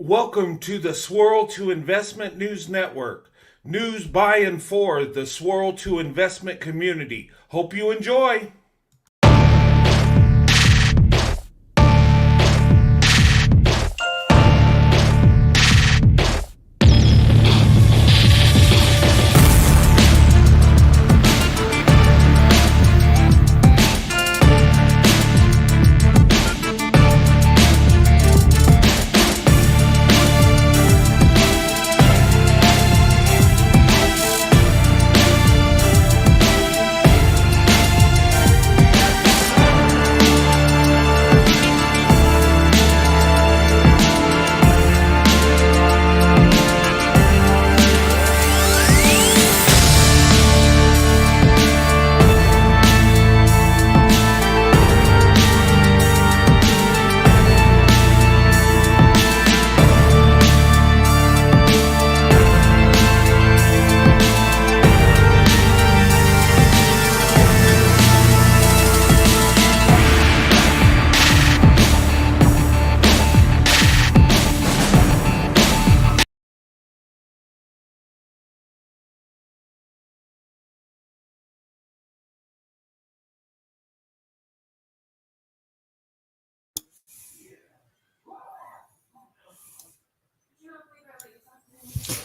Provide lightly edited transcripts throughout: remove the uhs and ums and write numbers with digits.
Welcome to the Swirl to Investment News Network. News by and for the Swirl to Investment community. Hope you enjoy.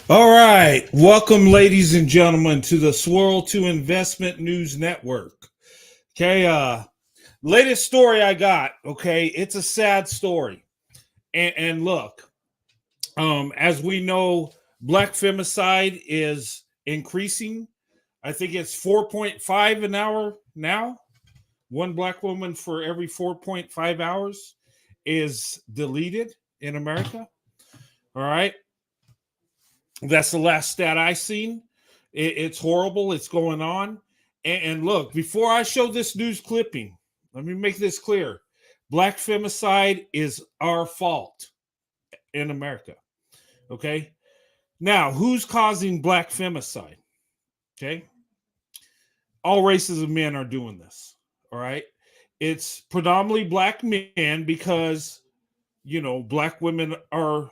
All right. Welcome, ladies and gentlemen, to the Swirl to Investment News Network. Okay. Latest story I got. Okay. It's a sad story. And look, as we know, black femicide is increasing. I think it's 4.5 an hour now. One black woman for every 4.5 hours is deleted in America. All right. That's the last stat I seen. It's horrible. It's going on. And look, before I show this news clipping, let me make this clear. Black femicide is our fault in America. Okay. Now, who's causing black femicide? Okay. All races of men are doing this. All right. It's predominantly black men because, black women are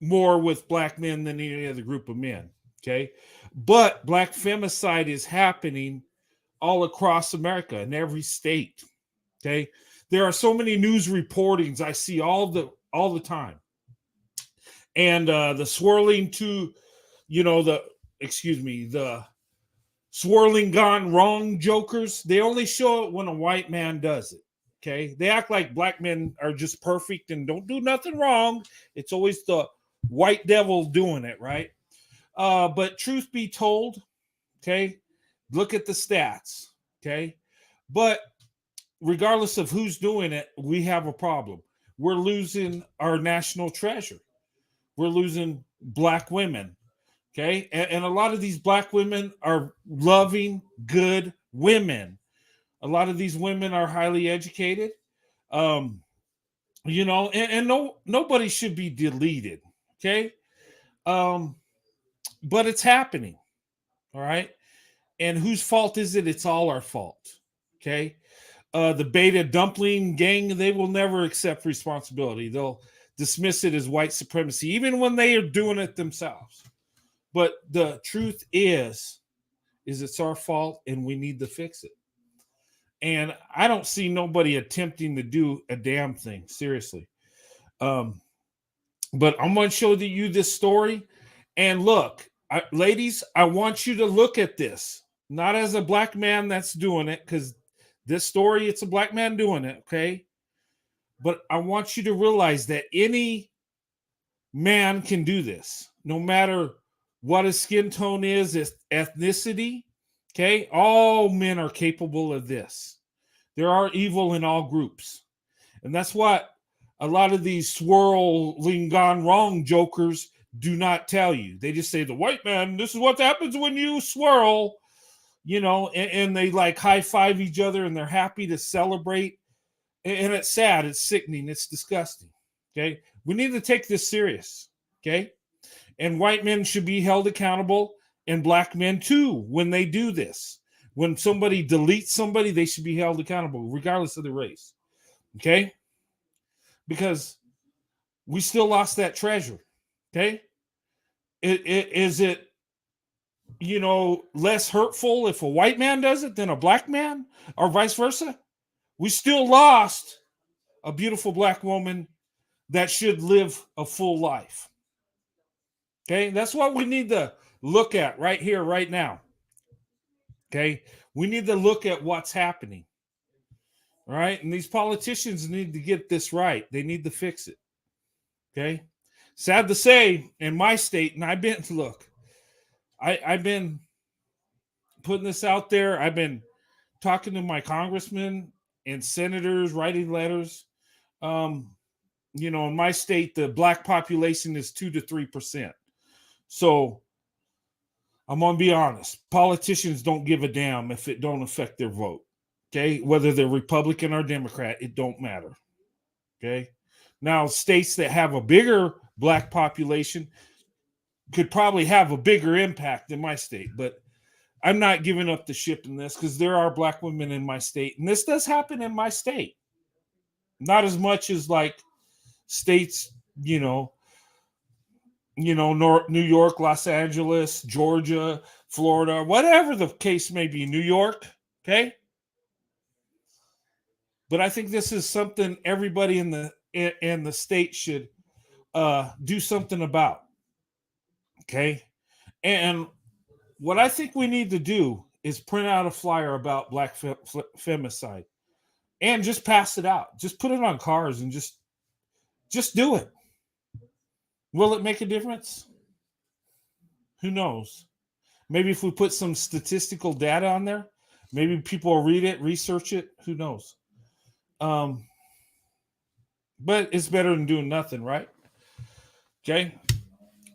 more with black men than any other group of men. Okay. But black femicide is happening all across America in every state. Okay. There are so many news reportings I see all the time. And the swirling to, the swirling gone wrong jokers, they only show it when a white man does it. Okay. They act like black men are just perfect and don't do nothing wrong. It's always the white devil doing it, right? But truth be told, okay, look at the stats, okay? But regardless of who's doing it, we have a problem. We're losing our national treasure. We're losing black women, okay? And a lot of these black women are loving, good women. A lot of these women are highly educated, and nobody should be deleted, okay? But it's happening, all right? And whose fault is it? It's all our fault, okay? The beta dumpling gang, they will never accept responsibility. They'll dismiss it as white supremacy, even when they are doing it themselves. But the truth is it's our fault and we need to fix it. And I don't see nobody attempting to do a damn thing, seriously. But I'm going to show you this story. And look, ladies, I want you to look at this, not as a black man that's doing it, because this story, it's a black man doing it, okay? But I want you to realize that any man can do this, no matter what his skin tone is, his ethnicity, okay? All men are capable of this. There are evil in all groups. And that's what a lot of these swirling gone wrong jokers do not tell you. They just say, the white man, this is what happens when you swirl, and they like high five each other and they're happy to celebrate. And it's sad, it's sickening, it's disgusting. Okay. We need to take this serious. Okay. And white men should be held accountable, and black men too, when they do this. When somebody deletes somebody, they should be held accountable, regardless of the race. Okay? Because we still lost that treasure. Okay. Is it, less hurtful if a white man does it than a black man, or vice versa? We still lost a beautiful black woman that should live a full life. Okay. That's what we need to look at right here, right now. Okay. We need to look at what's happening. All right. And these politicians need to get this right. They need to fix it. Okay. Sad to say, in my state, and I've been putting this out there. I've been talking to my congressmen and senators, writing letters. In my state, the black population is 2 to 3%. So I'm gonna be honest. Politicians don't give a damn if it don't affect their vote. Okay, whether they're Republican or Democrat, it don't matter. Okay, now states that have a bigger black population could probably have a bigger impact than my state, but I'm not giving up the ship in this because there are black women in my state, and this does happen in my state. Not as much as like states, New York, Los Angeles, Georgia, Florida, whatever the case may be, New York, okay? But I think this is something everybody in the state should do something about, okay? And what I think we need to do is print out a flyer about black femicide and just pass it out. Just put it on cars and just do it. Will it make a difference? Who knows? Maybe if we put some statistical data on there, maybe people will read it, research it. Who knows? But it's better than doing nothing, right? Okay.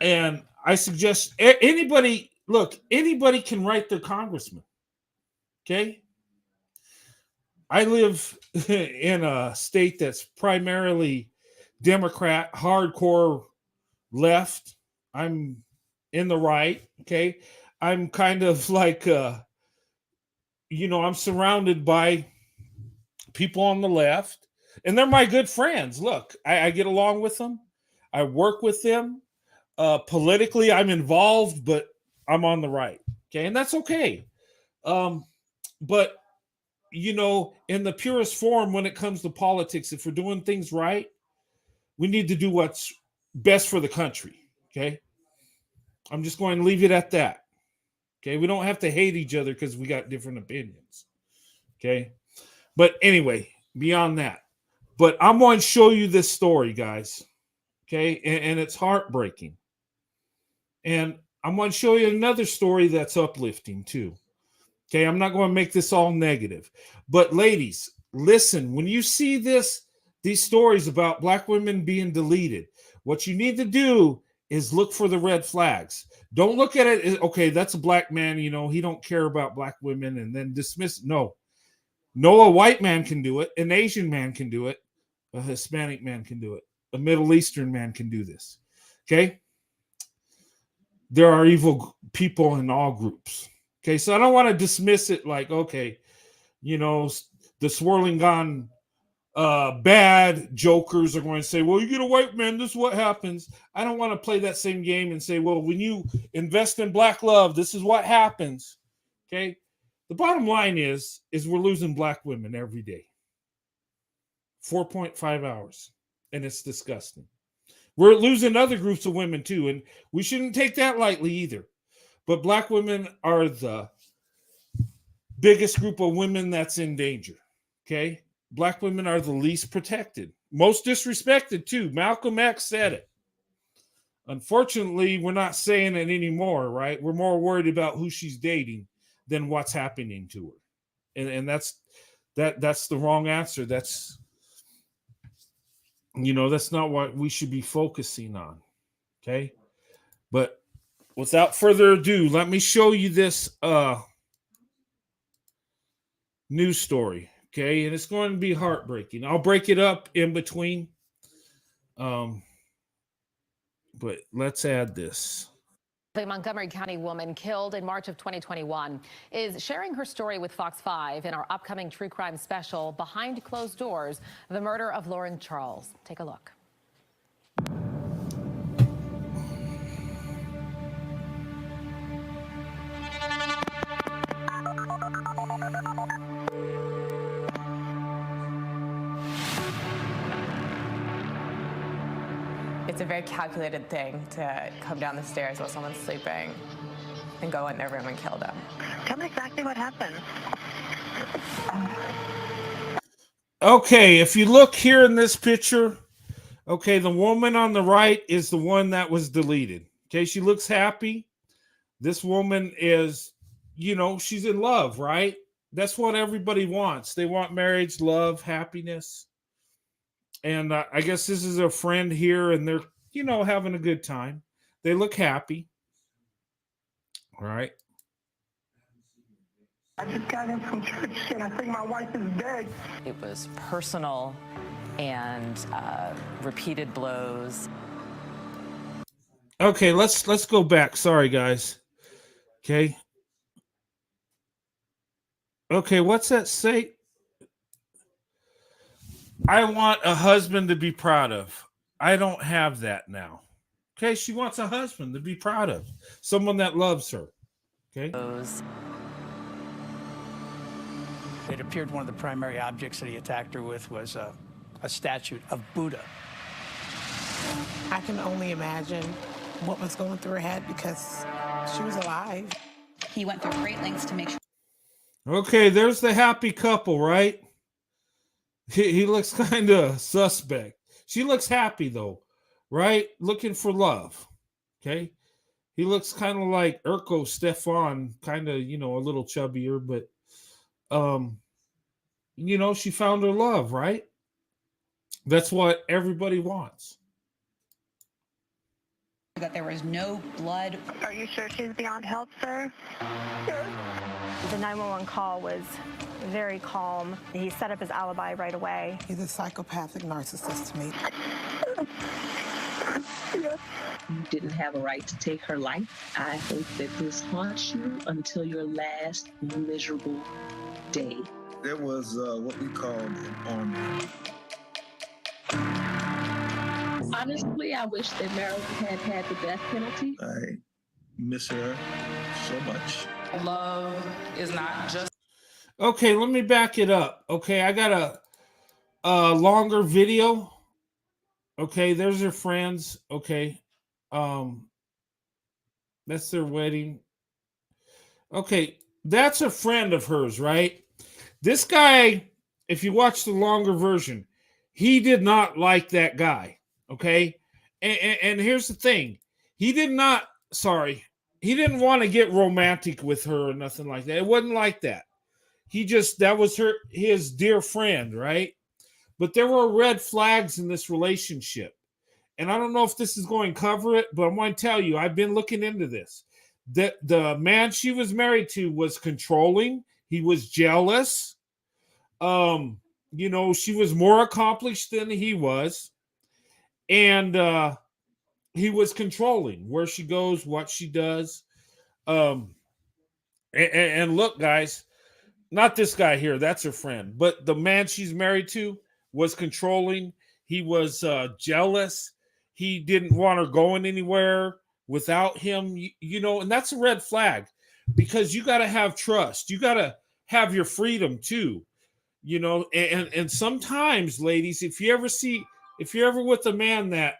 And I suggest anybody can write their congressman. Okay. I live in a state that's primarily Democrat, hardcore left. I'm in the right. Okay. I'm kind of like, I'm surrounded by people on the left, and they're my good friends. Look, I get along with them. I work with them. Politically, I'm involved, but I'm on the right. Okay. And that's okay. But, in the purest form, when it comes to politics, if we're doing things right, we need to do what's best for the country. Okay. I'm just going to leave it at that. Okay. We don't have to hate each other because we got different opinions. Okay. But anyway, beyond that, but I'm going to show you this story, guys. Okay. And it's heartbreaking. And I'm going to show you another story that's uplifting too. Okay. I'm not going to make this all negative, but ladies, listen, when you see these stories about black women being deleted, what you need to do is look for the red flags. Don't look at it as, okay, that's a black man, he don't care about black women, and then dismiss it. No, a white man can do it. An Asian man can do it. A Hispanic man can do it. A Middle Eastern man can do this. Okay? There are evil people in all groups. Okay, so I don't want to dismiss it like, okay, the swirling gone bad jokers are going to say, well, you get a white man, this is what happens. I don't want to play that same game and say, well, when you invest in black love, this is what happens. Okay? The bottom line is we're losing black women every day. 4.5 hours. And it's disgusting. We're losing other groups of women too. And we shouldn't take that lightly either. But black women are the biggest group of women that's in danger. Okay? Black women are the least protected. Most disrespected too. Malcolm X said it. Unfortunately, we're not saying it anymore, right? We're more worried about who she's dating than what's happening to her. And that's the wrong answer. That's not what we should be focusing on. Okay. But without further ado, let me show you this news story. Okay. And it's going to be heartbreaking. I'll break it up in between. But let's add this. The Montgomery County woman killed in March of 2021 is sharing her story with Fox 5 in our upcoming true crime special, Behind Closed Doors, the murder of Lauren Charles. Take a look. It's a very calculated thing to come down the stairs while someone's sleeping and go in their room and kill them. Tell me exactly what happened. Okay, if you look here in this picture, okay, the woman on the right is the one that was deleted. Okay, she looks happy. This woman is, she's in love, right? That's what everybody wants. They want marriage, love, happiness. And I guess this is a friend here, and they're, having a good time. They look happy. All right. I just got in from church and I think my wife is dead. It was personal and repeated blows. Okay, let's go back. Sorry, guys. Okay. Okay, what's that say? I want a husband to be proud of. I don't have that now. Okay, she wants a husband to be proud of. Someone that loves her. Okay. It appeared one of the primary objects that he attacked her with was a statue of Buddha. I can only imagine what was going through her head because she was alive. He went through great lengths to make sure. Okay, there's the happy couple, right? He looks kind of suspect. She looks happy though, right? Looking for love. Okay. He looks kind of like Urko Stefan, kind of, a little chubbier, but she found her love, right? That's what everybody wants. That there was no blood. Are you sure she's beyond help, sir? The 911 call was very calm. He set up his alibi right away. He's a psychopathic narcissist to me. You didn't have a right to take her life. I hope that this haunts you until your last miserable day. There was what we called an army. Honestly, I wish that Meryl had the death penalty. I miss her so much. Love is not just. Okay, let me back it up. Okay, I got a longer video. Okay, there's her friends. Okay, that's their wedding. Okay, that's a friend of hers, right? This guy, if you watch the longer version, he did not like that guy. Okay, and here's the thing: he didn't want to get romantic with her or nothing like that. It wasn't like that. That was his dear friend, right? But there were red flags in this relationship. And I don't know if this is going to cover it, but I'm going to tell you, I've been looking into this. The man she was married to was controlling. He was jealous. She was more accomplished than he was. And he was controlling where she goes, what she does. And look, guys, not this guy here. That's her friend. But the man she's married to was controlling. He was jealous. He didn't want her going anywhere without him, and that's a red flag because you got to have trust. You got to have your freedom too, and sometimes, ladies, if you're ever with a man that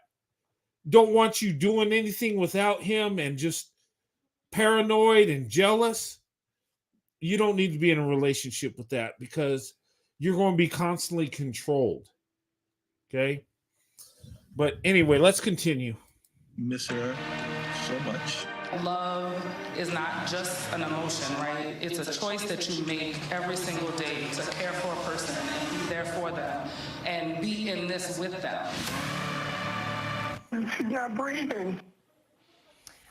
don't want you doing anything without him and just paranoid and jealous, you don't need to be in a relationship with that because you're going to be constantly controlled. Okay. But anyway, let's continue. Miss her so much. Love is not just an emotion, right? It's a choice that you make every single day to care for a person and be there for them and be in this with them. She's not breathing.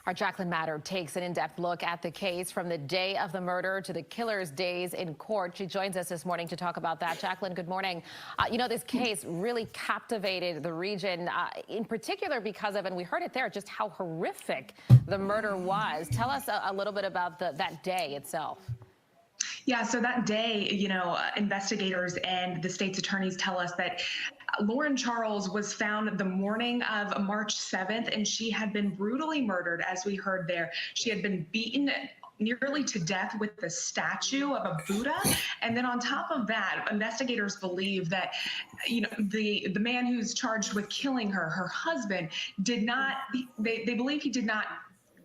Our Jacqueline Matter takes an in-depth look at the case from the day of the murder to the killer's days in court. She joins us this morning to talk about that. Jacqueline, good morning. This case really captivated the region, in particular because of, and we heard it there, just how horrific the murder was. Tell us a little bit about that day itself. Yeah, so that day, investigators and the state's attorneys tell us that Lauren Charles was found the morning of March 7th, and she had been brutally murdered, as we heard there. She had been beaten nearly to death with the statue of a Buddha. And then on top of that, investigators believe that, the man who's charged with killing her husband, did not, they believe he did not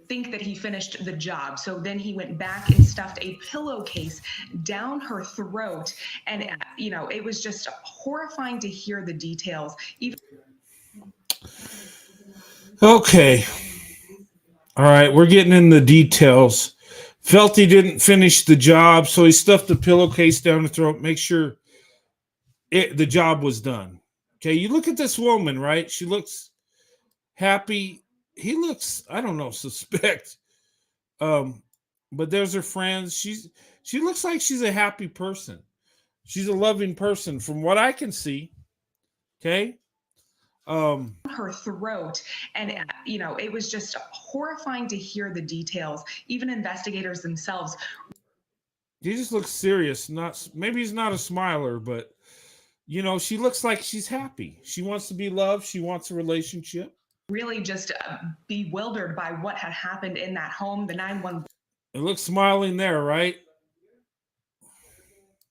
think that he finished the job. So then he went back and stuffed a pillowcase down her throat. And, it was just horrifying to hear the details. Okay. All right, we're getting in the details. Felt he didn't finish the job, so he stuffed the pillowcase down the throat, make sure the job was done. Okay, you look at this woman, right? She looks happy. He looks, I don't know, suspect. But there's her friends. She looks like she's a happy person. She's a loving person from what I can see. Okay. Her throat. And, it was just horrifying to hear the details. Even investigators themselves. He just looks serious. Maybe he's not a smiler, but she looks like she's happy. She wants to be loved. She wants a relationship. Really just bewildered by what had happened in that home. The 911. It looks smiling there, right?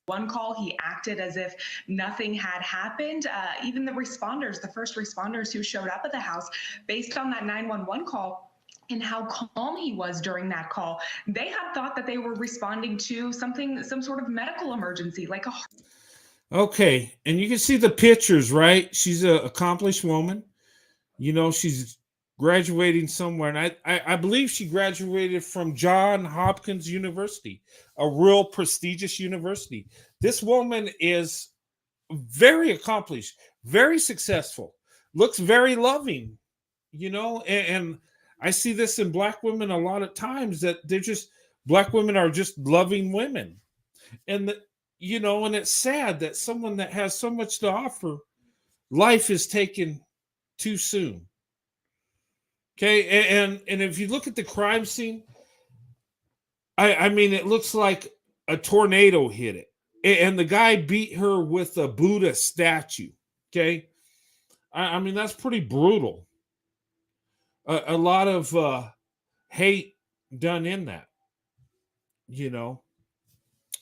One call, he acted as if nothing had happened. Even the first responders who showed up at the house, based on that 911 call and how calm he was during that call, they had thought that they were responding to some sort of medical emergency, like a. Okay, and you can see the pictures, right? She's an accomplished woman. She's graduating somewhere, and I believe she graduated from Johns Hopkins University, a real prestigious university. This woman is very accomplished, very successful, looks very loving, and I see this in Black women a lot of times, that Black women are just loving women. And and it's sad that someone that has so much to offer, life is taken too soon. Okay, and if you look at the crime scene, I mean, it looks like a tornado hit it, and the guy beat her with a Buddha statue. Okay, I mean, that's pretty brutal. A lot of hate done in that,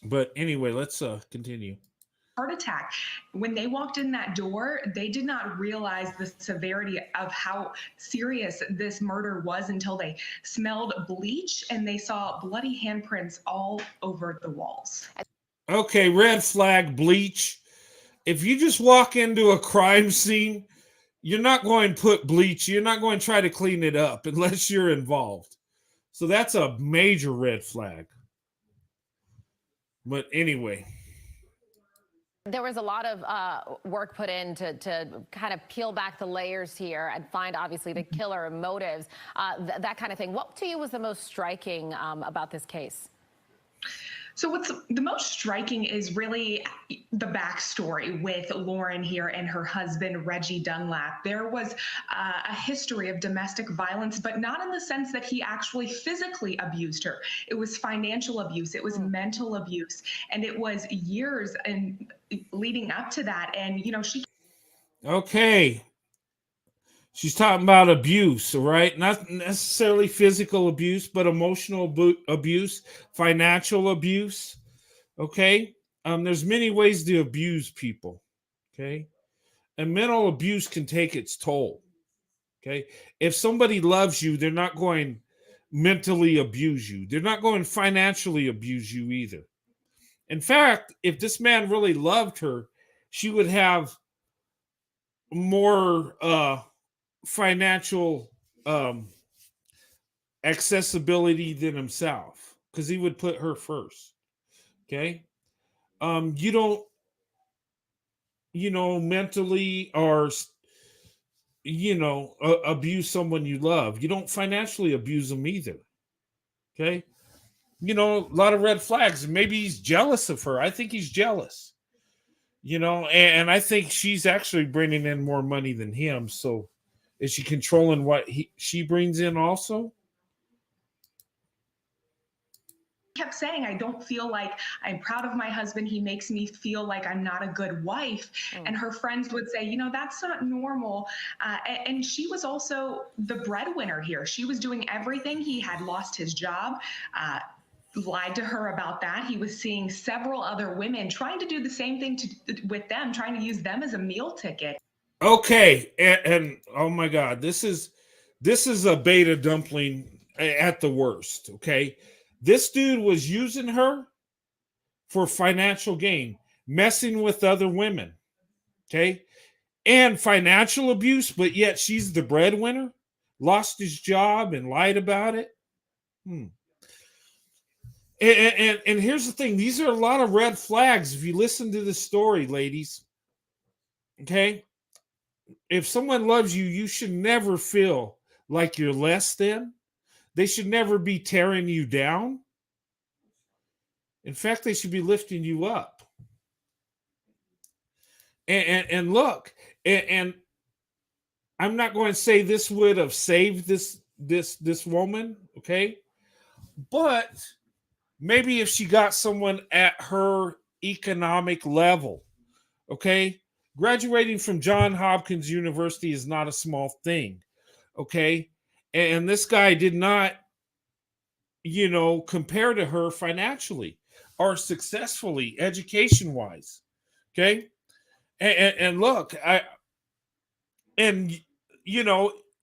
But anyway, let's continue. Heart attack. When they walked in that door, they did not realize the severity of how serious this murder was until they smelled bleach and they saw bloody handprints all over the walls. Okay, red flag, bleach. If you just walk into a crime scene, you're not going to put bleach. You're not going to try to clean it up unless you're involved. So that's a major red flag. But anyway. There was a lot of work put in to kind of peel back the layers here and find, obviously, the killer motives, that kind of thing. What to you was the most striking about this case? So what's the most striking is really the backstory with Lauren here and her husband, Reggie Dunlap. There was a history of domestic violence, but not in the sense that he actually physically abused her. It was financial abuse. It was mental abuse. And it was years and leading up to that. And, she. Okay. She's talking about abuse, all right? Not necessarily physical abuse, but emotional abuse, financial abuse, okay? There's many ways to abuse people, okay? And mental abuse can take its toll, okay? If somebody loves you, they're not going mentally abuse you. They're not going financially abuse you either. In fact, if this man really loved her, she would have more financial accessibility than himself, because he would put her first. Okay. You don't mentally or abuse someone you love. You don't financially abuse them either. Okay. A lot of red flags. Maybe he's jealous of her. I think he's jealous, and I think she's actually bringing in more money than him. So is she controlling what she brings in also? Kept saying, I don't feel like I'm proud of my husband. He makes me feel like I'm not a good wife. And her friends would say, that's not normal. And she was also the breadwinner here. She was doing everything. He had lost his job. lied to her about that. He was seeing several other women trying to do the same thing with them, trying to use them as a meal ticket. Okay, and oh my God, this is a beta dumpling at the worst. Okay, this dude was using her for financial gain, messing with other women. Okay, and financial abuse, but yet she's the breadwinner, lost his job and lied about it. And here's the thing, these are a lot of red flags if you listen to the story, ladies. Okay, if someone loves you, you should never feel like you're less than. They should never be tearing you down. In fact, they should be lifting you up. And look, and I'm not going to say this would have saved this woman, okay? But maybe if she got someone at her economic level, okay? Graduating from Johns Hopkins University is not a small thing, okay? And this guy did not, compare to her financially or successfully, education-wise, okay? And look,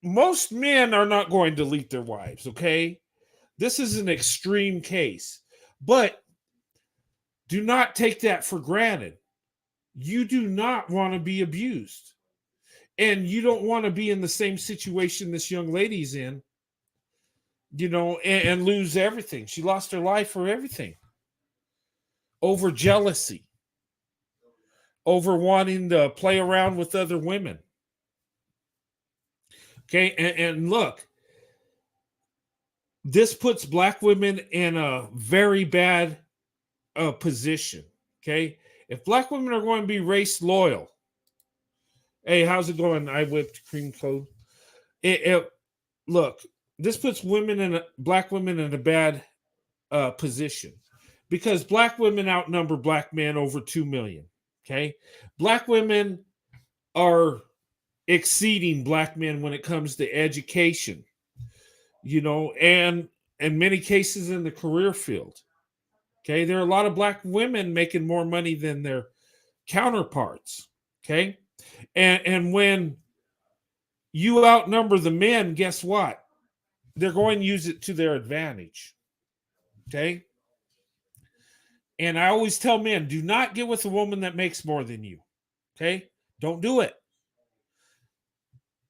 most men are not going to delete their wives, okay? This is an extreme case, but do not take that for granted. You do not want to be abused, and you don't want to be in the same situation this young lady's in, and lose everything. She lost her life for everything over jealousy, over wanting to play around with other women. Okay, and look, this puts black women in a very bad position. Okay, if black women are going to be race loyal, hey, how's it going? I whipped cream code. Look, this puts black women in a bad position because black women outnumber black men over 2 million. Okay, black women are exceeding black men when it comes to education, and in many cases in the career field. Okay, there are a lot of black women making more money than their counterparts. Okay, and when you outnumber the men, guess what? They're going to use it to their advantage. Okay, and I always tell men, do not get with a woman that makes more than you. Okay, don't do it.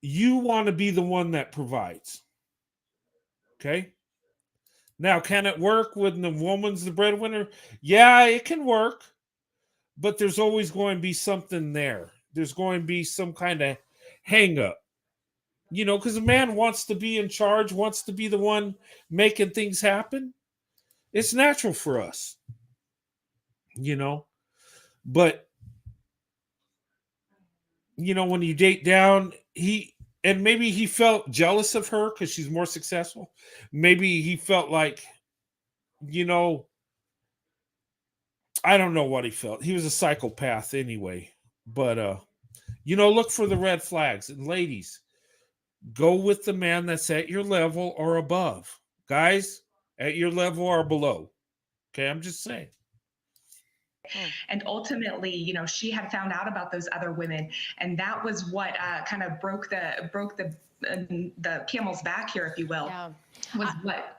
You want to be the one that provides. Okay. Now, can it work when the woman's the breadwinner? Yeah, it can work, but there's always going to be something there. There's going to be some kind of hang up, because a man wants to be in charge, wants to be the one making things happen. It's natural for us, but when you date down, maybe he felt jealous of her because she's more successful. Maybe he felt like, I don't know what he felt. He was a psychopath anyway. But, look for the red flags. And ladies, go with the man that's at your level or above. Guys, at your level or below. Okay, I'm just saying. And ultimately, she had found out about those other women, and that was what kind of broke the camel's back here, if you will. Yeah. Was what.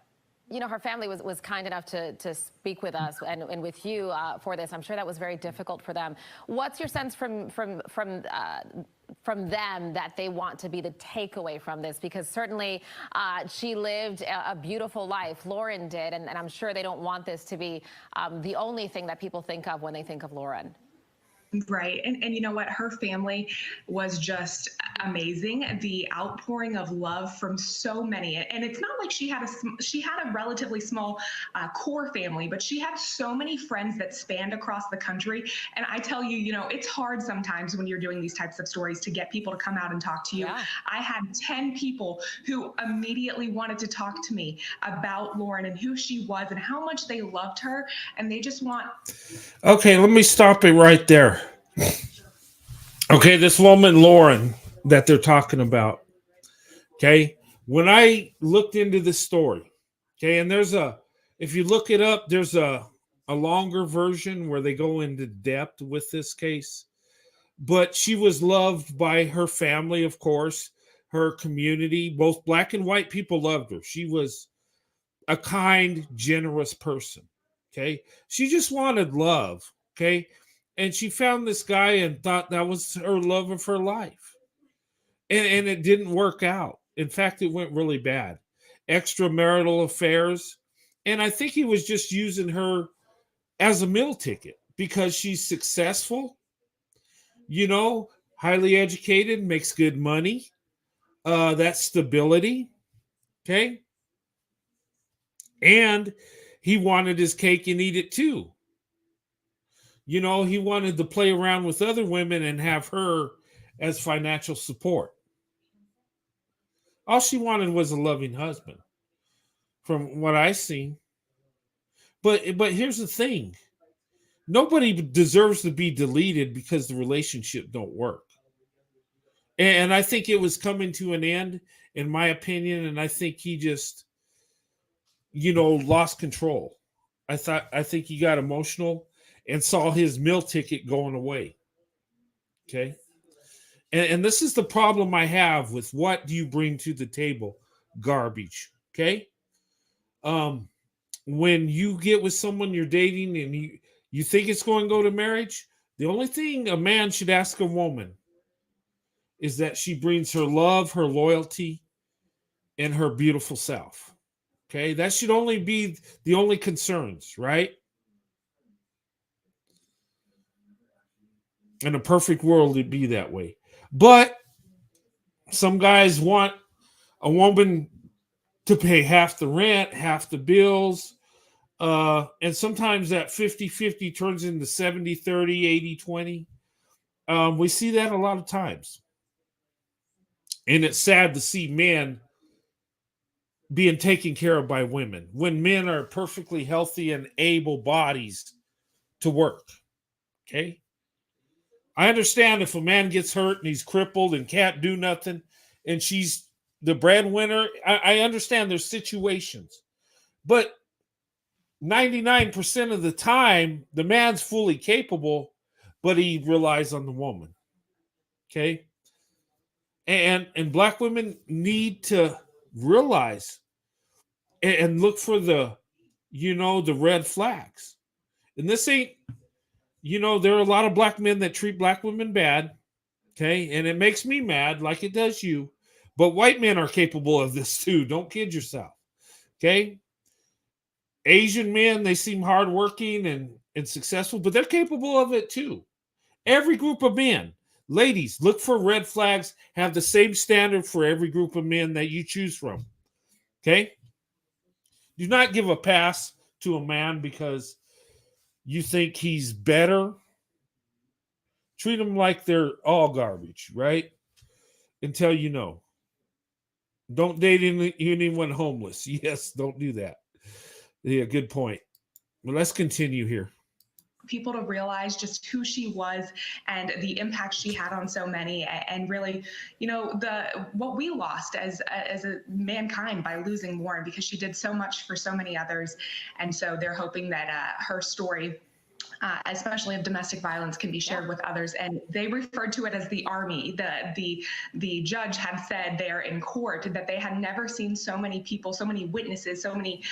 Her family was kind enough to speak with us and with you for this. I'm sure that was very difficult for them. What's your sense from them that they want to be the takeaway from this? Because certainly she lived a beautiful life. Lauren did, and I'm sure they don't want this to be the only thing that people think of when they think of Lauren. Right. And you know what? Her family was just amazing. The outpouring of love from so many. And it's not like she had a relatively small core family, but she had so many friends that spanned across the country. And I tell you, it's hard sometimes when you're doing these types of stories to get people to come out and talk to you. Yeah. I had 10 people who immediately wanted to talk to me about Lauren and who she was and how much they loved her. And they just want. Okay, let me stop it right there. Okay, this woman, Lauren, that they're talking about. Okay, when I looked into this story, okay, and If you look it up, there's a longer version where they go into depth with this case. But she was loved by her family, of course, her community. Both black and white people loved her. She was a kind, generous person. Okay. She just wanted love. Okay. And she found this guy and thought that was her love of her life. And it didn't work out. In fact, it went really bad. Extramarital affairs. And I think he was just using her as a meal ticket because she's successful, highly educated, makes good money. That's stability. Okay. And he wanted his cake and eat it too. He wanted to play around with other women and have her as financial support. All she wanted was a loving husband, from what I've seen. But here's the thing. Nobody deserves to be deleted because the relationship don't work. And I think it was coming to an end, in my opinion, and I think he just, lost control. I think he got emotional and saw his meal ticket going away. Okay. And this is the problem I have with what do you bring to the table? Garbage. Okay. When you get with someone you're dating and you think it's going to go to marriage, the only thing a man should ask a woman is that she brings her love, her loyalty, and her beautiful self. Okay. That should only be the only concerns, right? In a perfect world, it'd be that way. But some guys want a woman to pay half the rent, half the bills. And sometimes that 50-50 turns into 70-30, 80-20. We see that a lot of times. And it's sad to see men being taken care of by women when men are perfectly healthy and able bodies to work. Okay. I understand if a man gets hurt and he's crippled and can't do nothing and she's the breadwinner. I understand there's situations, but 99% of the time, the man's fully capable, but he relies on the woman. Okay. And black women need to realize and look for the red flags. And this ain't, there are a lot of black men that treat black women bad. Okay. And it makes me mad like it does you. But white men are capable of this too. Don't kid yourself. Okay. Asian men, they seem hardworking and successful, but they're capable of it too. Every group of men, ladies, look for red flags, have the same standard for every group of men that you choose from. Okay? Do not give a pass to a man because you think he's better. Treat them like they're all garbage, right? Until you know. Don't date anyone homeless. Yes, don't do that. Yeah, good point. Well, let's continue here. People to realize just who she was and the impact she had on so many, and really, what we lost as a mankind by losing Lauren, because she did so much for so many others. And so they're hoping that her story, especially of domestic violence, can be shared with others. And they referred to it as the army. The judge had said there in court that they had never seen so many people, so many witnesses, so many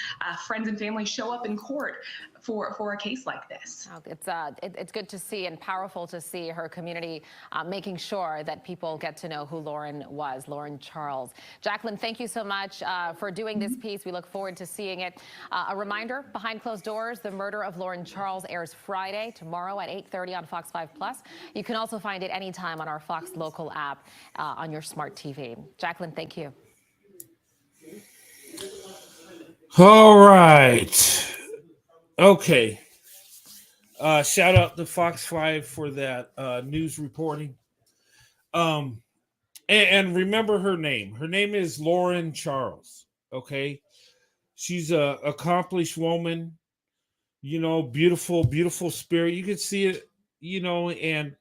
friends and family show up in court for a case like this. It's good to see and powerful to see her community making sure that people get to know who Lauren was, Lauren Charles. Jacqueline, thank you so much for doing this piece. We look forward to seeing it. A reminder, behind closed doors, the murder of Lauren Charles airs Friday, tomorrow at 8:30 on Fox 5 Plus. You can also find it anytime on our Fox Local app on your smart TV. Jacqueline, thank you. All right. Okay. Shout out to Fox 5 for that news reporting. And remember her name. Her name is Lauren Charles. Okay. She's a accomplished woman, beautiful, beautiful spirit. You can see it, and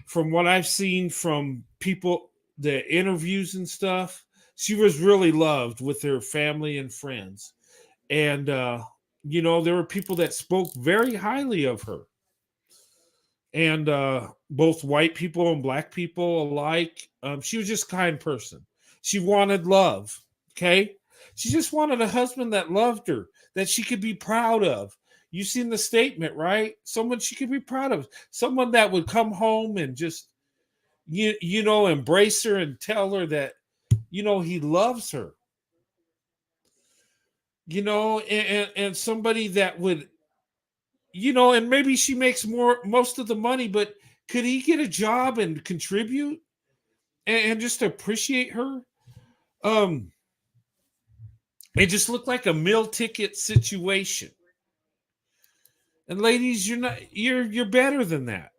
from what I've seen from people, the interviews and stuff, she was really loved with her family and friends. And There were people that spoke very highly of her. And both white people and black people alike. She was just a kind person. She wanted love. Okay. She just wanted a husband that loved her, that she could be proud of. You seen the statement, right? Someone she could be proud of. Someone that would come home and just, embrace her and tell her that, he loves her. And somebody that would, and maybe she makes most of the money, but could he get a job and contribute and just appreciate her? It just looked like a meal ticket situation. And ladies, you're better than that.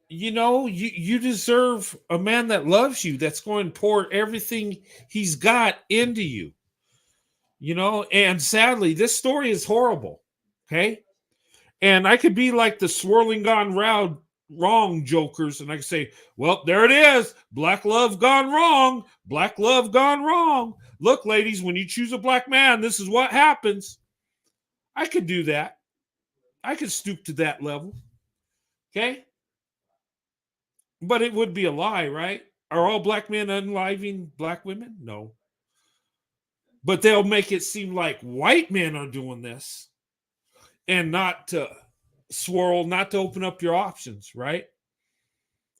You deserve a man that loves you, that's going to pour everything he's got into you. And sadly, this story is horrible. Okay. And I could be like the swirling gone wrong jokers, and I could say, well, there it is. Black love gone wrong. Black love gone wrong. Look, ladies, when you choose a black man, this is what happens. I could do that. I could stoop to that level. Okay? But it would be a lie, right? Are all black men unliving black women? No. But they'll make it seem like white men are doing this, and not to swirl, not to open up your options, right?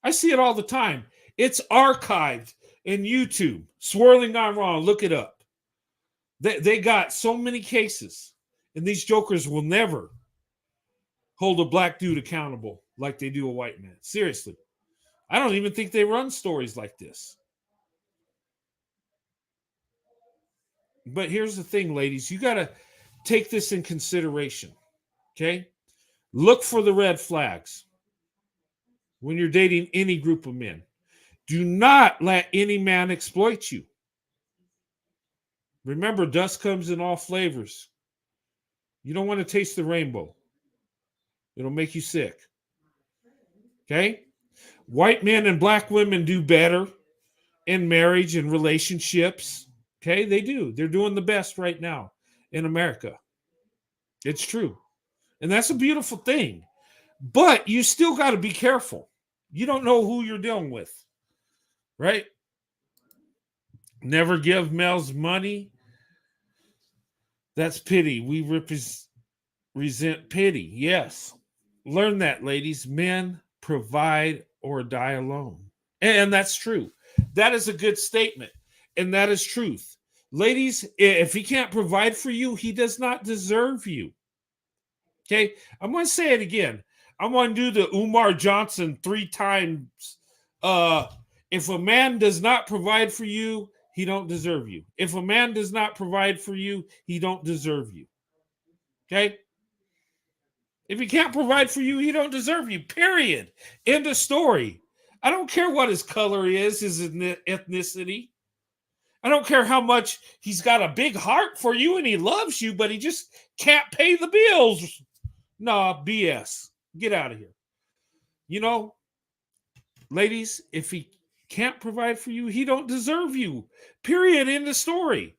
I see it all the time. It's archived in YouTube. Swirling Gone Wrong. Look it up. They got so many cases, and these jokers will never hold a black dude accountable like they do a white man. Seriously. I don't even think they run stories like this. But here's the thing, ladies. You got to take this in consideration. Okay? Look for the red flags when you're dating any group of men. Do not let any man exploit you. Remember, dust comes in all flavors. You don't want to taste the rainbow. It'll make you sick. Okay? White men and black women do better in marriage and relationships. Okay? They do. They're doing the best right now in America. It's true. And that's a beautiful thing. But you still got to be careful. You don't know who you're dealing with. Right? Never give males money. That's pity. We resent pity. Yes. Learn that, ladies. Men provide or die alone. And that's true. That is a good statement. And that is truth. Ladies, if he can't provide for you, he does not deserve you. Okay? I'm going to say it again. I'm going to do the Umar Johnson 3 times. If a man does not provide for you, he don't deserve you. If a man does not provide for you, he don't deserve you. Okay? If he can't provide for you, he don't deserve you. Period. End of story. I don't care what his color is, his ethnicity. I don't care how much he's got a big heart for you and he loves you, but he just can't pay the bills. Nah, BS. Get out of here. Ladies, if he can't provide for you, he don't deserve you. Period. End of story.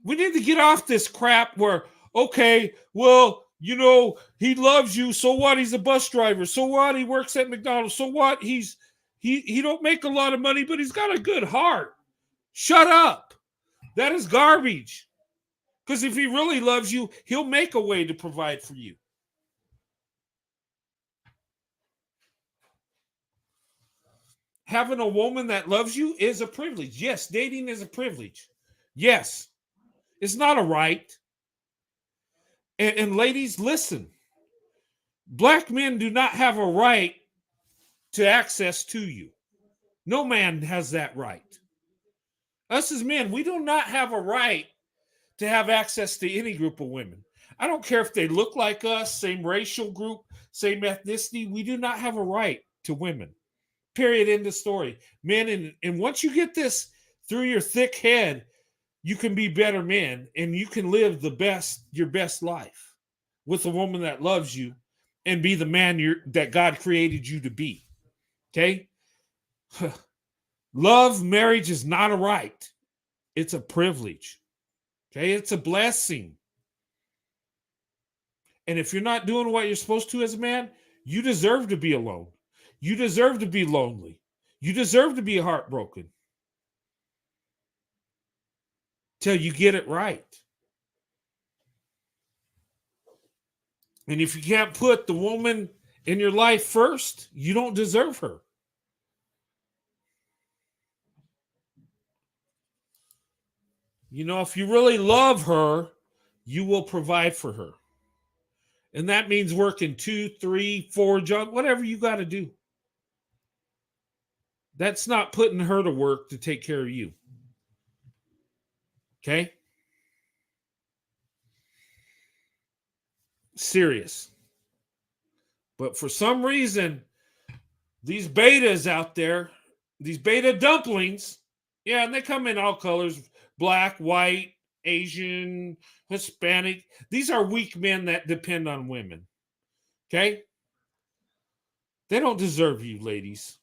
We need to get off this crap where, okay, well, he loves you. So what? He's a bus driver. So what? He works at McDonald's. So what? He don't make a lot of money, but he's got a good heart. Shut up. That is garbage. Because if he really loves you, he'll make a way to provide for you. Having a woman that loves you is a privilege. Yes, dating is a privilege. Yes. It's not a right. And ladies, listen. Black men do not have a right to access to you. No man has that right. Us as men, we do not have a right to have access to any group of women. I don't care if they look like us, same racial group, same ethnicity. We do not have a right to women. Period. End of story. Men, and once you get this through your thick head, you can be better men and you can live your best life with a woman that loves you and be the man that God created you to be. Okay? Love, marriage is not a right. It's a privilege. Okay, it's a blessing. And if you're not doing what you're supposed to as a man, you deserve to be alone. You deserve to be lonely. You deserve to be heartbroken till you get it right. And if you can't put the woman in your life first, you don't deserve her. You know, if you really love her, you will provide for her. And that means working 2, 3, 4 jobs, whatever you got to do. That's not putting her to work to take care of you. Okay? Serious. But for some reason, these betas out there, these beta dumplings, yeah, and they come in all colors, black, white, Asian, Hispanic. These are weak men that depend on women. Okay? They don't deserve you, ladies.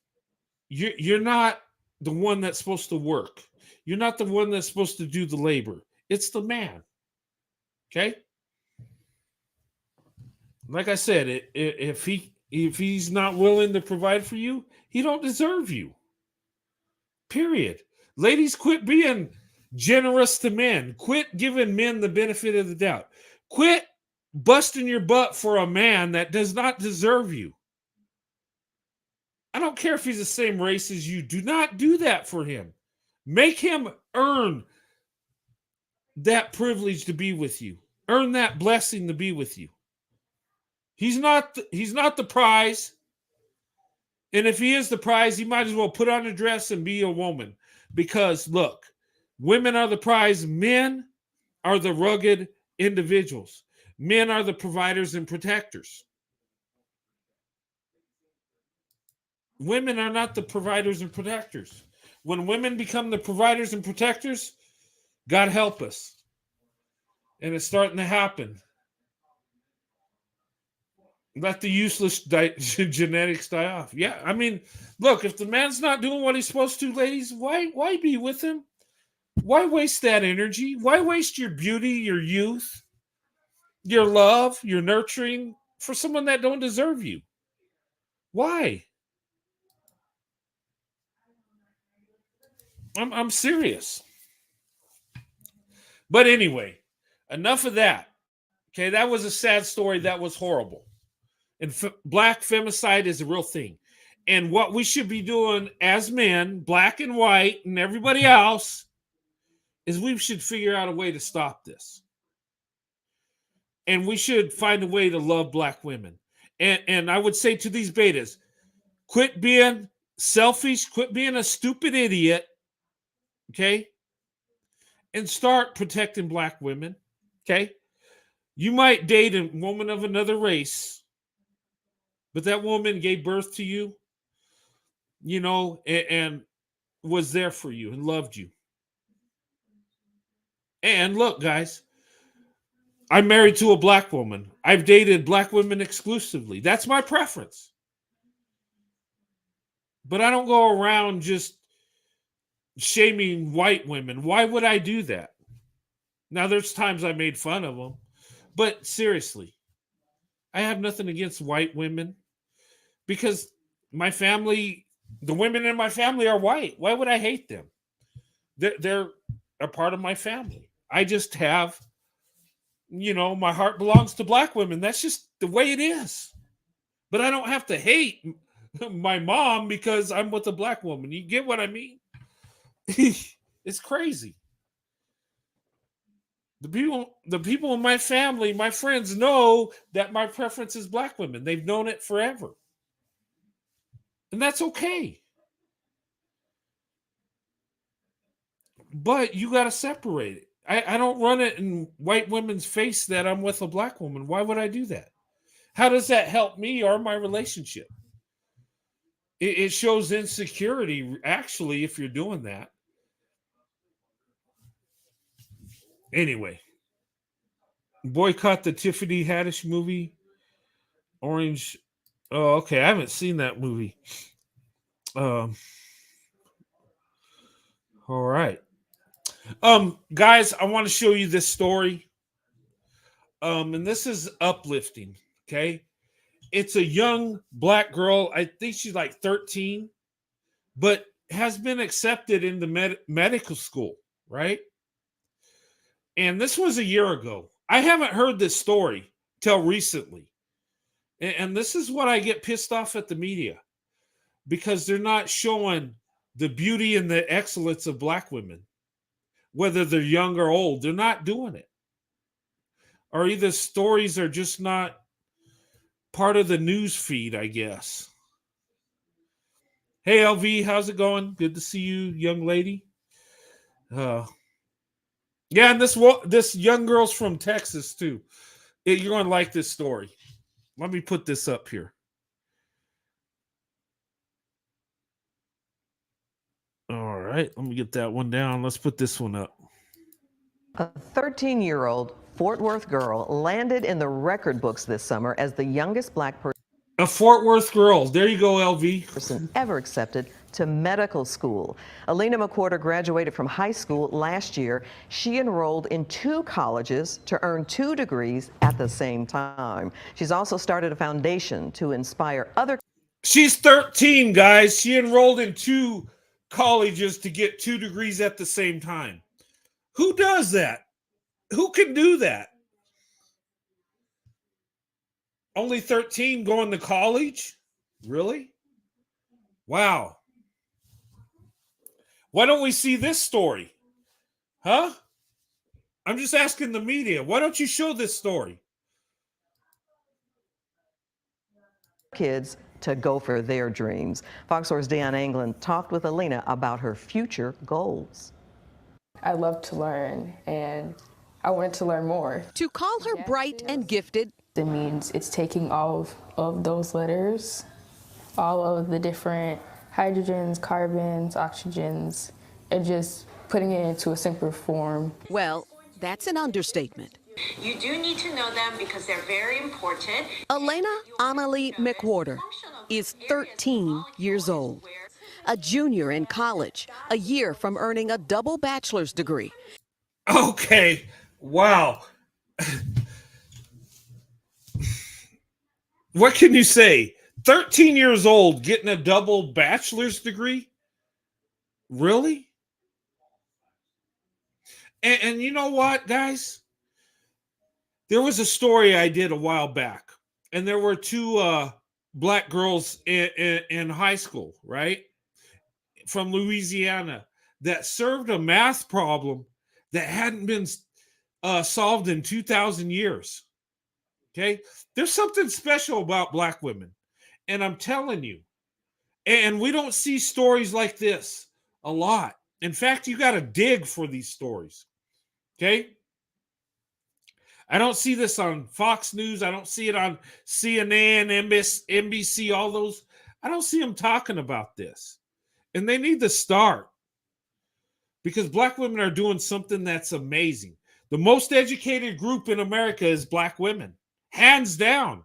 You're not the one that's supposed to work. You're not the one that's supposed to do the labor. It's the man. Okay? Like I said, if he's not willing to provide for you, he don't deserve you. Period. Ladies, quit being generous to men. Quit giving men the benefit of the doubt. Quit busting your butt for a man that does not deserve you. I don't care if he's the same race as you. Do not do that for him. Make him earn that privilege to be with you. Earn that blessing to be with you. He's not the prize. And if he is the prize, he might as well put on a dress and be a woman. Because look, women are the prize. Men are the rugged individuals. Men are the providers and protectors. Women are not the providers and protectors. When women become the providers and protectors, God help us. And it's starting to happen. Let the useless genetics die off. Yeah, I mean, look, if the man's not doing what he's supposed to, ladies, why be with him? Why waste that energy? Why waste your beauty, your youth, your love, your nurturing for someone that don't deserve you? Why? I'm serious. But anyway, enough of that. Okay, that was a sad story. That was horrible. And black femicide is a real thing. And what we should be doing as men, black and white, and everybody else, is we should figure out a way to stop this. And we should find a way to love black women. And I would say to these betas, quit being selfish, quit being a stupid idiot, okay? And start protecting black women, okay? You might date a woman of another race, but that woman gave birth to you, you know, and was there for you and loved you. And look, guys, I'm married to a black woman. I've dated black women exclusively. That's my preference. But I don't go around just shaming white women. Why would I do that? Now, there's times I made fun of them. But seriously, I have nothing against white women because my family, the women in my family are white. Why would I hate them? They're a part of my family. I just have, you know, my heart belongs to black women. That's just the way it is. But I don't have to hate my mom because I'm with a black woman. You get what I mean? It's crazy. The people in my family, my friends know that my preference is black women. They've known it forever. And that's okay. But you got to separate it. I don't run it in white women's face that I'm with a black woman. Why would I do that? How does that help me or my relationship? It shows insecurity, actually, if you're doing that. Anyway, boycott the Tiffany Haddish movie, Orange. Oh, okay. I haven't seen that movie. All right. Guys, I want to show you this story. And this is uplifting. Okay. It's a young black girl. I think she's like 13, but has been accepted into medical school, right? And this was a year ago. I haven't heard this story till recently. And this is what I get pissed off at the media, because they're not showing the beauty and the excellence of black women, whether they're young or old. They're not doing it. Or either stories are just not part of the news feed, I guess. Hey, LV, how's it going? Good to see you, young lady. Yeah, and this young girl's from Texas too. You're going to like this story. Let me put this up here. All right, let me get that one down. Let's put this one up. A 13-year-old Fort Worth girl landed in the record books this summer as the youngest black person. A Fort Worth girl. There you go, LV. Person ever accepted to medical school. Alina McWhorter graduated from high school last year. She enrolled in 2 colleges to earn 2 degrees at the same time. She's also started a foundation to inspire other. She's 13, guys. She enrolled in 2 colleges to get 2 degrees at the same time. Who does that? Who can do that? Only 13 going to college? Really? Wow. Why don't we see this story? Huh? I'm just asking the media. Why don't you show this story? Kids to go for their dreams. Fox 4's Deion England talked with Alina about her future goals. I love to learn, and I wanted to learn more. To call her bright and gifted, it means it's taking all of those letters, all of the different hydrogens, carbons, oxygens, and just putting it into a simpler form. Well, that's an understatement. You do need to know them because they're very important. Elena Annalie McWhorter is 13 years old, a junior in college, a year from earning a double bachelor's degree. Okay, wow. What can you say? 13 years old, getting a double bachelor's degree? Really? And you know what, guys? There was a story I did a while back, and there were 2 black girls in high school, right? From Louisiana, that served a math problem that hadn't been solved in 2,000 years. Okay? There's something special about black women. And I'm telling you, and we don't see stories like this a lot. In fact, you got to dig for these stories. Okay? I don't see this on Fox News. I don't see it on CNN, NBC, all those. I don't see them talking about this. And they need to start, because black women are doing something that's amazing. The most educated group in America is black women, hands down.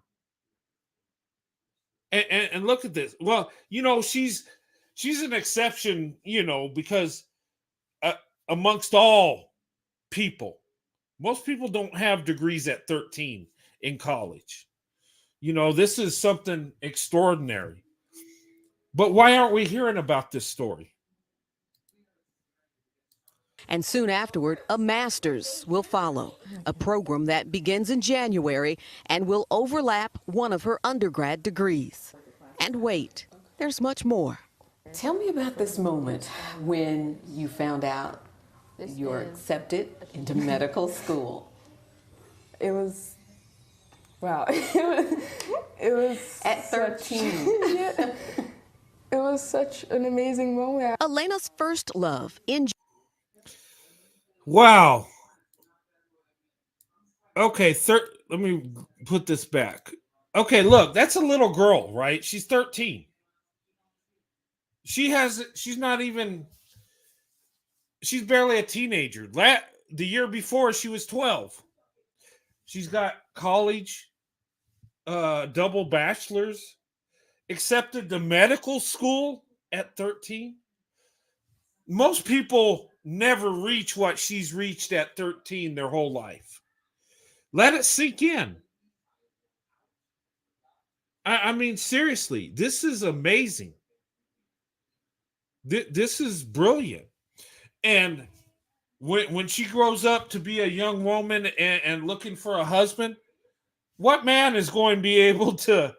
And look at this. Well, you know, she's an exception, you know, because amongst all people, most people don't have degrees at 13 in college. You know, this is something extraordinary. But why aren't we hearing about this story? And soon afterward, a master's will follow, a program that begins in January and will overlap one of her undergrad degrees. And wait, there's much more. Tell me about this moment when you found out you're accepted into medical school. It was, wow. It was at 13. Yeah, it was such an amazing moment. Elena's first love in. Wow. Okay, let me put this back. Okay, look, that's a little girl, right? She's 13. She's barely a teenager. The year before, she was 12. She's got college, double bachelor's, accepted to medical school at 13. Most people never reach what she's reached at 13 their whole life. Let it sink in. I mean, seriously, this is amazing. This is brilliant. And when she grows up to be a young woman and looking for a husband, what man is going to be able to,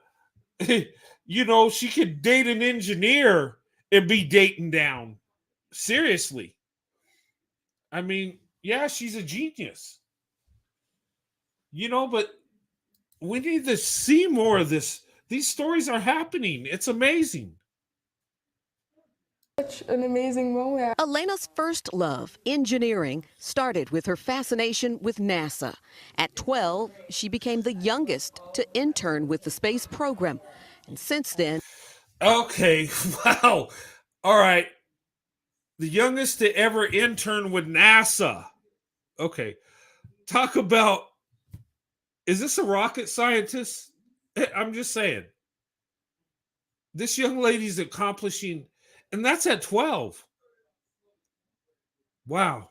she could date an engineer and be dating down. Seriously. I mean, yeah, she's a genius. But we need to see more of this. These stories are happening. It's amazing. Such an amazing moment. Elena's first love, engineering, started with her fascination with NASA. At 12, she became the youngest to intern with the space program. And since then... Okay, wow. All right. The youngest to ever intern with NASA. Okay. Talk about, is this a rocket scientist? I'm just saying. This young lady's accomplishing, and that's at 12. Wow.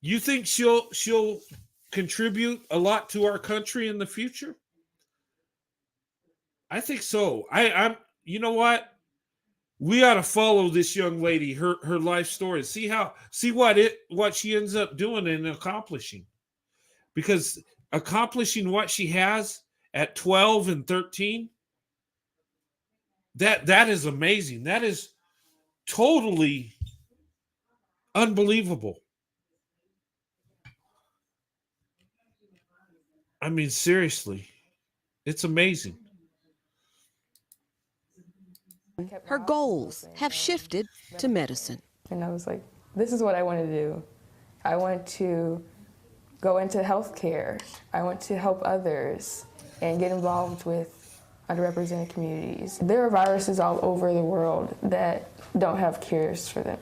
You think she'll contribute a lot to our country in the future? I think so. I'm you know what? We ought to follow this young lady, her life story. See what she ends up doing and accomplishing. Because accomplishing what she has at 12 and 13, that is amazing. That is totally unbelievable. I mean, seriously, it's amazing. Her goals have shifted to medicine. And I was like, this is what I want to do. I want to go into healthcare. I want to help others and get involved with underrepresented communities. There are viruses all over the world that don't have cures for them.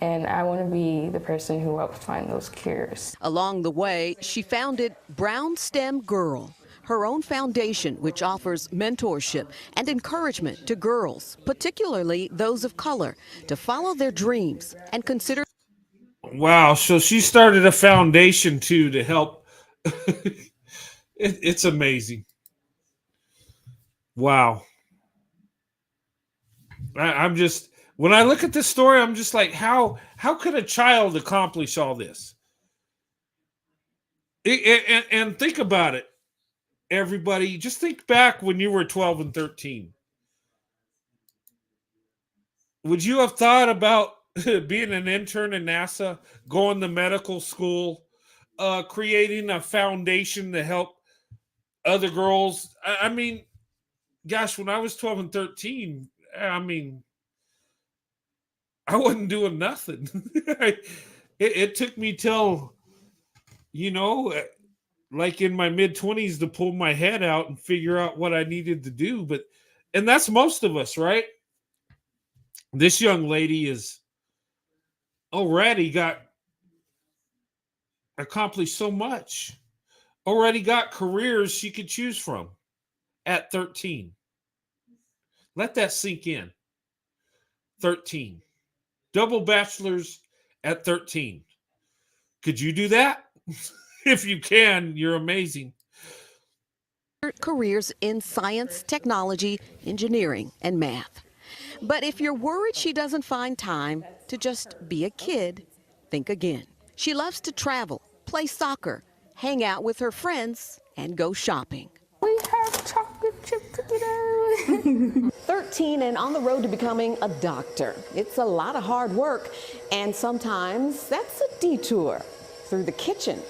And I want to be the person who helps find those cures. Along the way, she founded Brown Stem Girl, her own foundation which offers mentorship and encouragement to girls, particularly those of color, to follow their dreams and consider... Wow, so she started a foundation too to help. It's amazing. Wow. I'm just, when I look at this story, I'm just like, how could a child accomplish all this? And think about it, everybody. Just think back when you were 12 and 13. Would you have thought about being an intern in NASA, going to medical school, creating a foundation to help other girls? I mean, gosh, when I was 12 and 13, I mean, I wasn't doing nothing. It took me till, like in my mid-20s to pull my head out and figure out what I needed to do. And that's most of us, right? This young lady is already accomplished so much. Already got careers she could choose from at 13. Let that sink in. 13. Double bachelor's at 13. Could you do that? If you can, you're amazing. Careers in science, technology, engineering, and math. But if you're worried she doesn't find time to just be a kid, think again. She loves to travel, play soccer, hang out with her friends, and go shopping. We have chocolate chip cookie. 13 and on the road to becoming a doctor. It's a lot of hard work, and sometimes that's a detour through the kitchen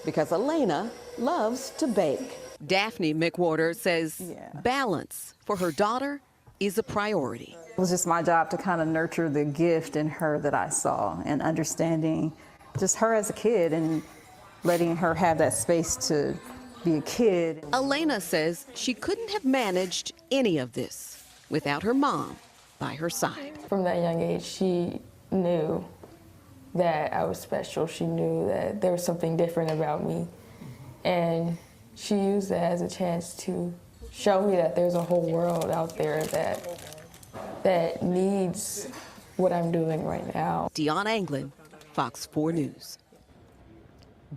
because Elena loves to bake. Daphne McWhorter says balance for her daughter is a priority. It was just my job to kind of nurture the gift in her that I saw and understanding just her as a kid and letting her have that space to be a kid. Elena says she couldn't have managed any of this without her mom by her side. From that young age, she knew that I was special. She knew that there was something different about me. And she used that as a chance to show me that there's a whole world out there that needs what I'm doing right now. Dion Anglin, Fox 4 News.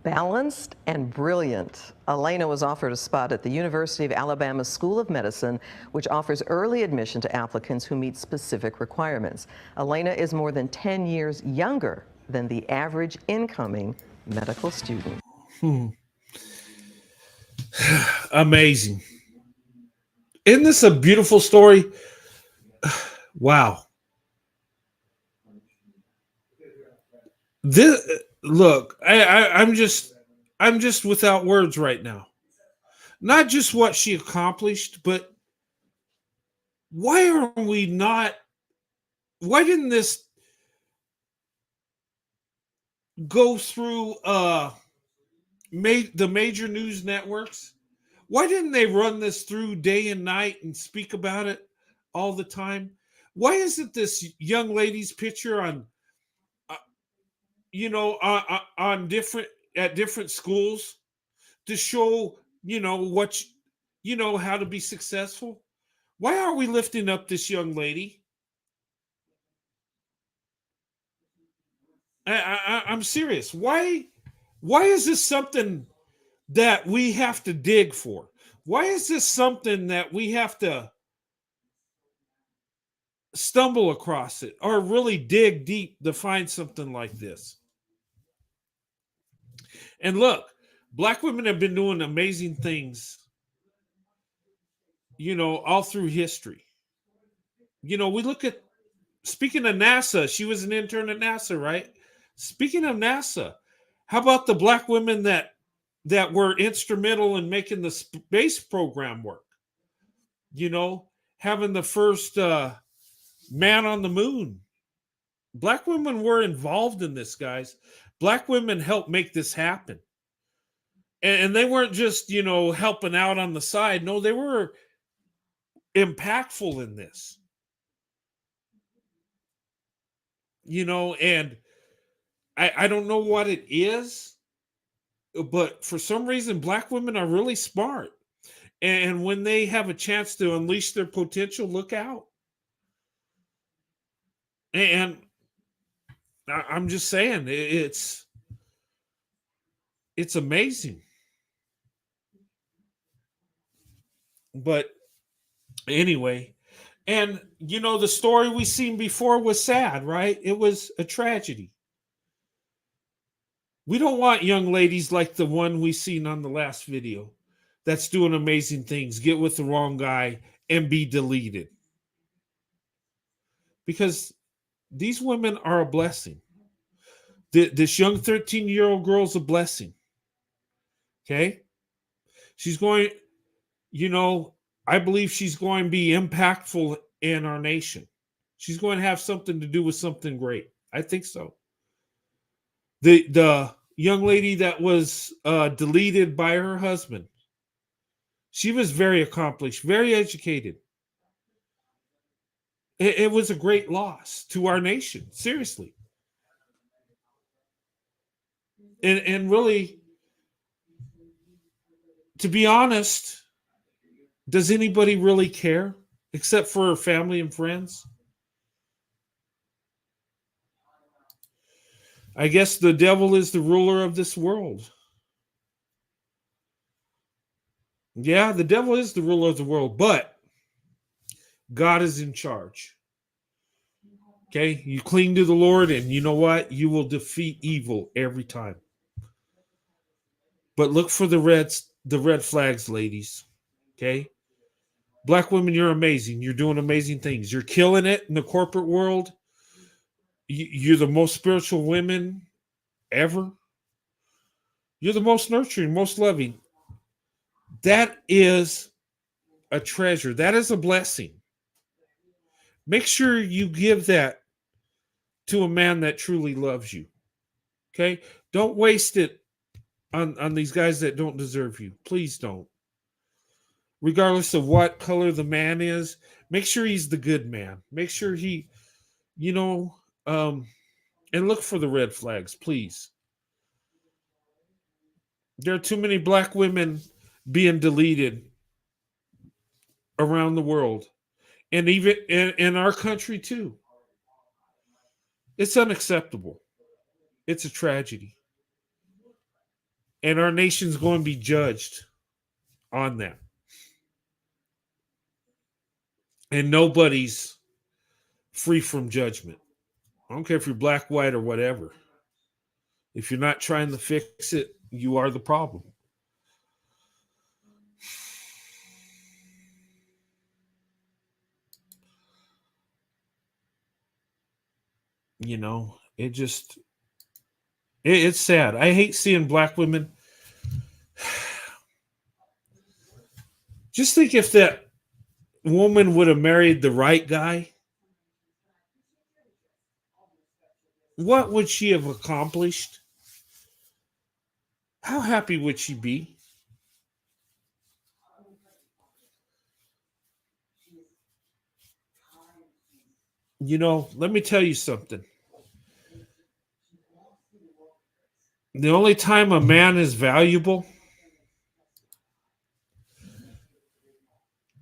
Balanced and brilliant, Elena was offered a spot at the University of Alabama School of Medicine, which offers early admission to applicants who meet specific requirements. Elena is more than 10 years younger than the average incoming medical student. Amazing. Isn't this a beautiful story? Wow. This, look, I'm just without words right now. Not just what she accomplished, but why didn't this go through the major news networks? Why didn't they run this through day and night and speak about it all the time? Why isn't this young lady's picture on on different schools to show how to be successful? Why are we lifting up this young lady? I'm serious. Why is this something that we have to dig for? Why is this something that we have to stumble across it or really dig deep to find something like this? And look, Black women have been doing amazing things, all through history. We look at, speaking of NASA, she was an intern at NASA, right? Speaking of NASA, how about the Black women that were instrumental in making the space program work? Having the first man on the moon. Black women were involved in this, guys. Black women helped make this happen. And they weren't just, helping out on the side. No, they were impactful in this. And I don't know what it is, but for some reason, Black women are really smart. And when they have a chance to unleash their potential, look out. And I'm just saying, it's amazing. But anyway, and the story we seen before was sad, right? It was a tragedy. We don't want young ladies like the one we seen on the last video that's doing amazing things, get with the wrong guy and be deleted. Because these women are a blessing. This young 13-year-old girl's a blessing. Okay? She's going, I believe she's going to be impactful in our nation. She's going to have something to do with something great. I think so. The young lady that was deleted by her husband, she was very accomplished, very educated. It was a great loss to our nation, seriously. And really, to be honest, does anybody really care except for her family and friends? I guess the devil is the ruler of this world. Yeah, the devil is the ruler of the world, but God is in charge. Okay, you cling to the Lord, and you know what? You will defeat evil every time. But look for the red flags, ladies. Okay, Black women, you're amazing. You're doing amazing things. You're killing it in the corporate world. You're the most spiritual women ever. You're the most nurturing, most loving. That is a treasure. That is a blessing. Make sure you give that to a man that truly loves you. Okay? Don't waste it on these guys that don't deserve you. Please don't. Regardless of what color the man is, make sure he's the good man. Make sure he, and look for the red flags, please. There are too many Black women being deleted around the world, and even in our country too. It's unacceptable. It's a tragedy. And our nation's going to be judged on that. And nobody's free from judgment. I don't care if you're black, white, or whatever. If you're not trying to fix it, you are the problem. You know, it's sad. I hate seeing black women. Just think if that woman would have married the right guy, what would she have accomplished? How happy would she be? You know, let me tell you something. The only time a man is valuable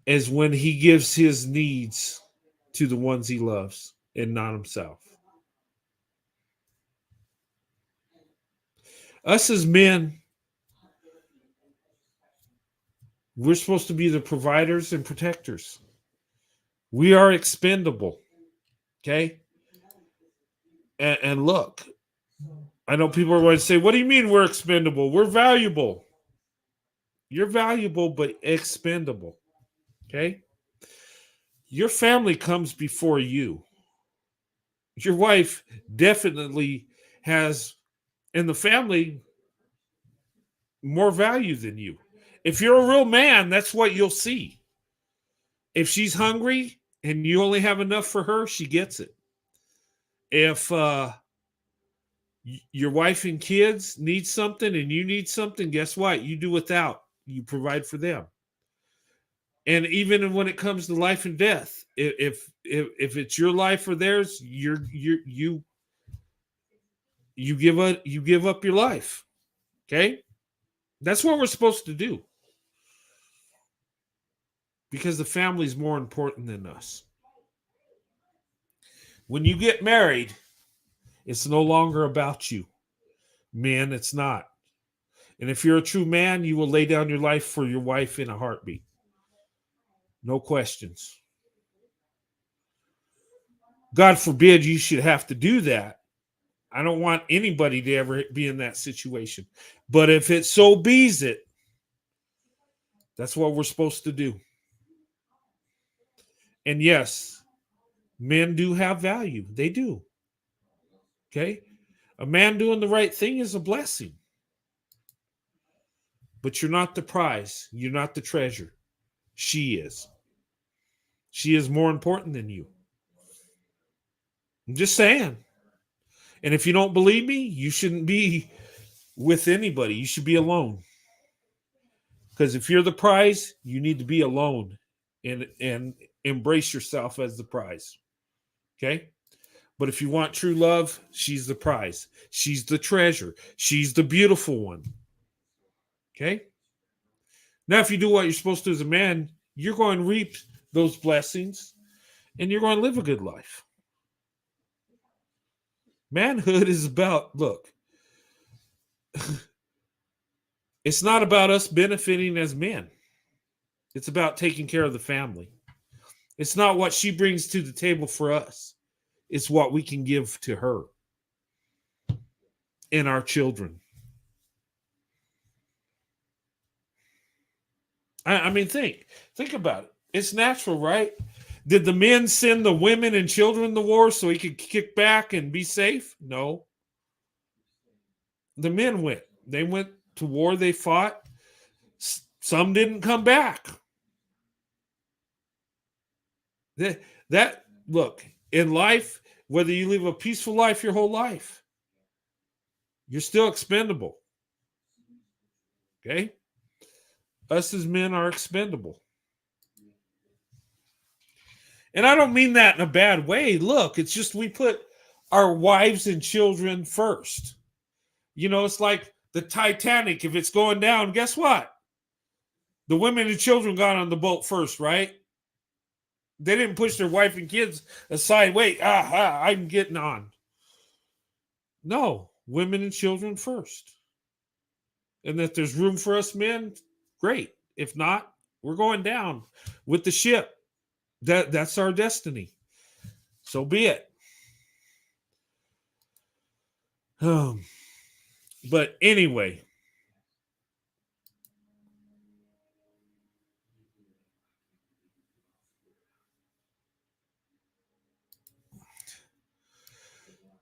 is when he gives his needs to the ones he loves and not himself. Us as men, we're supposed to be the providers and protectors. We are expendable. Okay? And look, I know people are going to say, what do you mean we're expendable? We're valuable. You're valuable, but expendable. Okay? Your family comes before you. Your wife definitely has, in the family, more value than you. If you're a real man, that's what you'll see. If she's hungry and you only have enough for her, she gets it. If your wife and kids need something and you need something, guess what? You do without. You provide for them. And even when it comes to life and death, if it's your life or theirs, you give up your life. Okay? That's what we're supposed to do. Because the family is more important than us. When you get married, it's no longer about you. Man, it's not. And if you're a true man, you will lay down your life for your wife in a heartbeat. No questions. God forbid you should have to do that. I don't want anybody to ever be in that situation. But if it so bees it, that's what we're supposed to do. And yes, men do have value. They do. Okay? A man doing the right thing is a blessing. But you're not the prize. You're not the treasure. She is. She is more important than you. I'm just saying. And if you don't believe me, you shouldn't be with anybody. You should be alone. Because if you're the prize, you need to be alone and embrace yourself as the prize. Okay? But if you want true love, she's the prize. She's the treasure. She's the beautiful one. Okay? Now, if you do what you're supposed to as a man, you're going to reap those blessings and you're going to live a good life. Manhood is about, look, it's not about us benefiting as men. It's about taking care of the family. It's not what she brings to the table for us. It's what we can give to her and our children. I mean, think about it. It's natural, right? Did the men send the women and children to war so he could kick back and be safe? No. The men went. They went to war. They fought. Some didn't come back. That look, in life, whether you live a peaceful life your whole life, you're still expendable. Okay? Us as men are expendable. And I don't mean that in a bad way. Look, it's just we put our wives and children first. You know, it's like the Titanic. If it's going down, guess what? The women and children got on the boat first, right? They didn't push their wife and kids aside. Wait, I'm getting on. No, women and children first. And if there's room for us men, great. If not, we're going down with the ship. That's our destiny. So be it. But anyway,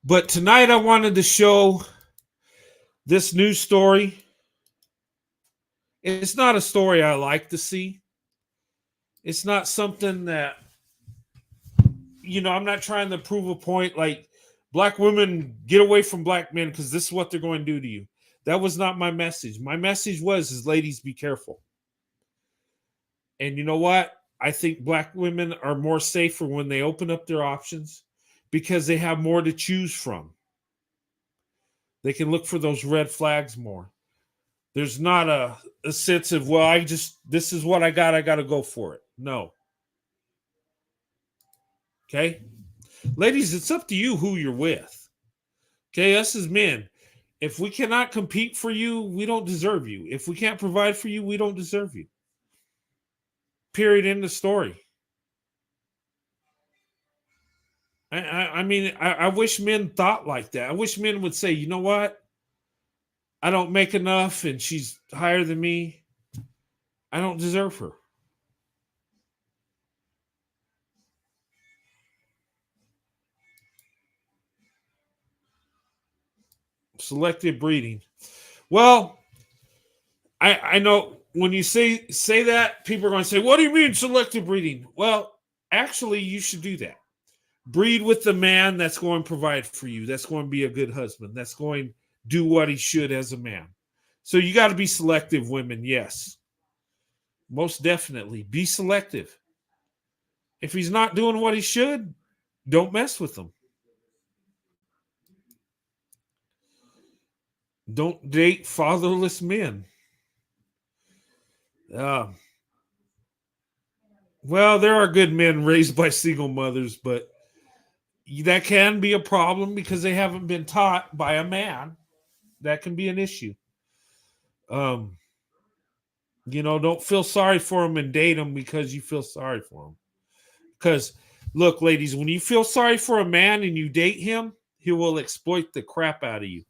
but tonight I wanted to show this news story. It's not a story I like to see. It's not something that, I'm not trying to prove a point like black women get away from black men because this is what they're going to do to you. That was not my message. My message is ladies, be careful. And you know what? I think black women are more safer when they open up their options because they have more to choose from. They can look for those red flags more. There's not a sense of, well, this is what I got to go for it. No. Okay? Ladies, it's up to you who you're with. Okay, us as men, if we cannot compete for you, we don't deserve you. If we can't provide for you, we don't deserve you. Period. End of story. I wish men thought like that. I wish men would say, you know what? I don't make enough and she's higher than me. I don't deserve her. Selective breeding. Well, I know when you say that, people are going to say, what do you mean selective breeding? Well, actually, you should do that. Breed with the man that's going to provide for you. That's going to be a good husband. That's going to do what he should as a man. So you got to be selective, women. Yes. Most definitely. Be selective. If he's not doing what he should, don't mess with him. Don't date fatherless men. Well, there are good men raised by single mothers, but that can be a problem because they haven't been taught by a man. That can be an issue. Don't feel sorry for them and date them because you feel sorry for them. Because, look, ladies, when you feel sorry for a man and you date him, he will exploit the crap out of you.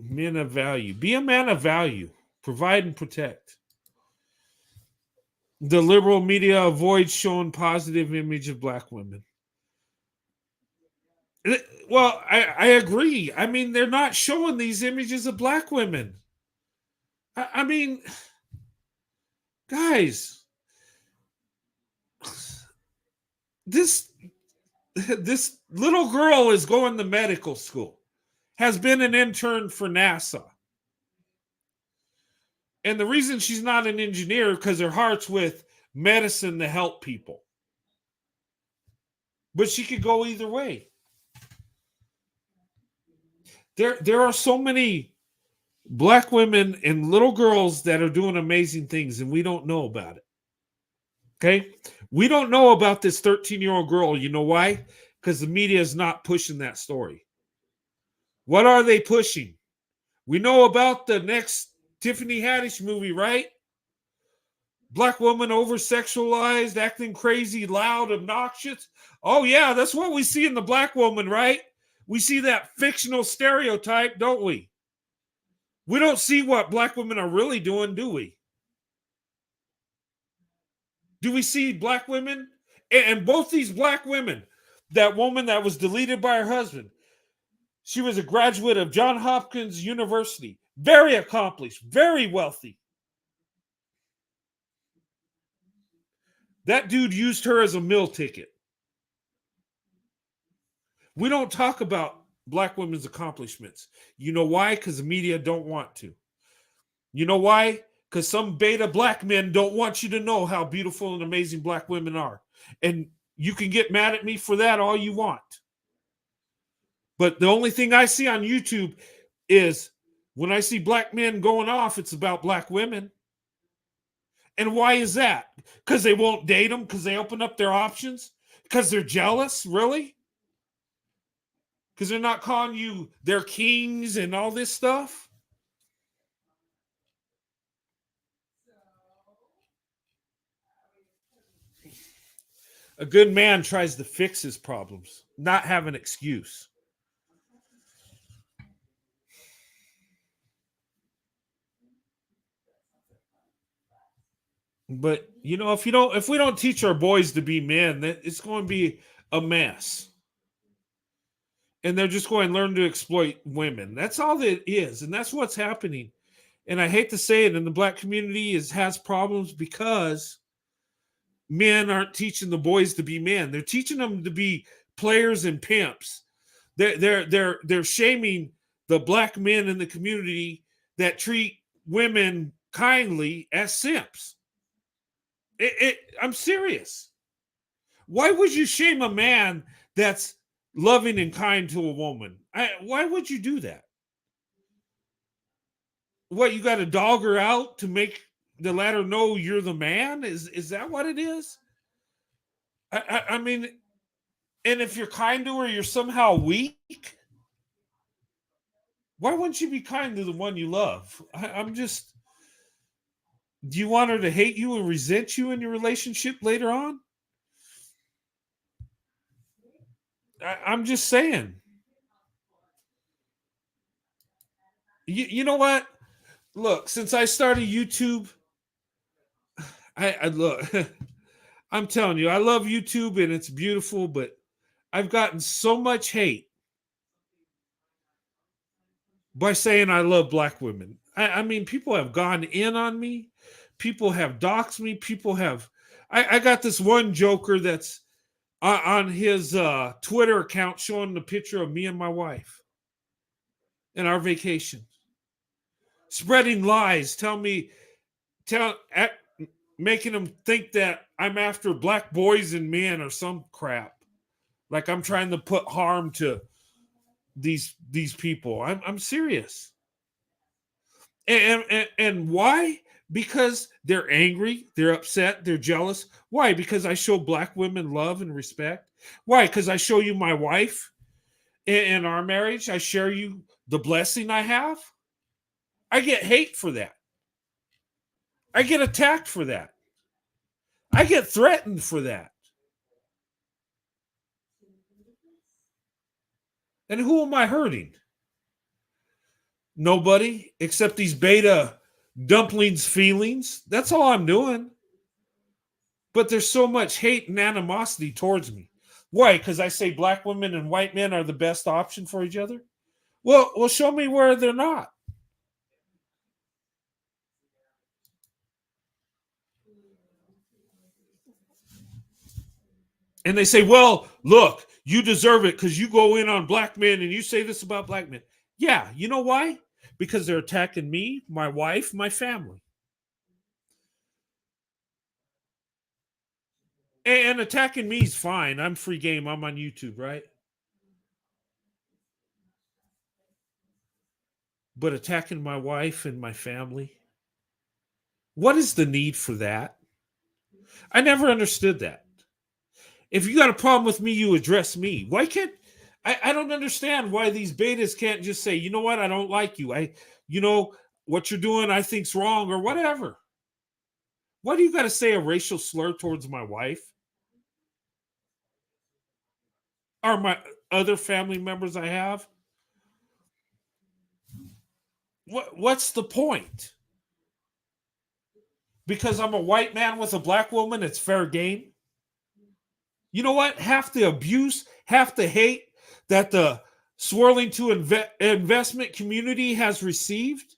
Men of value. Be a man of value. Provide and protect. The liberal media avoids showing positive image of black women. Well, I agree. I mean, they're not showing these images of black women. I mean, guys, this little girl is going to medical school, has been an intern for NASA. And the reason she's not an engineer because her heart's with medicine to help people. But she could go either way. There are so many black women and little girls that are doing amazing things, and we don't know about it. Okay? We don't know about this 13-year-old girl. You know why? Because the media is not pushing that story. What are they pushing? We know about the next Tiffany Haddish movie, right? Black woman over-sexualized, acting crazy, loud, obnoxious. Oh, yeah, that's what we see in the black woman, right? We see that fictional stereotype, don't we? We don't see what black women are really doing, do we? Do we see black women? And both these black women, that woman that was deleted by her husband, she was a graduate of Johns Hopkins University, very accomplished, very wealthy. That dude used her as a meal ticket. We don't talk about black women's accomplishments. You know why? Because the media don't want to. You know why? Because some beta black men don't want you to know how beautiful and amazing black women are. And you can get mad at me for that all you want. But the only thing I see on YouTube is when I see black men going off, it's about black women. And why is that? Because they won't date them? Because they open up their options? Because they're jealous? Really? Because they're not calling you their kings and all this stuff? A good man tries to fix his problems, not have an excuse. But if we don't teach our boys to be men, then it's going to be a mess. And they're just going to learn to exploit women. That's all that it is, and that's what's happening. And I hate to say it, and the black community has problems because men aren't teaching the boys to be men. They're teaching them to be players and pimps. They're shaming the black men in the community that treat women kindly as simps. I'm serious. Why would you shame a man that's loving and kind to a woman? Why would you do that? What, you got to dog her out to let her know you're the man? Is that what it is? I mean, and if you're kind to her, you're somehow weak. Why wouldn't you be kind to the one you love? I'm just. Do you want her to hate you and resent you in your relationship later on? I'm just saying. You know what? Look, since I started YouTube, I look. I'm telling you, I love YouTube and it's beautiful, but I've gotten so much hate by saying I love black women. I mean, people have gone in on me. People have doxed me. People have. I got this one joker that's on his Twitter account showing the picture of me and my wife in our vacation, spreading lies, making them think that I'm after black boys and men or some crap. Like I'm trying to put harm to these people. I'm serious. And why? Because they're angry, they're upset, they're jealous. Why? Because I show black women love and respect. Why? Because I show you my wife in our marriage. I share you the blessing I have. I get hate for that. I get attacked for that. I get threatened for that. And who am I hurting? Nobody except these beta dumplings' feelings. That's all I'm doing. But there's so much hate and animosity towards me. Why? Because I say black women and white men are the best option for each other? Well, show me where they're not. And they say, well, look, you deserve it because you go in on black men and you say this about black men. Yeah, you know why? Because they're attacking me, my wife, my family. And attacking me is fine. I'm free game. I'm on YouTube, right? But attacking my wife and my family, what is the need for that? I never understood that. If you got a problem with me, you address me. Why can't I don't understand why these betas can't just say, you know what, I don't like you. What you're doing, I think's wrong or whatever. Why do you got to say a racial slur towards my wife? Or my other family members I have? What's the point? Because I'm a white man with a black woman, it's fair game? You know what? Half the abuse, half the hate that the swirling to investment community has received,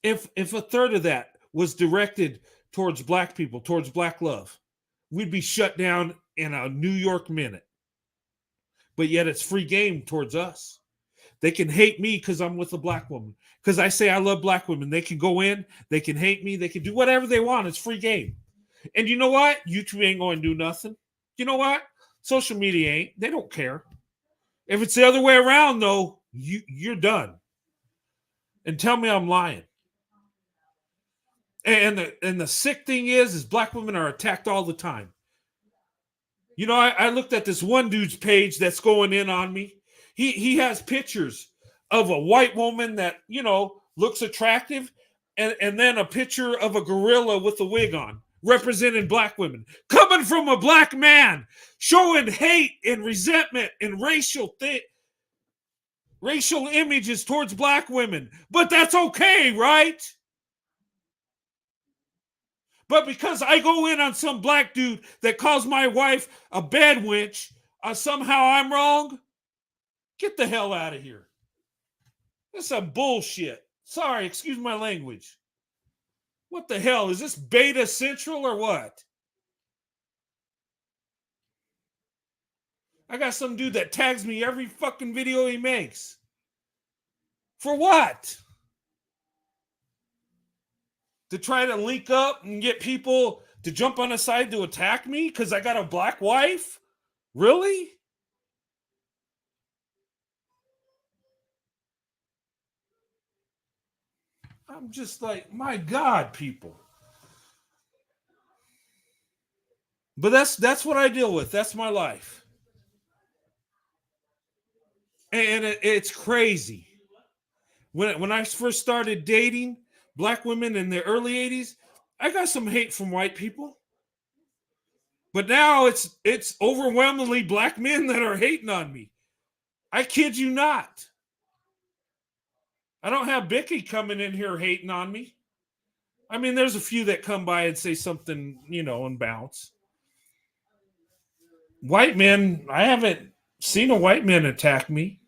if a third of that was directed towards black people, towards black love, we'd be shut down in a New York minute. But yet it's free game towards us. They can hate me because I'm with a black woman. Because I say I love black women. They can go in, they can hate me, they can do whatever they want. It's free game. And you know what? YouTube ain't going to do nothing. You know what? Social media ain't. They don't care. If it's the other way around, though, you're done. And tell me I'm lying. And the sick thing is black women are attacked all the time. You know, I looked at this one dude's page that's going in on me. He has pictures of a white woman that, you know, looks attractive, and then a picture of a gorilla with a wig on, representing black women. Coming from a black man, showing hate and resentment and racial images towards black women. But that's okay, right? But because I go in on some black dude that calls my wife a bed wench, somehow I'm wrong? Get the hell out of here. That's some bullshit. Sorry, excuse my language. What the hell? Is this Beta Central or what? I got some dude that tags me every fucking video he makes. For what? To try to link up and get people to jump on a side to attack me because I got a black wife? Really? I'm just like, my God, people. But that's what I deal with. That's my life. And it's crazy. When I first started dating black women in the early 80s, I got some hate from white people. But now it's overwhelmingly black men that are hating on me. I kid you not. I don't have Bicky coming in here hating on me. I mean, there's a few that come by and say something, you know, and bounce. White men, I haven't seen a white man attack me.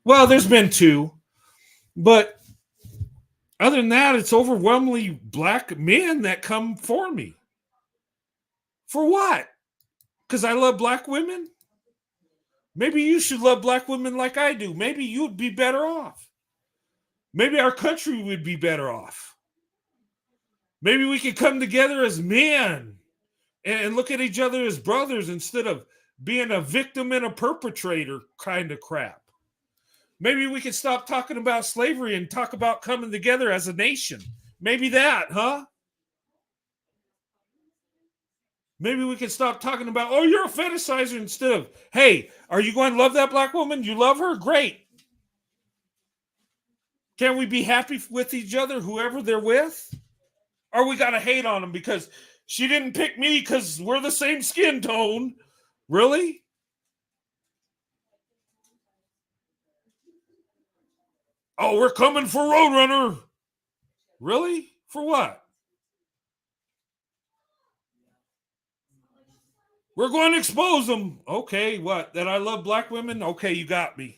Well, there's been two. But other than that, it's overwhelmingly black men that come for me. For what? Because I love black women? Maybe you should love black women like I do. Maybe you'd be better off. Maybe our country would be better off. Maybe we could come together as men and look at each other as brothers instead of being a victim and a perpetrator kind of crap. Maybe we could stop talking about slavery and talk about coming together as a nation. Maybe that, huh? Maybe we could stop talking about, oh, you're a fetishizer, instead of, hey, are you going to love that black woman? You love her? Great. Can we be happy with each other, whoever they're with? Or we got to hate on them because she didn't pick me because we're the same skin tone? Really? Oh, we're coming for Roadrunner. Really? For what? We're going to expose them. Okay, what? That I love black women? Okay, you got me.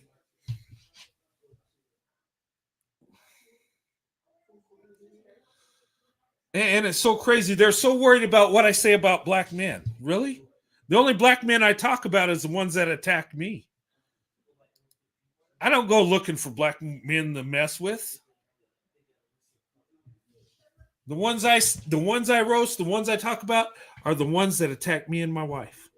And it's so crazy. They're so worried about what I say about black men. Really? The only black men I talk about is the ones that attack me. I don't go looking for black men to mess with. The ones I roast, the ones I talk about are the ones that attack me and my wife.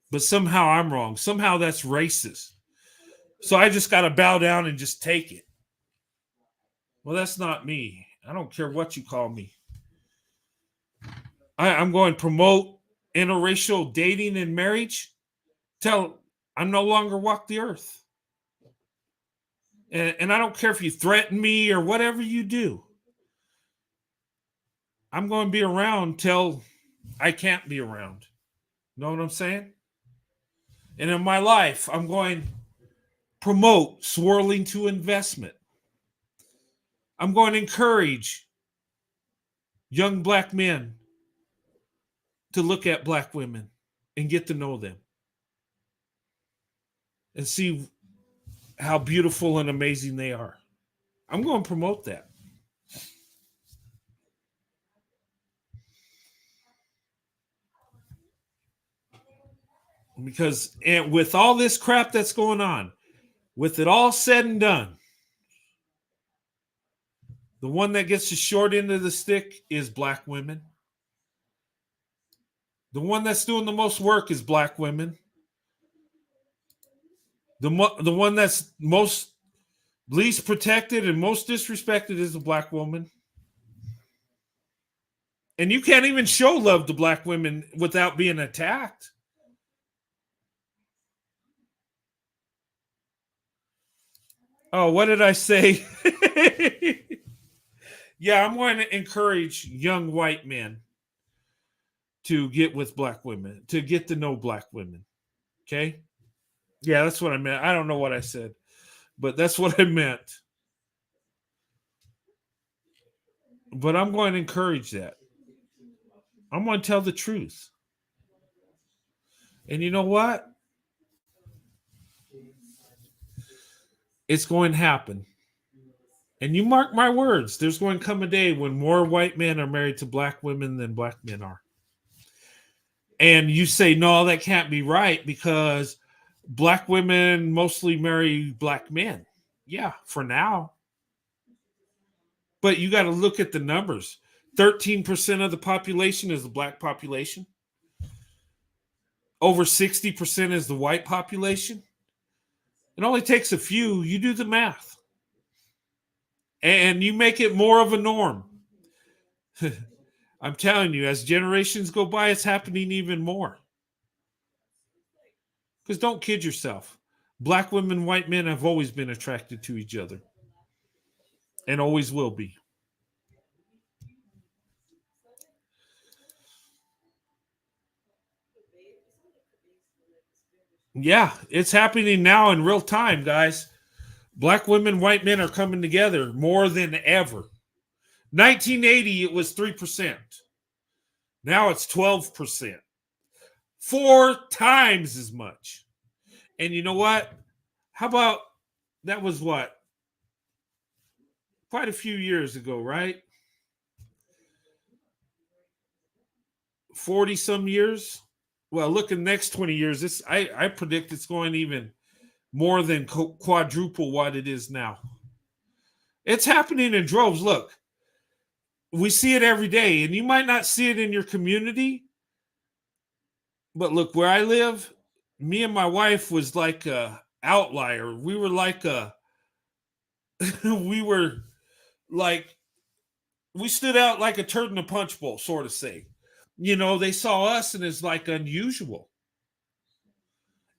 But somehow I'm wrong. Somehow that's racist. So I just got to bow down and just take it. Well, that's not me. I don't care what you call me. I'm going to promote interracial dating and marriage till I no longer walk the earth. And I don't care if you threaten me or whatever you do. I'm going to be around till I can't be around. Know what I'm saying? And in my life, I'm going to promote swirling to investment. I'm going to encourage young black men to look at black women and get to know them and see how beautiful and amazing they are. I'm going to promote that. Because and with all this crap that's going on, with it all said and done, the one that gets the short end of the stick is black women. The one that's doing the most work is black women. The one that's most Least protected and most disrespected is the black woman. And you can't even show love to black women without being attacked. Oh, what did I say? Yeah, I'm going to encourage young white men to get with black women, to get to know black women. Okay? Yeah, that's what I meant. I don't know what I said, but that's what I meant. But I'm going to encourage that. I'm going to tell the truth. And you know what? It's going to happen. And you mark my words, there's going to come a day when more white men are married to black women than black men are. And you say, no, that can't be right because black women mostly marry black men. Yeah, for now. But you got to look at the numbers. 13% of the population is the black population. Over 60% is the white population. It only takes a few. You do the math. And you make it more of a norm. I'm telling you, as generations go by, it's happening even more. Because don't kid yourself. Black women, white men have always been attracted to each other. And always will be. Yeah, it's happening now in real time, guys. Black women, white men are coming together more than ever. 1980, it was 3%. Now it's 12%. 4 times as much. And you know what? How about that was what? Quite a few years ago, right? 40 some years. Well, look at the next 20 years. I predict it's going even more than quadruple what it is now. It's happening in droves. Look, we see it every day, and you might not see it in your community. But look, where I live, me and my wife was like a outlier. We were like we stood out like a turd in a punch bowl, sort of say. You know, they saw us and it's like unusual.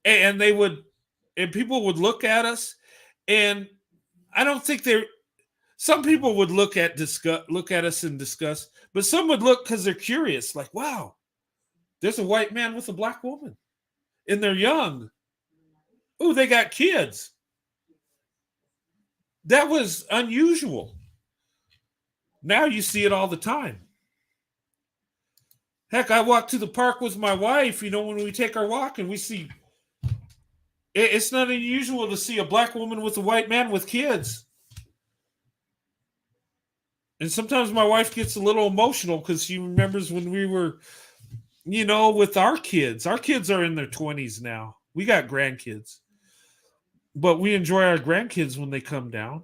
And people would look at us, and I don't think some people would look at us in disgust, but some would look because they're curious, like, wow, there's a white man with a black woman. And they're young. Oh, they got kids. That was unusual. Now you see it all the time. Heck, I walk to the park with my wife, when we take our walk and we see it's not unusual to see a black woman with a white man with kids. And sometimes my wife gets a little emotional because she remembers when we were, with our kids. Our kids are in their 20s now. We got grandkids. But we enjoy our grandkids when they come down.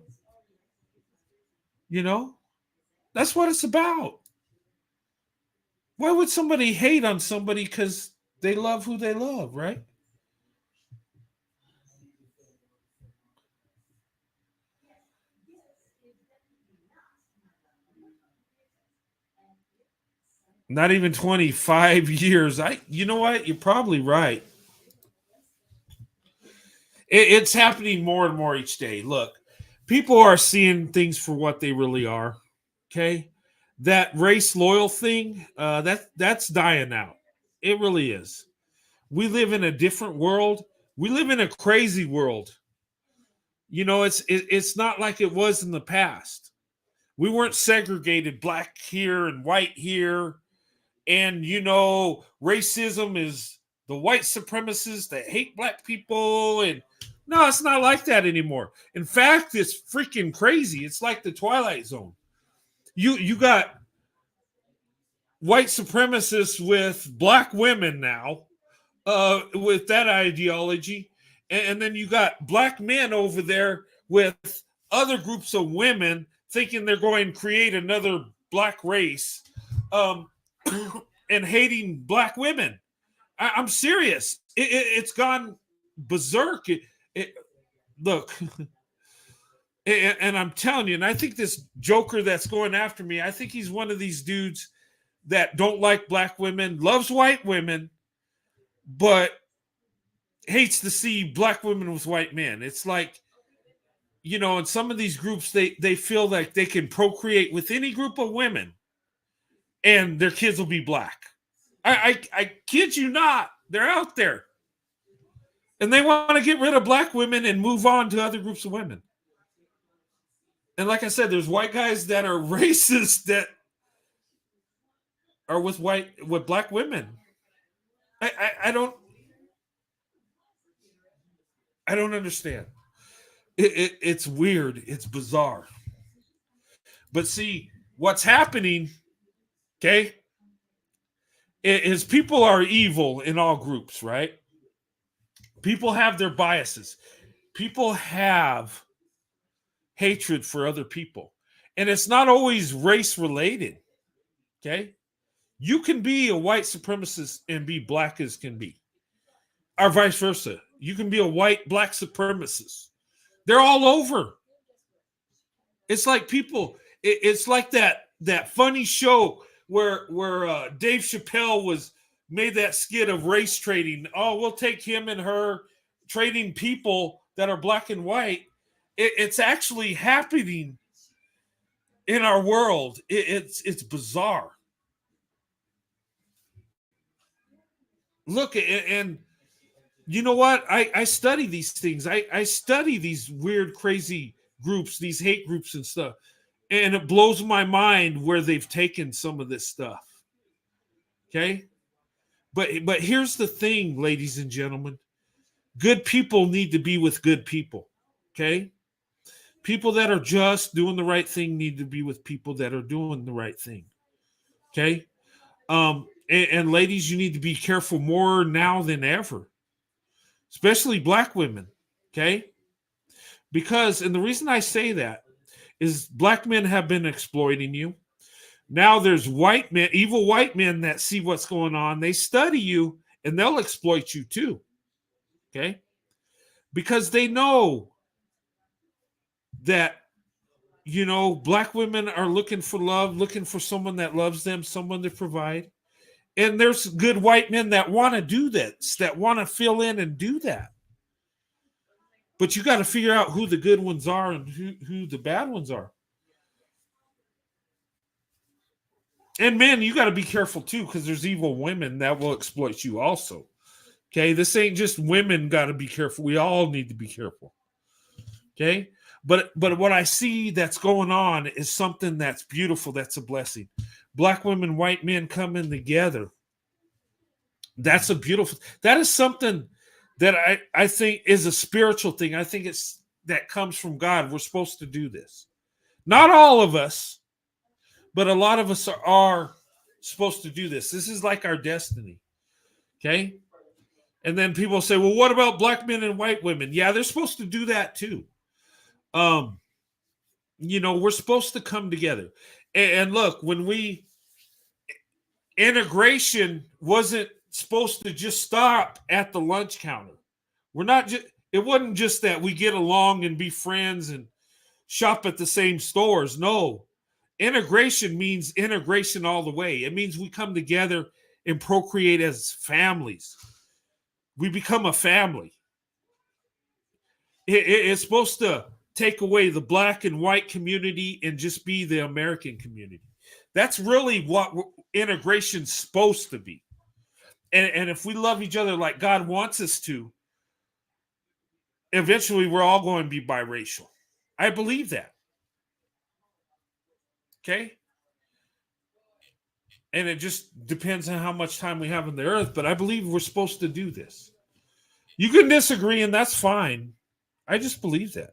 That's what it's about. Why would somebody hate on somebody because they love who they love, right? Not even 25 years. You know what? You're probably right. It's happening more and more each day. Look, people are seeing things for what they really are. Okay? That race loyal thing, that's dying out. It really is. We live in a different world. We live in a crazy world. It's not like it was in the past. We weren't segregated, black here and white here. And, racism is the white supremacists that hate black people. And no, it's not like that anymore. In fact, it's freaking crazy. It's like the Twilight Zone. You got white supremacists with black women now, with that ideology. And then you got black men over there with other groups of women thinking they're going to create another black race. And hating black women. I'm serious. It's gone berserk. Look, And I'm telling you, and I think this joker that's going after me, I think he's one of these dudes that don't like black women, loves white women, but hates to see black women with white men. It's like, you know, in some of these groups, they feel like they can procreate with any group of women and their kids will be black. I kid you not. They're out there. And they want to get rid of black women and move on to other groups of women. And like I said, there's white guys that are racist that are with black women. I don't understand. It's weird. It's bizarre. But see, what's happening, okay, is people are evil in all groups, right? People have their biases. People have hatred for other people. And it's not always race related, okay? You can be a white supremacist and be black as can be, or vice versa. You can be a white black supremacist. They're all over. It's like people. It's like that funny show where Dave Chappelle made that skit of race trading. Oh, we'll take him and her trading people that are black and white. It's actually happening in our world. It's bizarre. Look, and you know what? I study these things. I study these weird, crazy groups, these hate groups and stuff. And it blows my mind where they've taken some of this stuff. Okay? But here's the thing, ladies and gentlemen. Good people need to be with good people. Okay? People that are just doing the right thing need to be with people that are doing the right thing. Okay? And ladies, you need to be careful more now than ever. Especially black women. Okay? Because, and the reason I say that is black men have been exploiting you. Now there's white men, evil white men that see what's going on. They study you and they'll exploit you too. Okay? Because they know that, you know, black women are looking for love, looking for someone that loves them, someone to provide. And there's good white men that want to do this, that want to fill in and do that. But you got to figure out who the good ones are and who the bad ones are. And men, you got to be careful too, because there's evil women that will exploit you also. Okay, this ain't just women got to be careful. We all need to be careful. Okay, but what I see that's going on is something that's beautiful. That's a blessing. Black women, white men coming together. That's a beautiful. That is something that I think is a spiritual thing. I think it's that comes from God. We're supposed to do this. Not all of us, but a lot of us are supposed to do this. This is like our destiny. Okay? And then people say, well, what about black men and white women? Yeah, they're supposed to do that too. You know, we're supposed to come together. And look, integration wasn't supposed to just stop at the lunch counter. It wasn't just that we get along and be friends and shop at the same stores. No. Integration means integration all the way. It means we come together and procreate as families. We become a family. It's supposed to take away the black and white community and just be the American community. That's really what integration's supposed to be. And if we love each other like God wants us to, eventually we're all going to be biracial. I believe that. Okay? And it just depends on how much time we have on the earth, but I believe we're supposed to do this. You can disagree, and that's fine. I just believe that.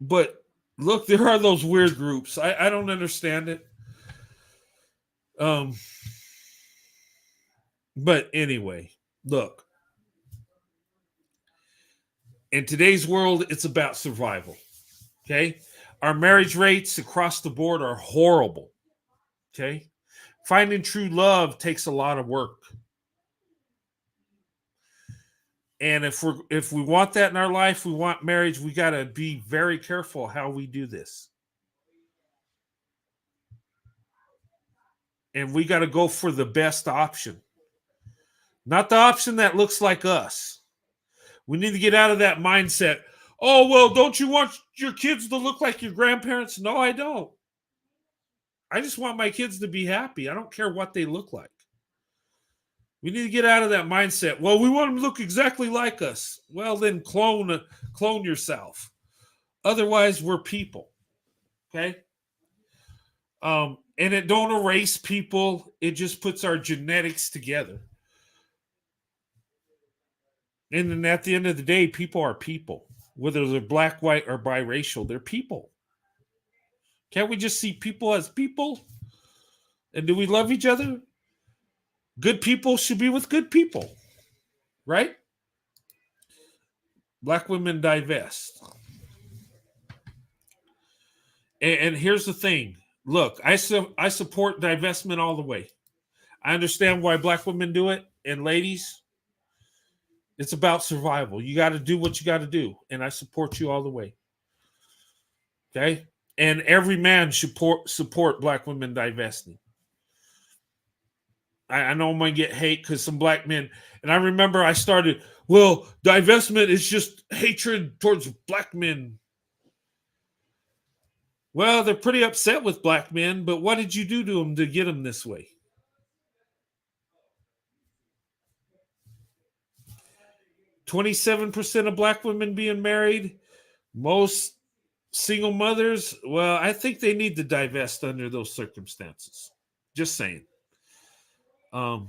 But look, there are those weird groups. I don't understand it. But anyway, look. In today's world, it's about survival. Okay? Our marriage rates across the board are horrible. Okay? Finding true love takes a lot of work. And if we want that in our life, we want marriage, we got to be very careful how we do this. And we got to go for the best option. Not the option that looks like us. We need to get out of that mindset. Oh, well, don't you want your kids to look like your grandparents? No, I don't. I just want my kids to be happy. I don't care what they look like. We need to get out of that mindset. Well, we want them to look exactly like us. Well, then clone yourself. Otherwise, we're people. Okay? And it don't erase people. It just puts our genetics together. And then at the end of the day, people are people. Whether they're black, white, or biracial, they're people. Can't we just see people as people? And do we love each other? Good people should be with good people. Right? Black women divest. And here's the thing. Look, I support divestment all the way. I understand why black women do it. And ladies, it's about survival. You got to do what you got to do. And I support you all the way. Okay? And every man should support black women divesting. I know I'm going to get hate because some black men, and I remember I started, well, divestment is just hatred towards black men. Well, they're pretty upset with black men, but what did you do to them to get them this way? %27% of black women being married, most single mothers. Well, I think they need to divest under those circumstances. Just saying. But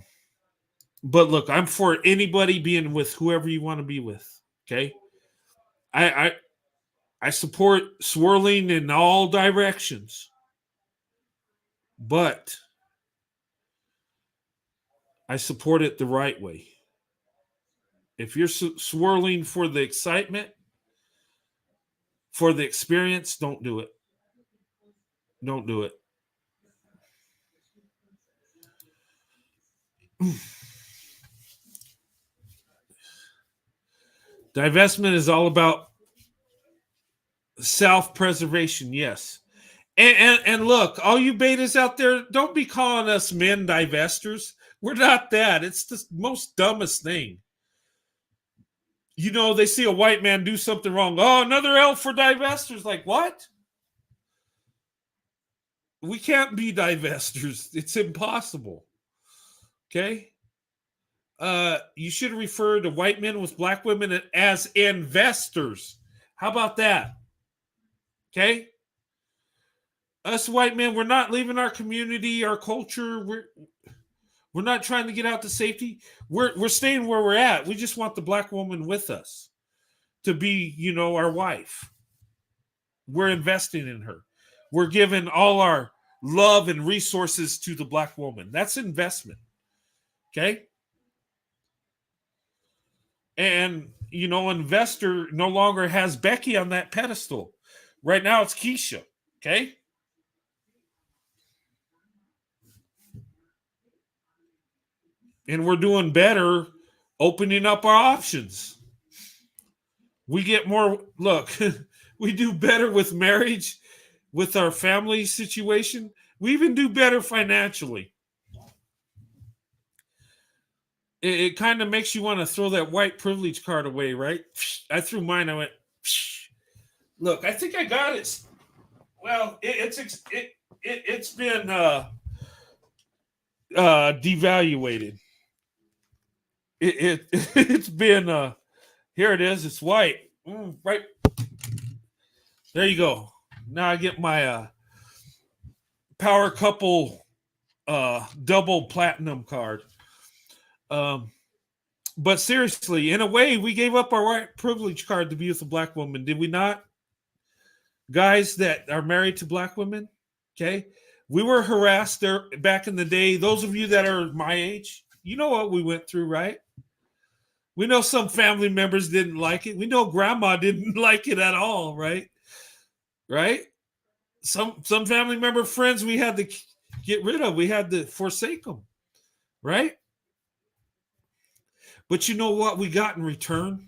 look, I'm for anybody being with whoever you want to be with. Okay. I support swirling in all directions, but I support it the right way. If you're swirling for the excitement, for the experience, don't do it. Don't do it. Divestment is all about self-preservation, yes. And look, all you betas out there, don't be calling us men divestors. We're not that. It's the most dumbest thing. You know, they see a white man do something wrong. Oh, another L for divestors. Like, what? We can't be divestors. It's impossible. Okay? You should refer to white men with black women as investors. How about that? Okay? Us white men, we're not leaving our community, our culture. We're not trying to get out to safety. We're staying where we're at. We just want the black woman with us to be, our wife. We're investing in her. We're giving all our love and resources to the black woman. That's investment. Okay? And, investor no longer has Becky on that pedestal. Right now it's Keisha. Okay? And we're doing better opening up our options. We get more, look, we do better with marriage, with our family situation. We even do better financially. It kind of makes you want to throw that white privilege card away, right? I threw mine. I went, look, I think I got it. Well, it's been devaluated. It's been here it is. It's white. Right there you go. Now I get my power couple double platinum card. But seriously, in a way, we gave up our white privilege card to be with a black woman, did we not? Guys that are married to black women, okay? We were harassed there back in the day. Those of you that are my age, you know what we went through, right? We know some family members didn't like it. We know grandma didn't like it at all, right? Right? Some family member friends we had to get rid of. We had to forsake them, right? But you know what we got in return?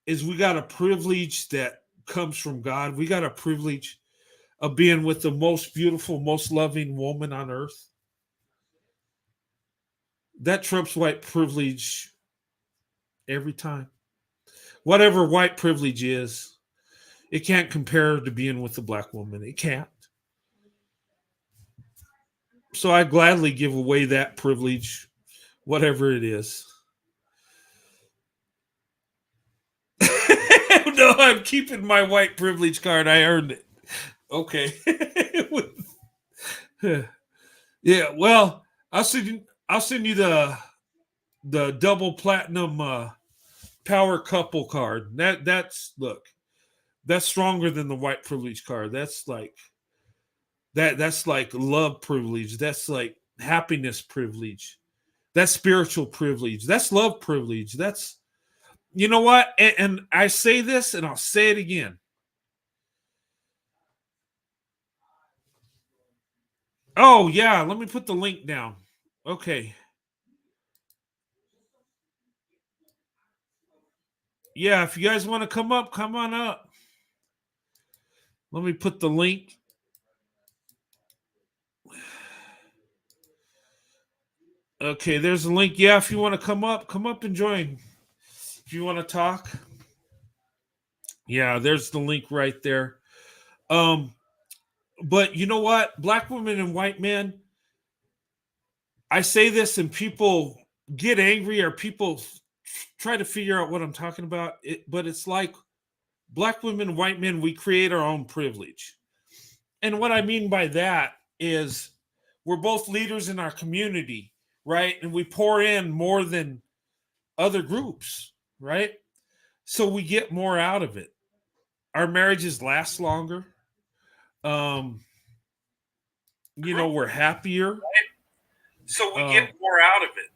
Is we got a privilege that comes from God. We got a privilege of being with the most beautiful, most loving woman on earth. That trumps white privilege every time. Whatever white privilege is, it can't compare to being with a black woman. It can't. So I gladly give away that privilege, whatever it is. No, I'm keeping my white privilege card. I earned it. Okay. Yeah. Well, I'll send you the double platinum power couple card. That's look. That's stronger than the white privilege card. That's like love privilege. That's like happiness privilege. That's spiritual privilege. That's love privilege. That's you know what? And I say this and I'll say it again. Oh yeah, let me put the link down. Okay. Yeah, if you guys want to come up, come on up. Let me put the link. Okay, there's a link. Yeah, if you want to come up and join. If you want to talk. Yeah, there's the link right there. Um, but you know what? Black women and white men, I say this and people get angry or people try to figure out what I'm talking about. But it's like black women and white men, we create our own privilege. And what I mean by that is we're both leaders in our community, right? And we pour in more than other groups, right? So we get more out of it. Our marriages last longer. Um, we're happier. So we get more out of it.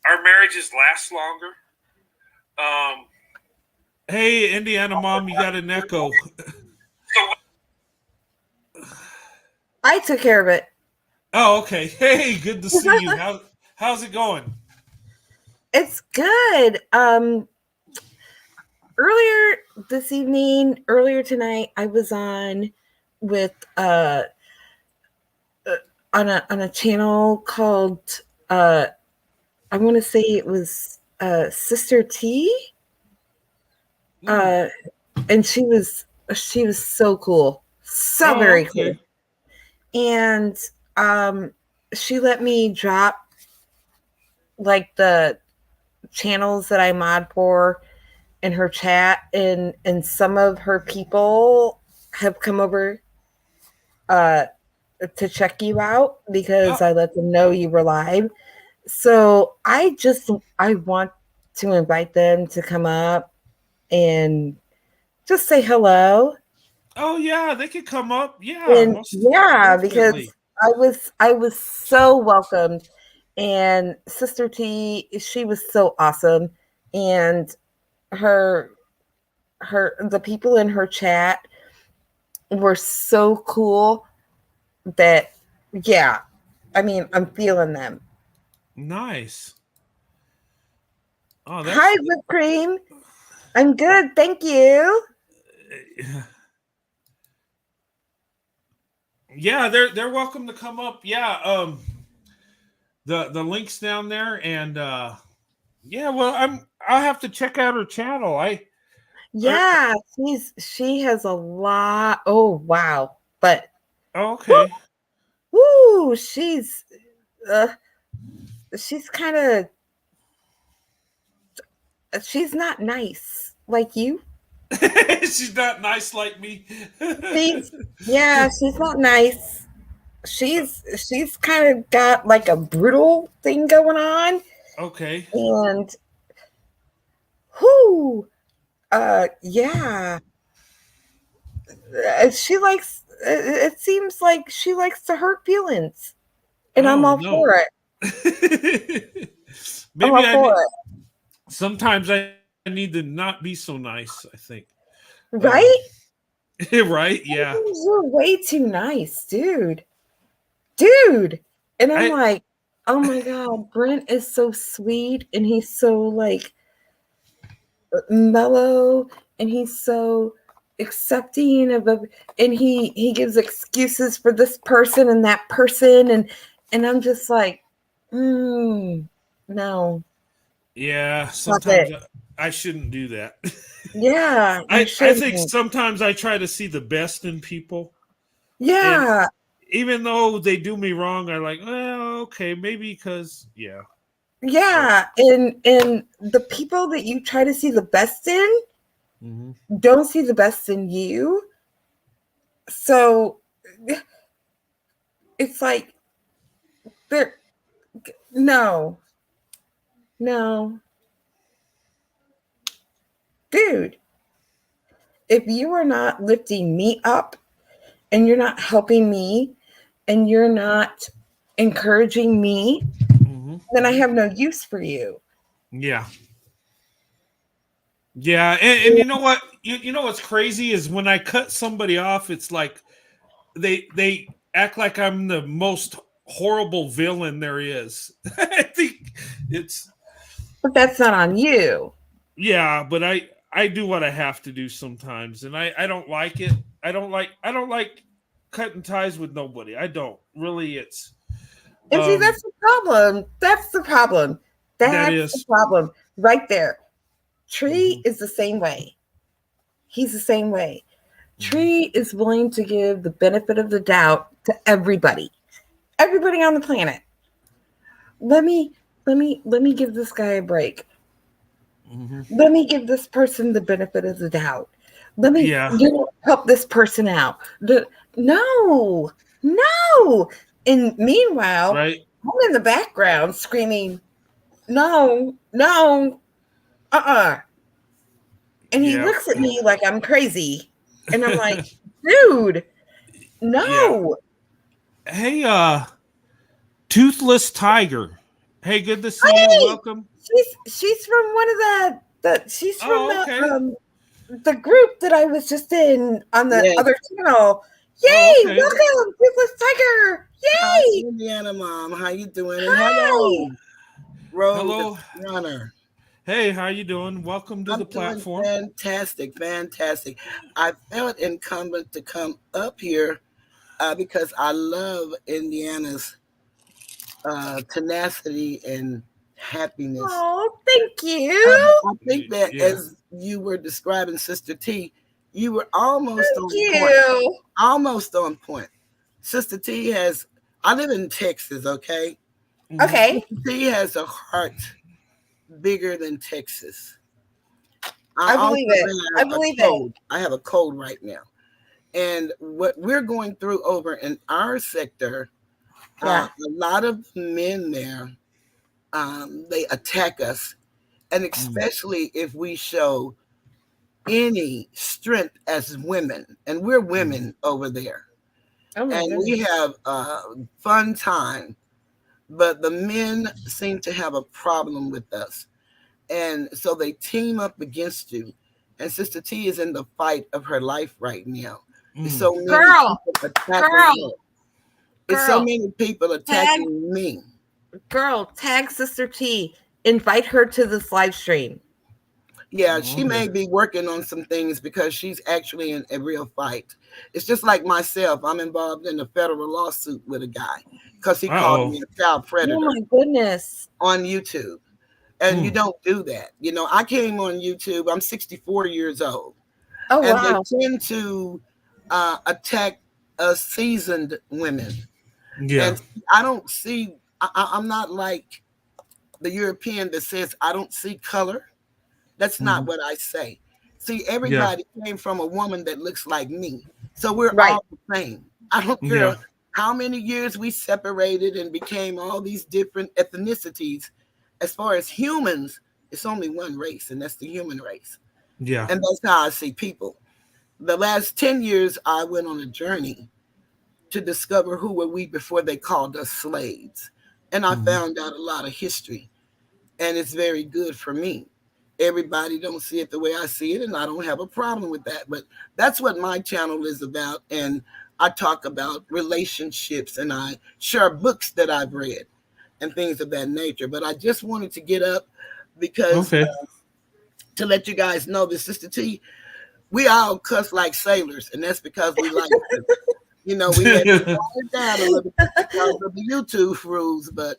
Our marriages last longer. Hey, Indiana mom, you got an echo. I took care of it. Oh, okay. Hey, good to see you. How's it going? It's good. Earlier this evening, earlier tonight, I was on with on a channel called I want to say it was Sister T. And she was so cool. So very cool. And she let me drop like the channels that I mod for in her chat, and some of her people have come over to check you out because I let them know you were live. So I want to invite them to come up and just say hello. Oh yeah, they could come up. Yeah, And because definitely. I was so welcomed, and Sister T, she was so awesome, and the people in her chat were so cool that I mean, I'm feeling them. Nice. Oh, Hi, whipped cream. I'm good, thank you. Yeah, they're welcome to come up. Yeah, the link's down there, and well, I'll have to check out her channel. She has a lot. Oh wow, but okay. Woo, she's kind of she's not nice like you. She's not nice like me. She's not nice. She's kind of got like a brutal thing going on. Okay. And she likes it seems like she likes to hurt feelings. And I'm all for it. Maybe sometimes I need to not be so nice, I think. Right? Right? Yeah. You're way too nice, dude. And I'm like, Oh my God, Brent is so sweet, and he's so like mellow, and he's so accepting and he gives excuses for this person and that person, and I'm just like, no. Yeah, Stop sometimes it. I shouldn't do that. Yeah, you I think shouldn't. sometimes I try to see the best in people, and Yeah. even though they do me wrong, I like, well, okay, maybe because yeah. Yeah, and the people that you try to see the best in Mhm. don't see the best in you. So it's like they're no, no, dude. If you are not lifting me up and you're not helping me and you're not encouraging me, Mhm. then I have no use for you. Yeah. Yeah, and you know what? You know what's crazy is when I cut somebody off, it's like they act like I'm the most horrible villain there is. I think it's But that's not on you. yeah, but I do what I have to do sometimes, and I don't like it. I don't like cutting ties with nobody. I don't really. It's And see, that's the problem. That's the problem. that That's the is problem right there. Tree Mhm. is the same way. He's the same way. Mhm. Tree is willing to give the benefit of the doubt to everybody on the planet. Let me give this guy a break. Mhm. Let me give this person the benefit of the doubt. Let me Yeah. help this person out. No, no. And meanwhile, Right. I'm in the background screaming, no, no, uh-uh. And he Yeah. looks at me like I'm crazy. And I'm like, dude, Yeah. no. Hey, Toothless Tiger. Hey, good to see you. Hey, Welcome. she's from one of she's from Oh, okay. the group that I was just in on the Yes. other channel. Oh, Yay! okay. Welcome, Toothless Tiger! Hi, Yay! Indiana Mom. How you doing? And Hi! hello, Road Hello. Runner. Hey, how you doing? Welcome to I'm the doing platform. fantastic, fantastic. I felt incumbent to come up here because I love Indiana's tenacity and happiness. Oh, thank And you. I think that Yeah. as you were describing Sister T, you were almost Thank on point. you. Almost on point. Sister T has, I live in Texas, okay? Mhm. Okay. Sister T has a heart bigger than Texas. I I also believe it. I have a believe it. code. I have a code right now. And what we're going through over in our sector, Yeah. a lot of men there, they attack us. And especially if we show any strength as women. And we're women over there. Oh my And goodness. we have a fun time. But the men seem to have a problem with us. And so they team up against you. And Sister T is in the fight of her life right now. There's so many Girl, people attacking her. girl, It's so girl. many people Tag, attacking me. girl, tag Sister T. Invite her to this live stream. Yeah, she Okay. may be working on some things because she's actually in a real fight. It's just like myself. I'm involved in a federal lawsuit with a guy because he called Uh-oh. me a child Oh predator my goodness. on YouTube. And you Hmm. don't do that. You know, I came on YouTube. I'm 64 years old. Oh And they wow. tend to attack seasoned women. Yeah. And I don't see, I'm not like the European that says, I don't see color. That's not Mhm. what I say. See, Yeah. everybody came from a woman that looks like me. So we're Right. all the same. I don't Yeah. care how many years we separated and became all these different ethnicities. As far as humans, it's only one race, and that's the human race. Yeah. And that's how I see people. The last 10 years, I went on a journey to discover who were we before they called us slaves. And I Mhm. found out a lot of history, and it's very good for me. Everybody don't see it the way I see it, and I don't have a problem with that. But that's what my channel is about. And I talk about relationships, and I share books that I've read. and things of that nature. But I just wanted to get up because Okay. to let you guys know that Sister T, we all cuss like sailors, and that's because we like to. We had to tone it down a little bit because of the YouTube rules, but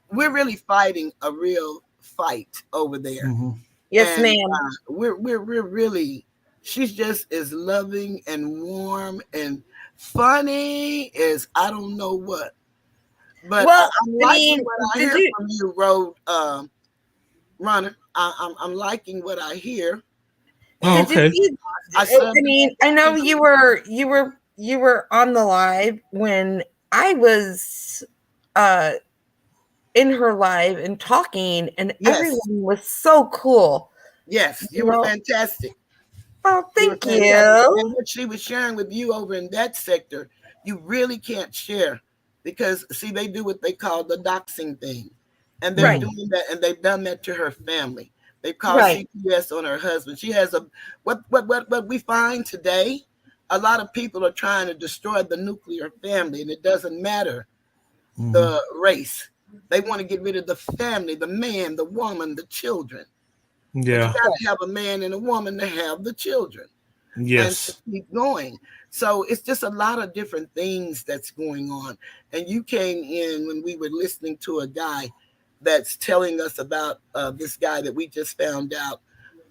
we're really fighting a real fight over there. Mm-hmm. Yes, And ma'am. we're really, she's just as loving and warm and funny as I don't know what. But Well, I'm I liking mean, what I did hear you? from you, Road Runner. I'm liking what I hear. Oh, Did you okay. see? I I said, mean, I know you were on the live when I was in her live and talking, and yes, everyone was so cool. yes, you You were know? fantastic. Oh, You were thank fantastic. you. And what she was sharing with you over in that sector, you really can't share because, see, they do what they call the doxing thing. And they're Right, doing that, and they've done that to her family. They've called right. CPS on her husband. She has what we find today, a lot of people are trying to destroy the nuclear family, and it doesn't matter the race. They want to get rid of the family, the man, the woman, the children. But you Yeah. got to have a man and a woman to have the children and to Yes. keep going. So it's just a lot of different things that's going on. And you came in when we were listening to a guy that's telling us about this guy that we just found out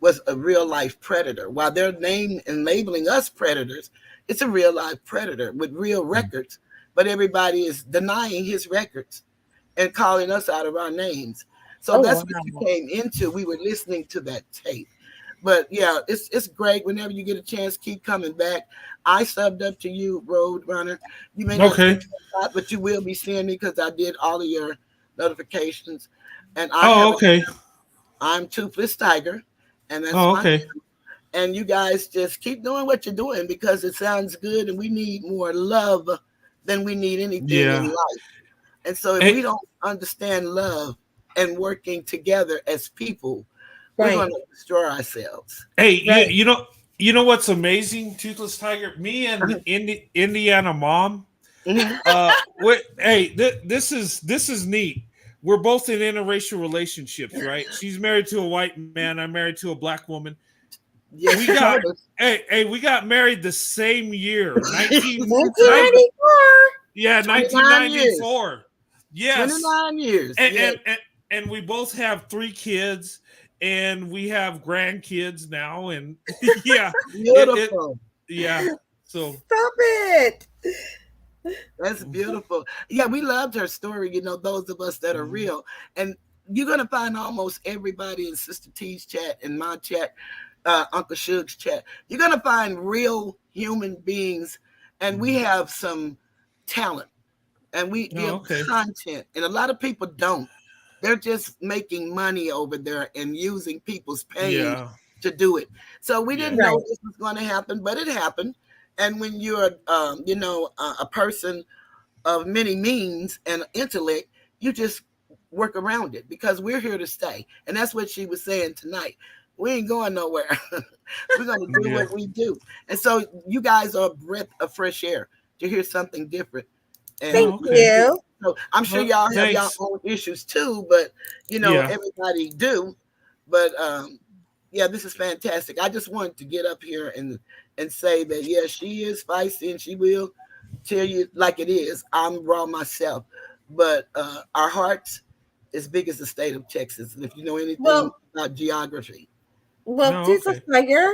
was a real life predator. While they're naming and labeling us predators, it's a real life predator with real records. But everybody is denying his records and calling us out of our names. So Oh, that's wow. what you came into. We were listening to that tape. But yeah, it's great. Whenever you get a chance, keep coming back. I subbed up to you, Road Runner. You may not see Okay. me a lot, but you will be seeing me because I did all of your notifications. And I have Oh, okay. I'm Toothless Tiger, and that's Oh, my okay. name. And you guys just keep doing what you're doing because it sounds good, and we need more love than we need anything in Yeah. life. And so if we Hey, don't understand love and working together as people, we're Right, going to destroy ourselves. hey, right. you know what's amazing, Toothless Tiger? Me and Indiana mom. Mhm. Hey, this is neat. We're both in interracial relationships, right? She's married to a white man. I'm married to a black woman. Yes, We she got told us. we got married the same year, 29 years. 1994. Yes. 29 years. And, Yes. and we both have 3 kids, and we have grandkids now, and yeah, it Beautiful. yeah. So Stop it. That's beautiful. Yeah, we loved her story, those of us that are real. And you're going to find almost everybody in Sister T's chat, in my chat, Uncle Suge's chat. You're going to find real human beings, and we have some talent, and we oh, give okay. content, and a lot of people don't. They're just making money over there and using people's pain Yeah. to do it. So we didn't Yeah. know Right. this was going to happen, but it happened. And when you're, a person of many means and intellect, you just work around it because we're here to stay. And that's what she was saying tonight. We ain't going nowhere. We're going to do Yeah. what we do. And so you guys are a breath of fresh air to hear something different. And Thank Oh, we can okay. do you. it. So I'm sure Well, y'all have y'all thanks. own issues too, but Yeah. everybody do. But yeah, this is fantastic. I just wanted to get up here and say that yeah, she is feisty and she will tell you like it is. I'm raw myself, but our hearts as big as the state of Texas. And if you know anything Well, about geography, No, Jesus okay. Tiger,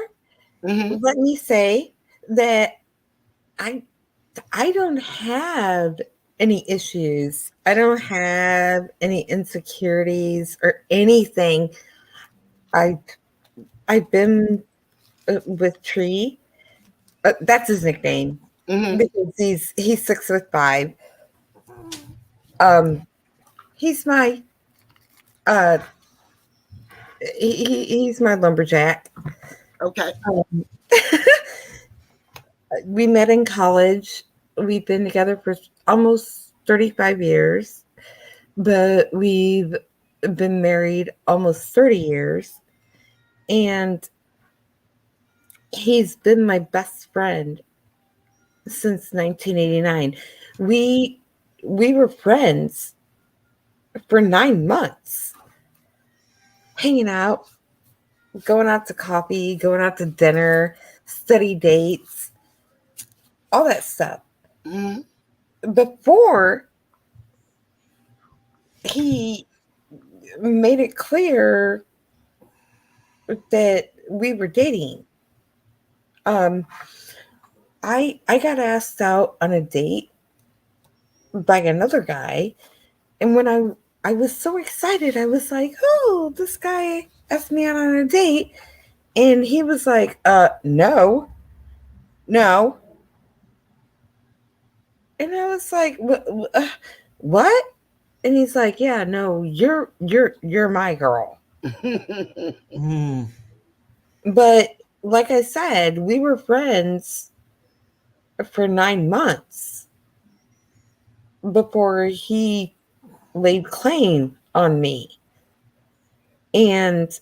mm-hmm. let me say that I I don't have any issues. I don't have any insecurities or anything. I I've been with Tree. That's his nickname Mm-hmm. because he's 6'5". Um, he's my uh he's my lumberjack. Okay. We met in college. We've been together for almost 35 years, but we've been married almost 30 years. And he's been my best friend since 1989. We we were friends for 9 months, hanging out, going out to coffee, going out to dinner, study dates, all that stuff. Before he made it clear that we were dating. I got asked out on a date by another guy, and when I was so excited, I was like, "Oh, this guy asked me out on a date," and he was like, no, no," and I was like, "What?" And he's like, "Yeah, no, you're my girl." But like I said, we were friends for 9 months before he laid claim on me. And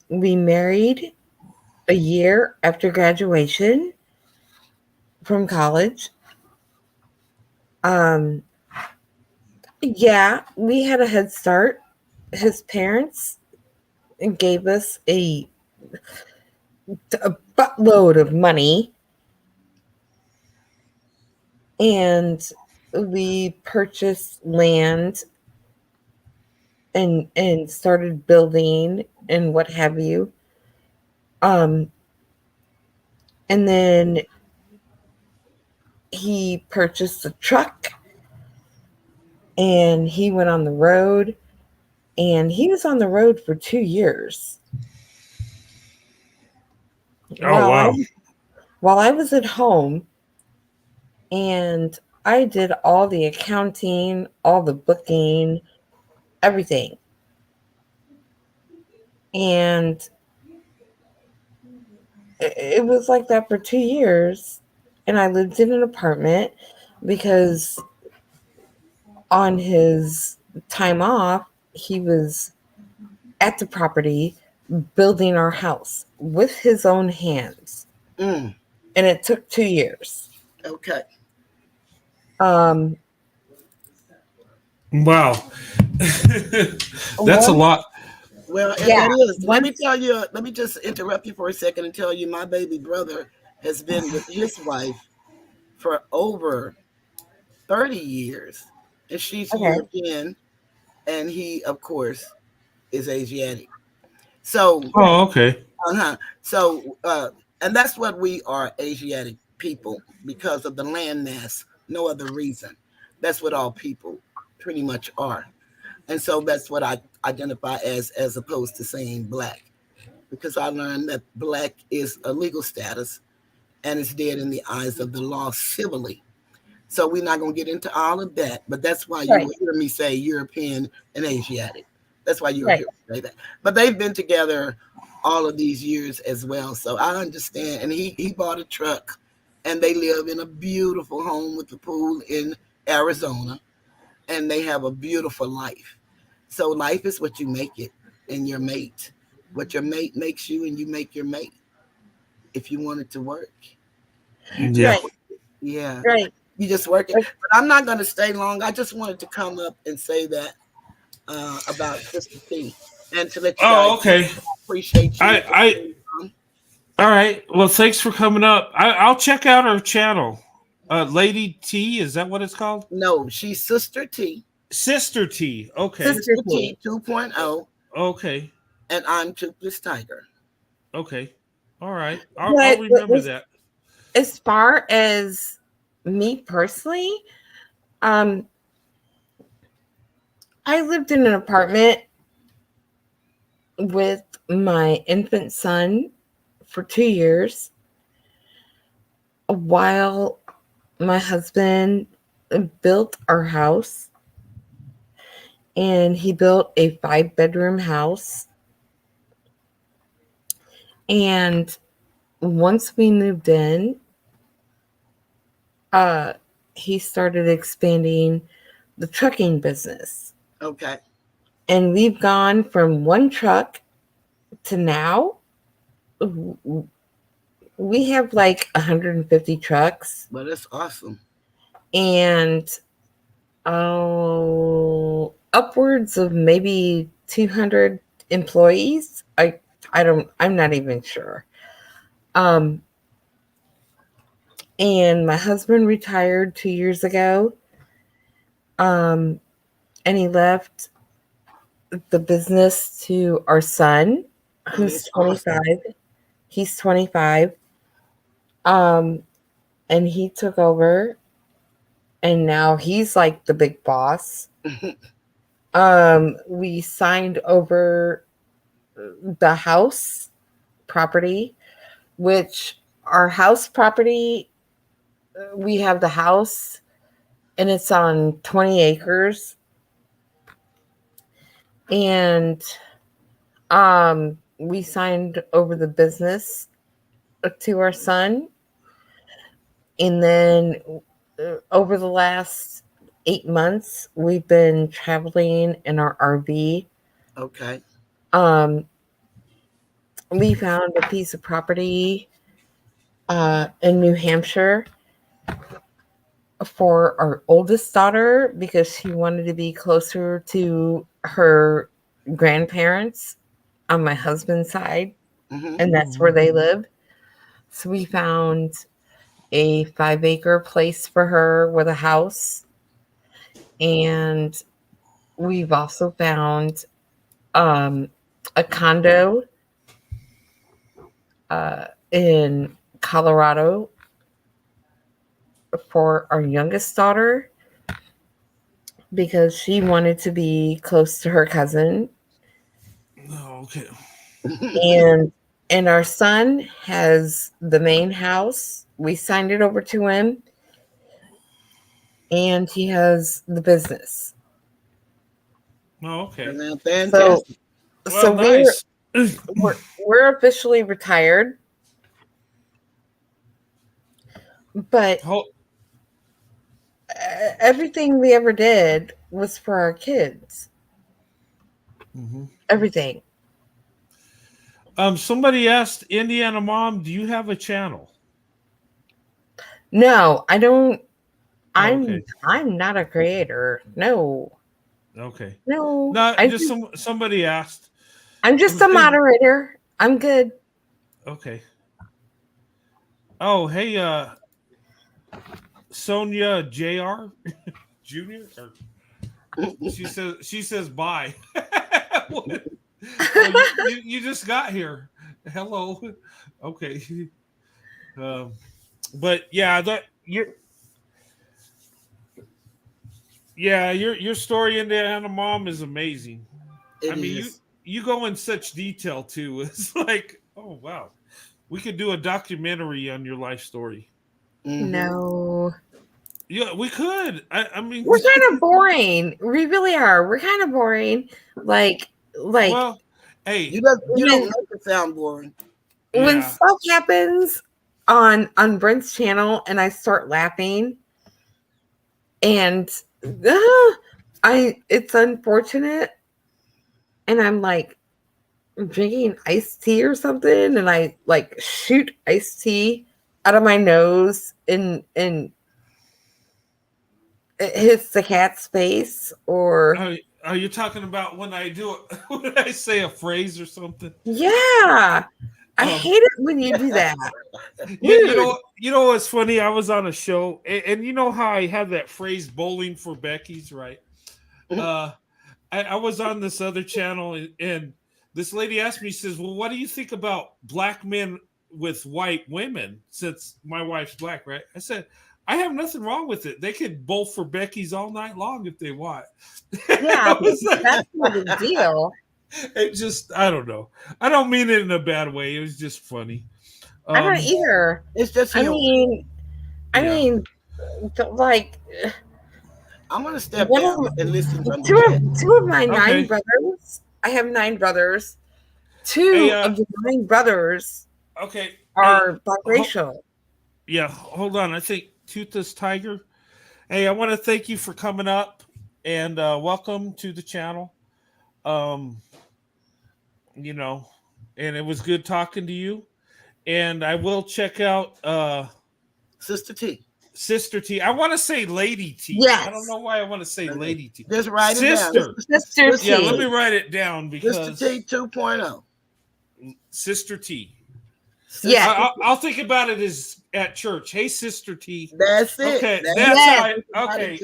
we married a year after graduation from college. Yeah, we had a head start. His parents gave us a buttload of money, and we purchased land and started building and what have you. And then he purchased a truck and he went on the road, and he was on the road for 2 years. Oh, wow. While I was at home, and I did all the accounting, all the booking, everything. And it was like that for 2 years. And I lived in an apartment because on his time off, he was at the property building our house with his own hands. And it took 2 years. Okay. Wow. That's a lot. Well, Yeah. it is. Let me tell you, let me just interrupt you for a second and tell you my baby brother has been with his wife for over 30 years. And she's Okay. European, and he, of course, is Asiatic. So, Oh, okay. So, and that's what we are, Asiatic people, because of the land mass. No other reason. That's what all people pretty much are. And so that's what I identify as opposed to saying black, because I learned that black is a legal status and it's dead in the eyes of the law civilly. So we're not going to get into all of that, but that's why you will hear me say European and Asiatic. That's why you'll hear me say that. But they've been together all of these years as well. So I understand. And he bought a truck, and they live in a beautiful home with a pool in Arizona, and they have a beautiful life. So life is what you make it, and your mate. What your mate makes you, and you make your mate if you want it to work. Yeah. Yeah. Right. You just work it. But I'm not going to stay long. I just wanted to come up and say that about Sister T, and to let you guys okay. appreciate you. All right. Well, thanks for coming up. I'll check out her channel. Lady T, is that what it's called? No, she's Sister T. Sister T. Okay. Sister T 2.0. Okay. And I'm Toothless Tiger. Okay. All right. I'll remember that. As far as me personally, I lived in an apartment with my infant son for 2 years while my husband built our house. And he built a 5-bedroom house. And once we moved in, he started expanding the trucking business. Okay. And we've gone from one truck to now we have like 150 trucks. Well, that's awesome. And Oh, upwards of maybe 200 employees. I'm not even sure. Um, and my husband retired 2 years ago. And he left the business to our son, who's 25. Awesome. He's 25. And he took over, and now he's like the big boss. We signed over the house property, which our house property, we have the house and it's on 20 acres. And we signed over the business to our son. And then over the last 8 months, we've been traveling in our RV. Okay. We found a piece of property in New Hampshire for our oldest daughter because she wanted to be closer to her grandparents on my husband's side, and that's where they live. So we found a 5-acre place for her with a house, and we've also found a condo in Colorado for our youngest daughter because she wanted to be close to her cousin. Oh, okay. And our son has the main house. We signed it over to him, and he has the business. Oh, okay. Fantastic. So nice. we're officially retired, but everything we ever did was for our kids. Everything. Somebody asked Indiana Mom, do you have a channel? No, I don't. Okay. I'm not a creator. No. Okay. No. No, just somebody asked. I'm just a moderator. I'm good. Okay. Oh, hey, Sonia Jr. Junior. She says bye. Oh, you just got here. Hello. Okay. But yeah, your story, Indiana Mom, is amazing. It is. You go in such detail too. It's like, oh wow, we could do a documentary on your life story. No. Yeah, we could. I mean, we're kind of boring. We really are. We're kind of boring. Like. Well, hey, you don't make it sound boring. When stuff happens on Brent's channel, and I start laughing, and it's unfortunate, and I'm like drinking iced tea or something, and I like shoot iced tea out of my nose, and it hits the cat's face, or are you talking about when I do it? When I say a phrase or something? Yeah, I hate it when you do that. You know what's funny? I was on a show, and you know how I have that phrase "bowling for Becky's," right? I was on this other channel, and this lady asked me, she says, well, what do you think about black men with white women, since my wife's black, right? I said, I have nothing wrong with it. They could bowl for Becky's all night long if they want. Yeah, that's not a big deal. It just, I don't know. I don't mean it in a bad way. It was just funny. I don't either. It's just, I mean, like, I'm gonna step down and listen from two of my 9 brothers. I have 9 brothers. 2 of the 9 brothers are biracial. Yeah, hold on. I think Toothless Tiger. Hey, I want to thank you for coming up, and welcome to the channel. You know, and it was good talking to you. And I will check out Sister T. Sister T. I want to say Lady T. Yes. I don't know why I want to say Lady T. Just write Sister. it down. Sister T. Yeah, let me write it down because Sister T 2.0. Sister T. Yeah. I'll think about it as at church. Hey, Sister T. That's it. Okay, That's how it. okay.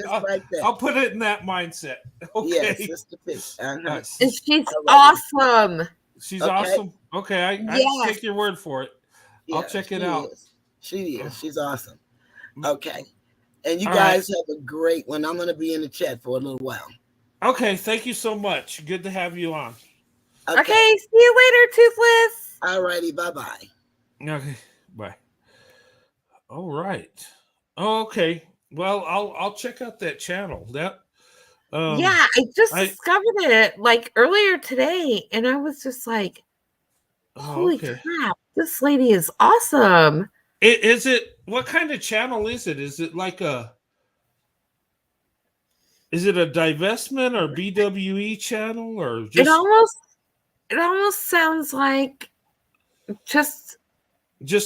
I'll put it in that mindset. Okay. Yeah, Sister T. Nice. And she's awesome. She's awesome. Okay, I take your word for it. Yeah, I'll check it out. She is. She's awesome. Okay. And you guys have a great one. I'm going to be in the chat for a little while. Okay, thank you so much. Good to have you on. Okay, see you later, Toothless. All righty, bye-bye. Okay, bye. All right. Okay. Well, I'll check out that channel. That yeah, I just discovered it like earlier today, and I was just like, holy crap, this lady is awesome. Is it what kind of channel is it? Is it like is it a divestment or BWE channel or just it almost sounds like just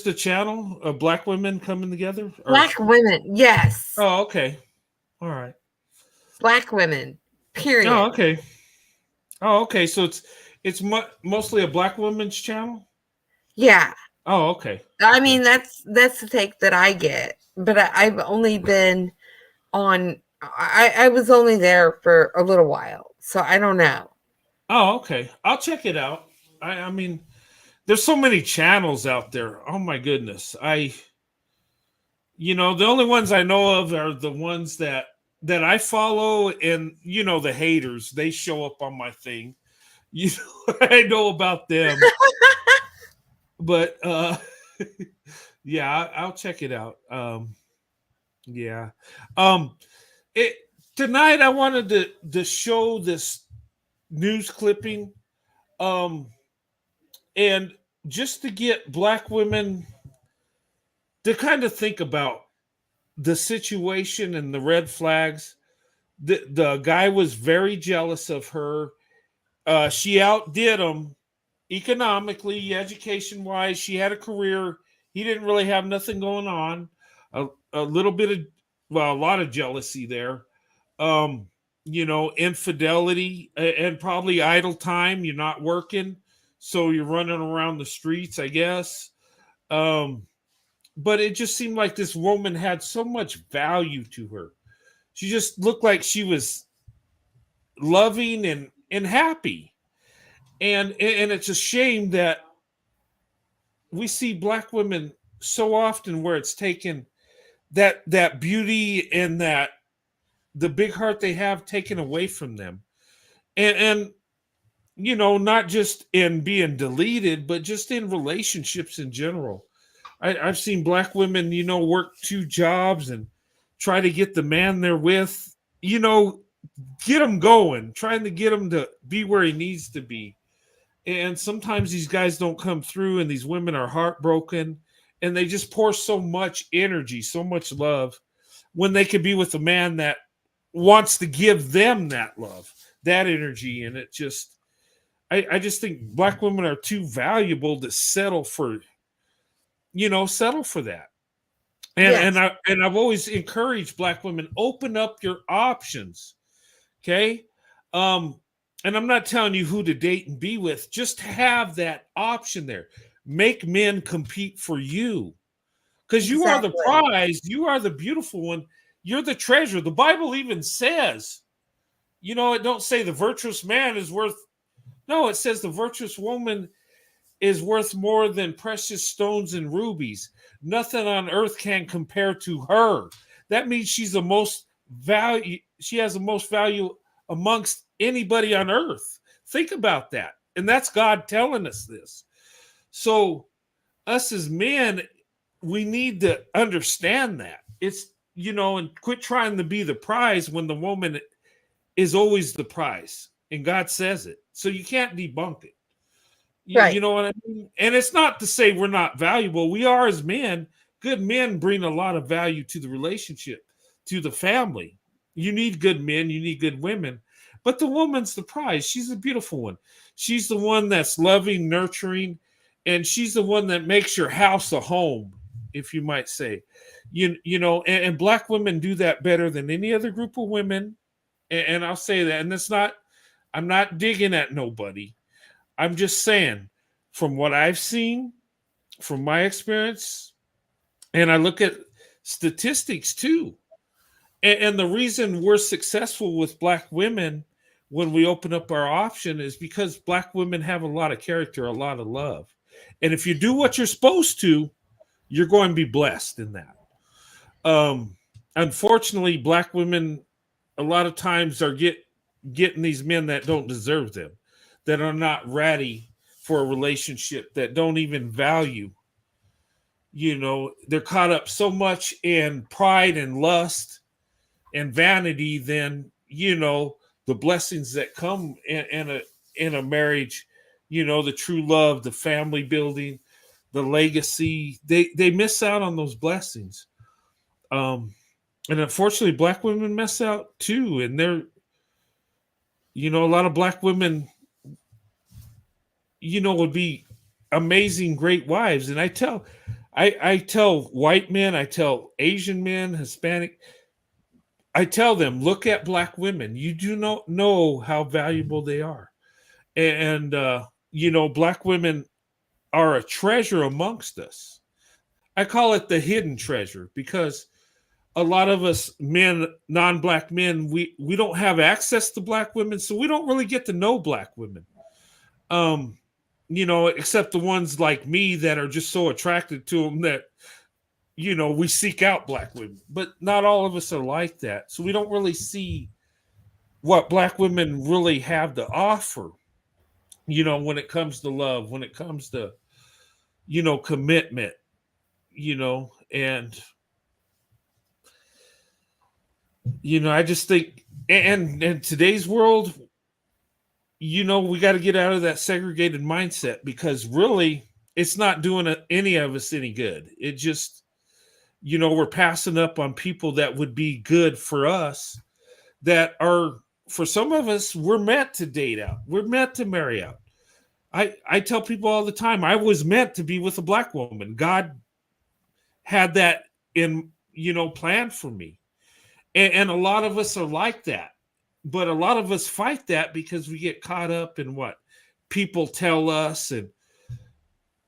a channel of black women coming together? Black women, yes. Oh, okay. All right. Black women, period. Oh, okay. Oh, okay. So it's mostly a black women's channel? Yeah. Oh, okay. I mean, that's the take that I get. But I've only been on I was only there for a little while, so I don't know. Oh, okay. I'll check it out. I mean, there's so many channels out there. Oh my goodness. The only ones I know of are the ones that I follow, and the haters, they show up on my thing. I know about them. But yeah, I'll check it out. Yeah. Tonight I wanted to show this news clipping, and just to get black women to kind of think about the situation and the red flags. The guy was very jealous of her. She outdid him economically, education wise. She had a career. He didn't really have nothing going on. A little bit of, a lot of jealousy there. Infidelity and probably idle time. You're not working, so you're running around the streets, I guess. But it just seemed like this woman had so much value to her. She just looked like she was loving and happy. And it's a shame that we see black women so often where it's taken that beauty and that the big heart they have taken away from them. And not just in being deleted, but just in relationships in general. I've seen black women, work 2 jobs and try to get the man they're with, get him going, trying to get him to be where he needs to be. And sometimes these guys don't come through, and these women are heartbroken, and they just pour so much energy, so much love, when they could be with a man that wants to give them that love, that energy. And it just, I just think black women are too valuable to settle for that. And Yes. I've always encouraged black women, open up your options. Okay. And I'm not telling you who to date and be with. Just have that option there. Make men compete for you, because you are the prize. You are the beautiful one. You're the treasure. The Bible even says, it don't say the virtuous man is worth. No, it says the virtuous woman is worth more than precious stones and rubies. Nothing on earth can compare to her. That means she's the most value. She has the most value amongst anybody on earth. Think about that. And that's God telling us this. So us as men, we need to understand that. It's, and quit trying to be the prize when the woman is always the prize. And God says it. So you can't debunk it. Right. You know what I mean? And it's not to say we're not valuable. We are as men. Good men bring a lot of value to the relationship, to the family. You need good men. You need good women. But the woman's the prize. She's a beautiful one. She's the one that's loving, nurturing, and she's the one that makes your house a home. if you might say. You know, and black women do that better than any other group of women. And I'll say that. And it's not, I'm not digging at nobody. I'm just saying, from what I've seen, from my experience, and I look at statistics too. And the reason we're successful with black women when we open up our option is because black women have a lot of character, a lot of love. And if you do what you're supposed to, you're going to be blessed in that. Unfortunately, black women a lot of times are getting these men that don't deserve them, that are not ready for a relationship, that don't even value. You know, they're caught up so much in pride and lust and vanity than, you know, the blessings that come in a marriage, you know, the true love, the family building, the legacy. They miss out on those blessings. And unfortunately, black women miss out too. And they're, you know, a lot of black women, you know, would be amazing, great wives. And I tell white men, I tell Asian men, Hispanic, I tell them, look at black women. You do not know how valuable they are. And you know, black women are a treasure amongst us. I call it the hidden treasure because a lot of us men, non-black men, we don't have access to black women, so we don't really get to know black women. You know, except the ones like me that are just so attracted to them that, you know, we seek out black women. But not all of us are like that. So we don't really see what black women really have to offer, you know, when it comes to love, when it comes to, you know, commitment, you know, and you know, I just think, and in today's world, you know, we got to get out of that segregated mindset because really it's not doing any of us any good. It just, you know, we're passing up on people that would be good for us, that are, for some of us, we're meant to date out. We're meant to marry out. I tell people all the time, I was meant to be with a black woman. God had that in, you know, planned for me. And a lot of us are like that. But a lot of us fight that because we get caught up in what people tell us and,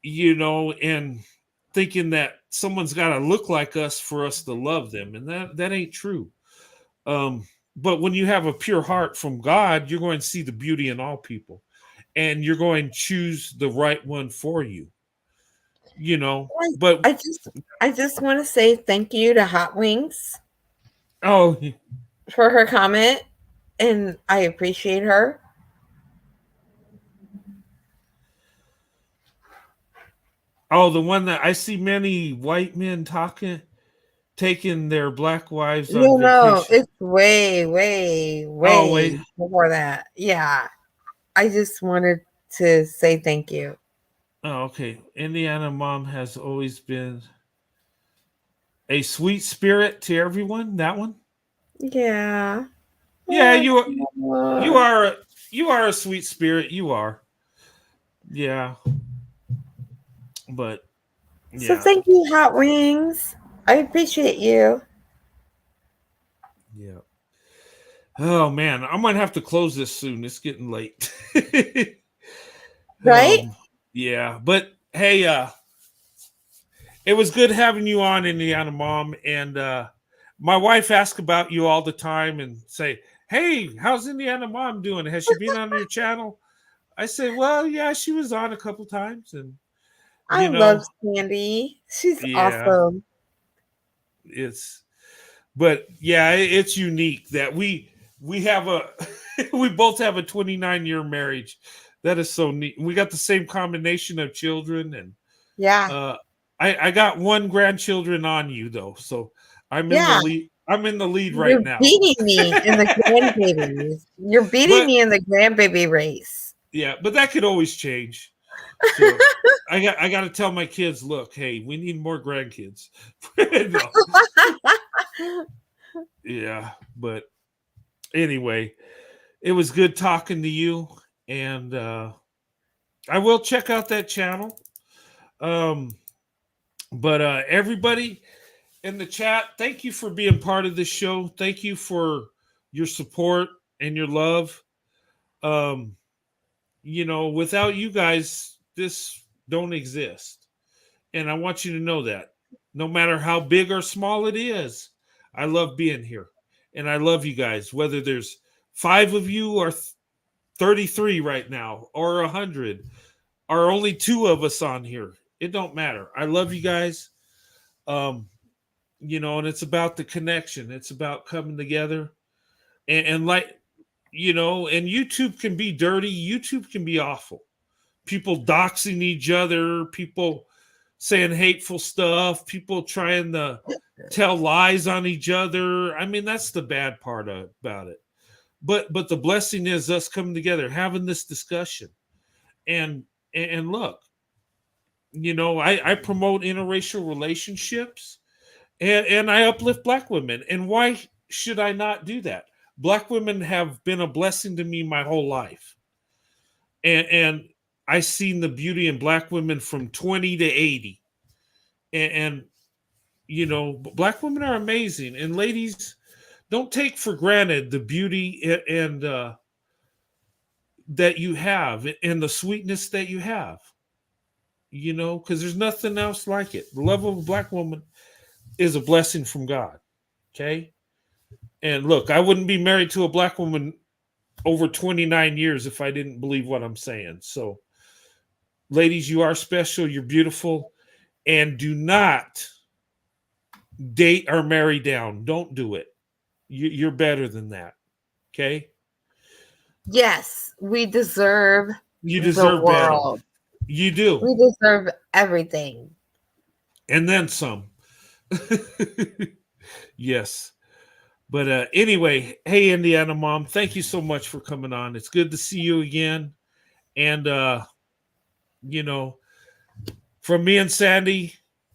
you know, and thinking that someone's got to look like us for us to love them. And that ain't true. But when you have a pure heart from God, you're going to see the beauty in all people and you're going to choose the right one for you, you know, but I just want to say thank you to Hot Wings. Oh, for her comment, and I appreciate her. Oh, the one that I see many white men taking their black wives on No, vacation. it's way Oh, wait. before that. Yeah, I just wanted to say thank you. Oh, okay. Indiana mom has always been a sweet spirit to everyone. That one. Yeah. Yeah, you are a sweet spirit. You are. Yeah. But So yeah. thank you, Hot Wings. I appreciate you. Yeah. Oh man, I might have to close this soon. It's getting late. Right? Yeah, but hey, it was good having you on, Indiana Mom. And my wife asks about you all the time and say, "Hey, how's Indiana Mom doing? Has she been on your channel?" I say, "Well, yeah, she was on a couple times, and I you know, love Sandy. She's yeah, awesome. but yeah, it's unique that we have a we both have a 29-year marriage. That is so neat. We got the same combination of children, and Yeah. I got one grandchildren on you though, so I'm in the Yeah. lead. I'm in the lead right You're now. beating me in the grandbabies. You're beating me in the grandbaby race. Yeah, but that could always change. So I got to tell my kids, look, hey, we need more grandkids. Yeah, but anyway, it was good talking to you, and I will check out that channel. But everybody in the chat, thank you for being part of this show. Thank you for your support and your love. Um, without you guys, this don't exist. And I want you to know that. No matter how big or small it is, I love being here. And I love you guys, whether there's 5 of you or 33 right now or 100 or only 2 of us on here. It don't matter. I love you guys. Um, and it's about the connection. It's about coming together. And like, and YouTube can be dirty. YouTube can be awful. People doxing each other, people saying hateful stuff, people trying to tell lies on each other. I mean, that's the bad part about it. But the blessing is us coming together, having this discussion. And look, I promote interracial relationships, and I uplift Black women. And why should I not do that? Black women have been a blessing to me my whole life. And I seen the beauty in Black women from 20 to 80. And Black women are amazing. And ladies, don't take for granted the beauty and that you have and the sweetness that you have. Because there's nothing else like it. The love of a Black woman is a blessing from God. Okay? And look, I wouldn't be married to a Black woman over 29 years if I didn't believe what I'm saying. So, ladies, you are special. You're beautiful. And do not date or marry down. Don't do it. You're better than that. Okay? Yes, we deserve You the deserve better. world. You do. We deserve everything. And then some. Yes. But anyway, hey, Indiana Mom, thank you so much for coming on. It's good to see you again. And, from me and Sandy,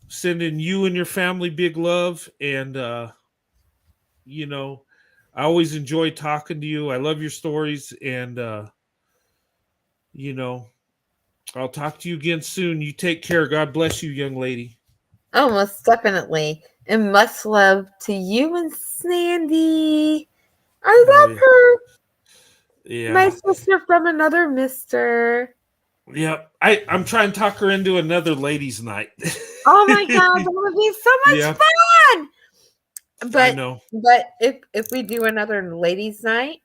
sending you and your family big love. And, I always enjoy talking to you. I love your stories. And, I'll talk to you again soon. You take care. God bless you, young lady. Oh, most definitely. And much love to you and Sandy. I love her. Yeah. My sister from another mister. Yep. I'm trying to talk her into another ladies' night. Oh my God, that would be so much fun. But I know. But if we do another ladies' night,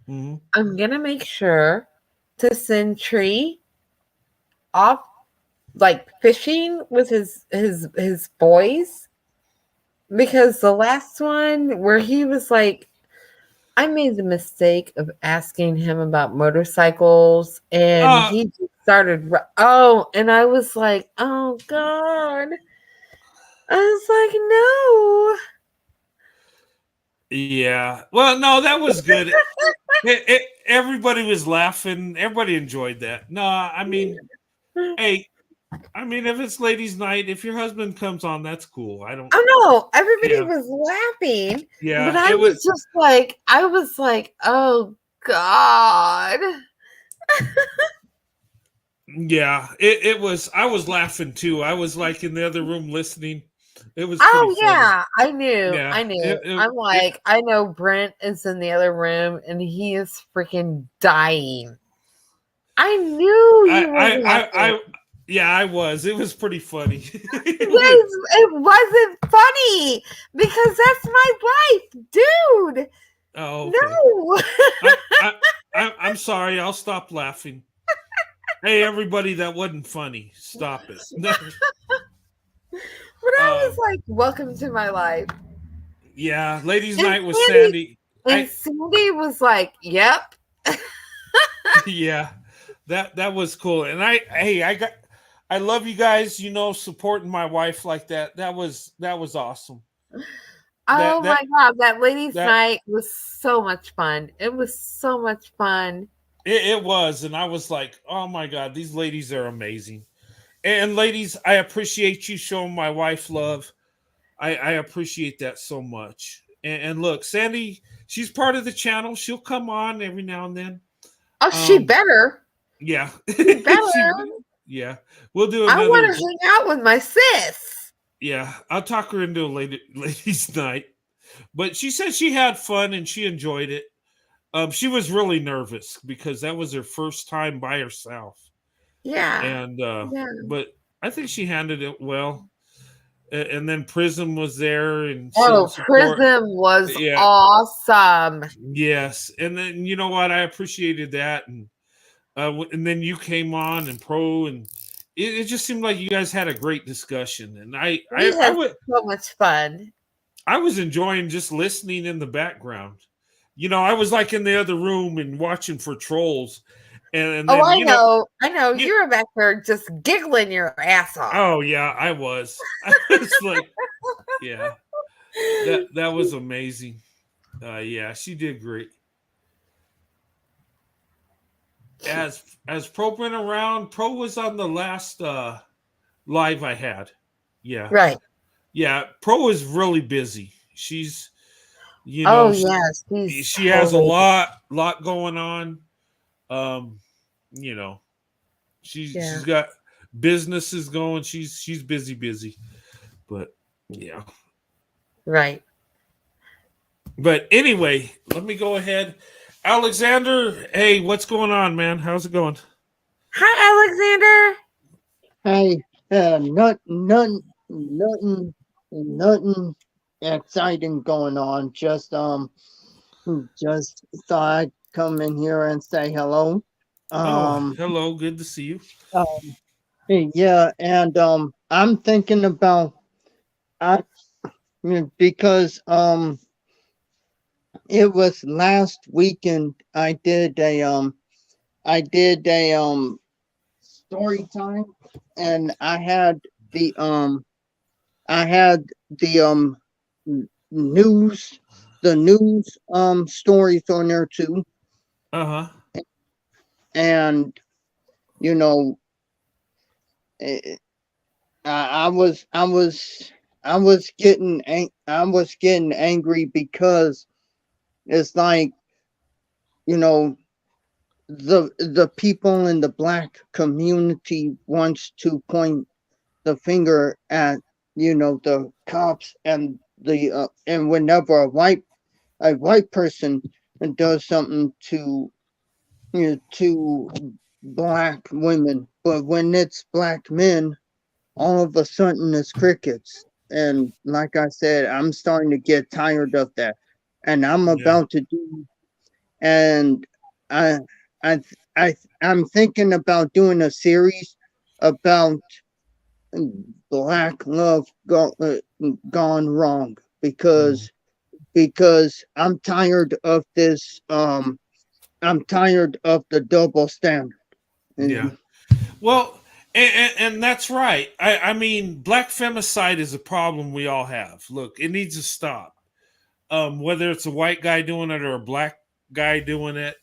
I'm gonna make sure to send Tree off like fishing with his boys, because the last one where he was like, I made the mistake of asking him about motorcycles, and he just started. And I was like, oh God. I was like, no. Yeah. Well, no, that was good. Everybody was laughing. Everybody enjoyed that. No, I mean, hey, if it's ladies' night, if your husband comes on, that's cool. I don't. Oh no, everybody was laughing. Yeah, but I was just like, oh God. Yeah, it was. I was laughing too. I was like in the other room listening. It was. Oh pretty yeah, funny. I knew. Yeah, I knew. I'm like, I know Brent is in the other room and he is freaking dying. I knew you were laughing. Yeah, I was. It was pretty funny. Yes, it wasn't funny because that's my wife, dude. Oh, okay. No. I'm sorry. I'll stop laughing. Hey, everybody, that wasn't funny. Stop it. But I was like, welcome to my life. Yeah, ladies' night with Sandy. And Sandy was like, yep. Yeah, that was cool. And I love you guys, supporting my wife like that. That was awesome. Oh my God, that ladies' night was so much fun. It was so much fun. It was, and I was like, oh my God, these ladies are amazing. And ladies, I appreciate you showing my wife love. I appreciate that so much. And look, Sandy, she's part of the channel. She'll come on every now and then. Oh, she better. Yeah. She better. Yeah. We'll do another. I want to hang out with my sis. Yeah, I'll talk her into a ladies' night. But she said she had fun and she enjoyed it. She was really nervous because that was her first time by herself. Yeah. And Yeah. but I think she handled it well. And then Prism was there and some Oh, support. Prism was Yeah, awesome. yes. And then you know what? I appreciated that. And and then you came on and Pro, and it just seemed like you guys had a great discussion. And We had so much fun. I was enjoying just listening in the background. You know, I was like in the other room and watching for trolls. And Oh, then, I you know, know. I know. You were back there just giggling your ass off. oh yeah, I was. I was like, yeah, that was amazing. Yeah, she did great. As Pro went around, Pro was on the last live I had. Yeah. Right. Yeah, Pro is really busy. She's you Oh, know, yes. He's she has a totally. lot going on. Um, you know, Yeah. she's got businesses going. She's busy. But yeah. Right. But anyway, let me go ahead. Alexander, hey, what's going on, man? How's it going? Hi, Alexander. Hey, nothing exciting going on. Just thought I'd come in here and say hello. Oh, hello, good to see you. Yeah, and I'm thinking about I because it was last weekend I did a story time, and I had the news stories on there too. Uh-huh. And you know eh, I was getting angry because it's like, you know, the people in the black community wants to point the finger at, the cops, and the and whenever a white person does something to, to black women, but when it's black men, all of a sudden it's crickets. And like I said, I'm starting to get tired of that, and I'm Yeah. about to do. And I I I'm thinking about doing a series about black love gone wrong, because I'm tired of this. I'm tired of the double standard. Yeah. Well, and that's right. I mean, black femicide is a problem we all have. Look, it needs to stop. Whether it's a white guy doing it or a black guy doing it,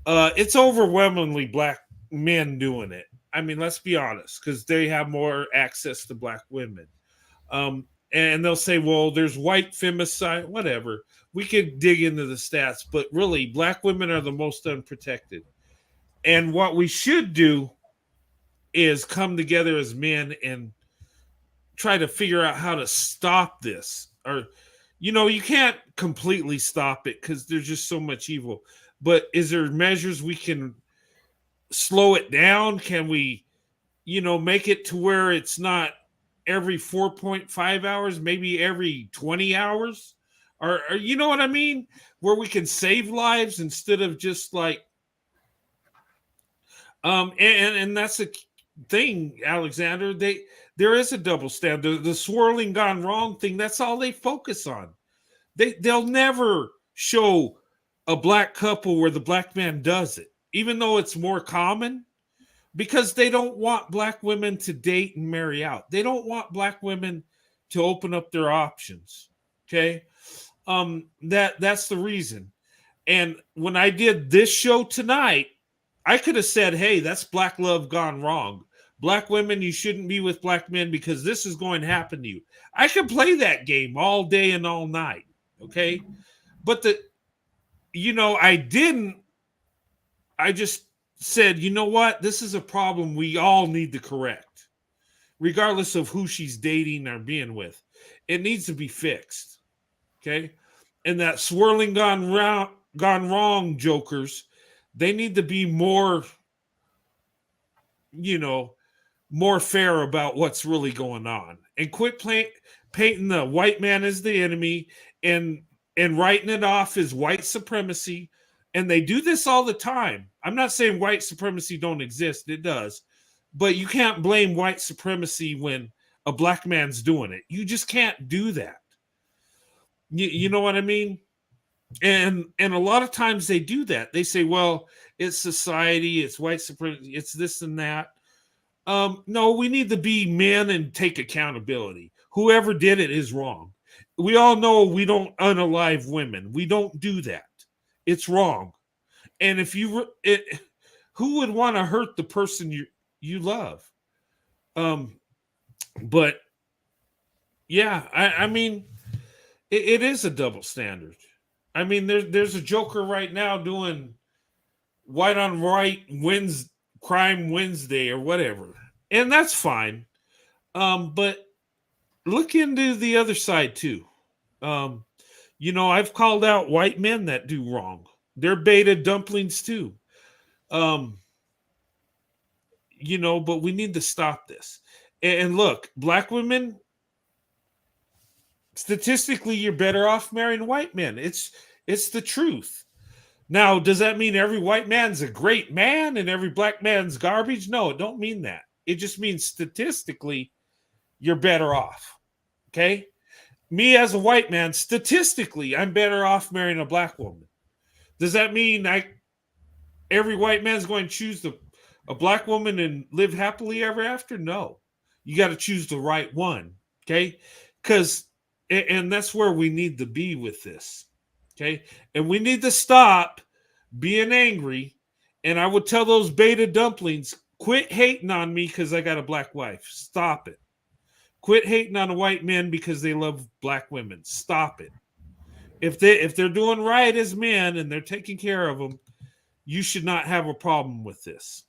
it's overwhelmingly black men doing it. I mean, let's be honest, because they have more access to black women. And they'll say, well, there's white femicide, whatever. We could dig into the stats, but really, black women are the most unprotected. And what we should do is come together as men and try to figure out how to stop this. Or, you can't completely stop it because there's just so much evil. But is there measures we can slow it down? Can we, make it to where it's not every 4.5 hours, maybe every 20 hours? Or you know what I mean? Where we can save lives instead of just like, and that's the thing, Alexander. There is a double standard. The swirling gone wrong thing. That's all they focus on. They'll never show a black couple where the black man does it, even though it's more common, because they don't want black women to date and marry out. They don't want black women to open up their options. Okay, that's the reason. And when I did this show tonight, I could have said, hey, that's black love gone wrong. Black women, you shouldn't be with black men because this is going to happen to you. I could play that game all day and all night. Okay. But I didn't. I just said, you know what? This is a problem we all need to correct. regardless of who she's dating or being with. It needs to be fixed. Okay? And that swirling gone wrong jokers, they need to be more, more fair about what's really going on, and quit painting the white man as the enemy and writing it off as white supremacy. And they do this all the time. I'm not saying white supremacy don't exist. It does. But you can't blame white supremacy when a black man's doing it. You just can't do that. You know what I mean? And a lot of times they do that. They say, well, it's society, it's white supremacy, it's this and that. No, we need to be men and take accountability. Whoever did it is wrong. We all know we don't unalive women. We don't do that. It's wrong. And if who would want to hurt the person you love? But yeah, I mean, it is a double standard. I mean, there's a joker right now doing white on white crime Wednesday or whatever, and that's fine. But look into the other side too. I've called out white men that do wrong. They're beta dumplings too. But we need to stop this. And look, black women, statistically, you're better off marrying white men. It's the truth. Now, does that mean every white man's a great man and every black man's garbage? No, it don't mean that. It just means statistically, you're better off. Okay? Me as a white man, statistically, I'm better off marrying a black woman. Does that mean every white man's going to choose a black woman and live happily ever after? No. You got to choose the right one. Okay? And that's where we need to be with this. Okay? And we need to stop being angry. And I would tell those beta dumplings, quit hating on me because I got a black wife. Stop it. Quit hating on white men because they love black women. Stop it. If they're doing right as men and they're taking care of them, you should not have a problem with this.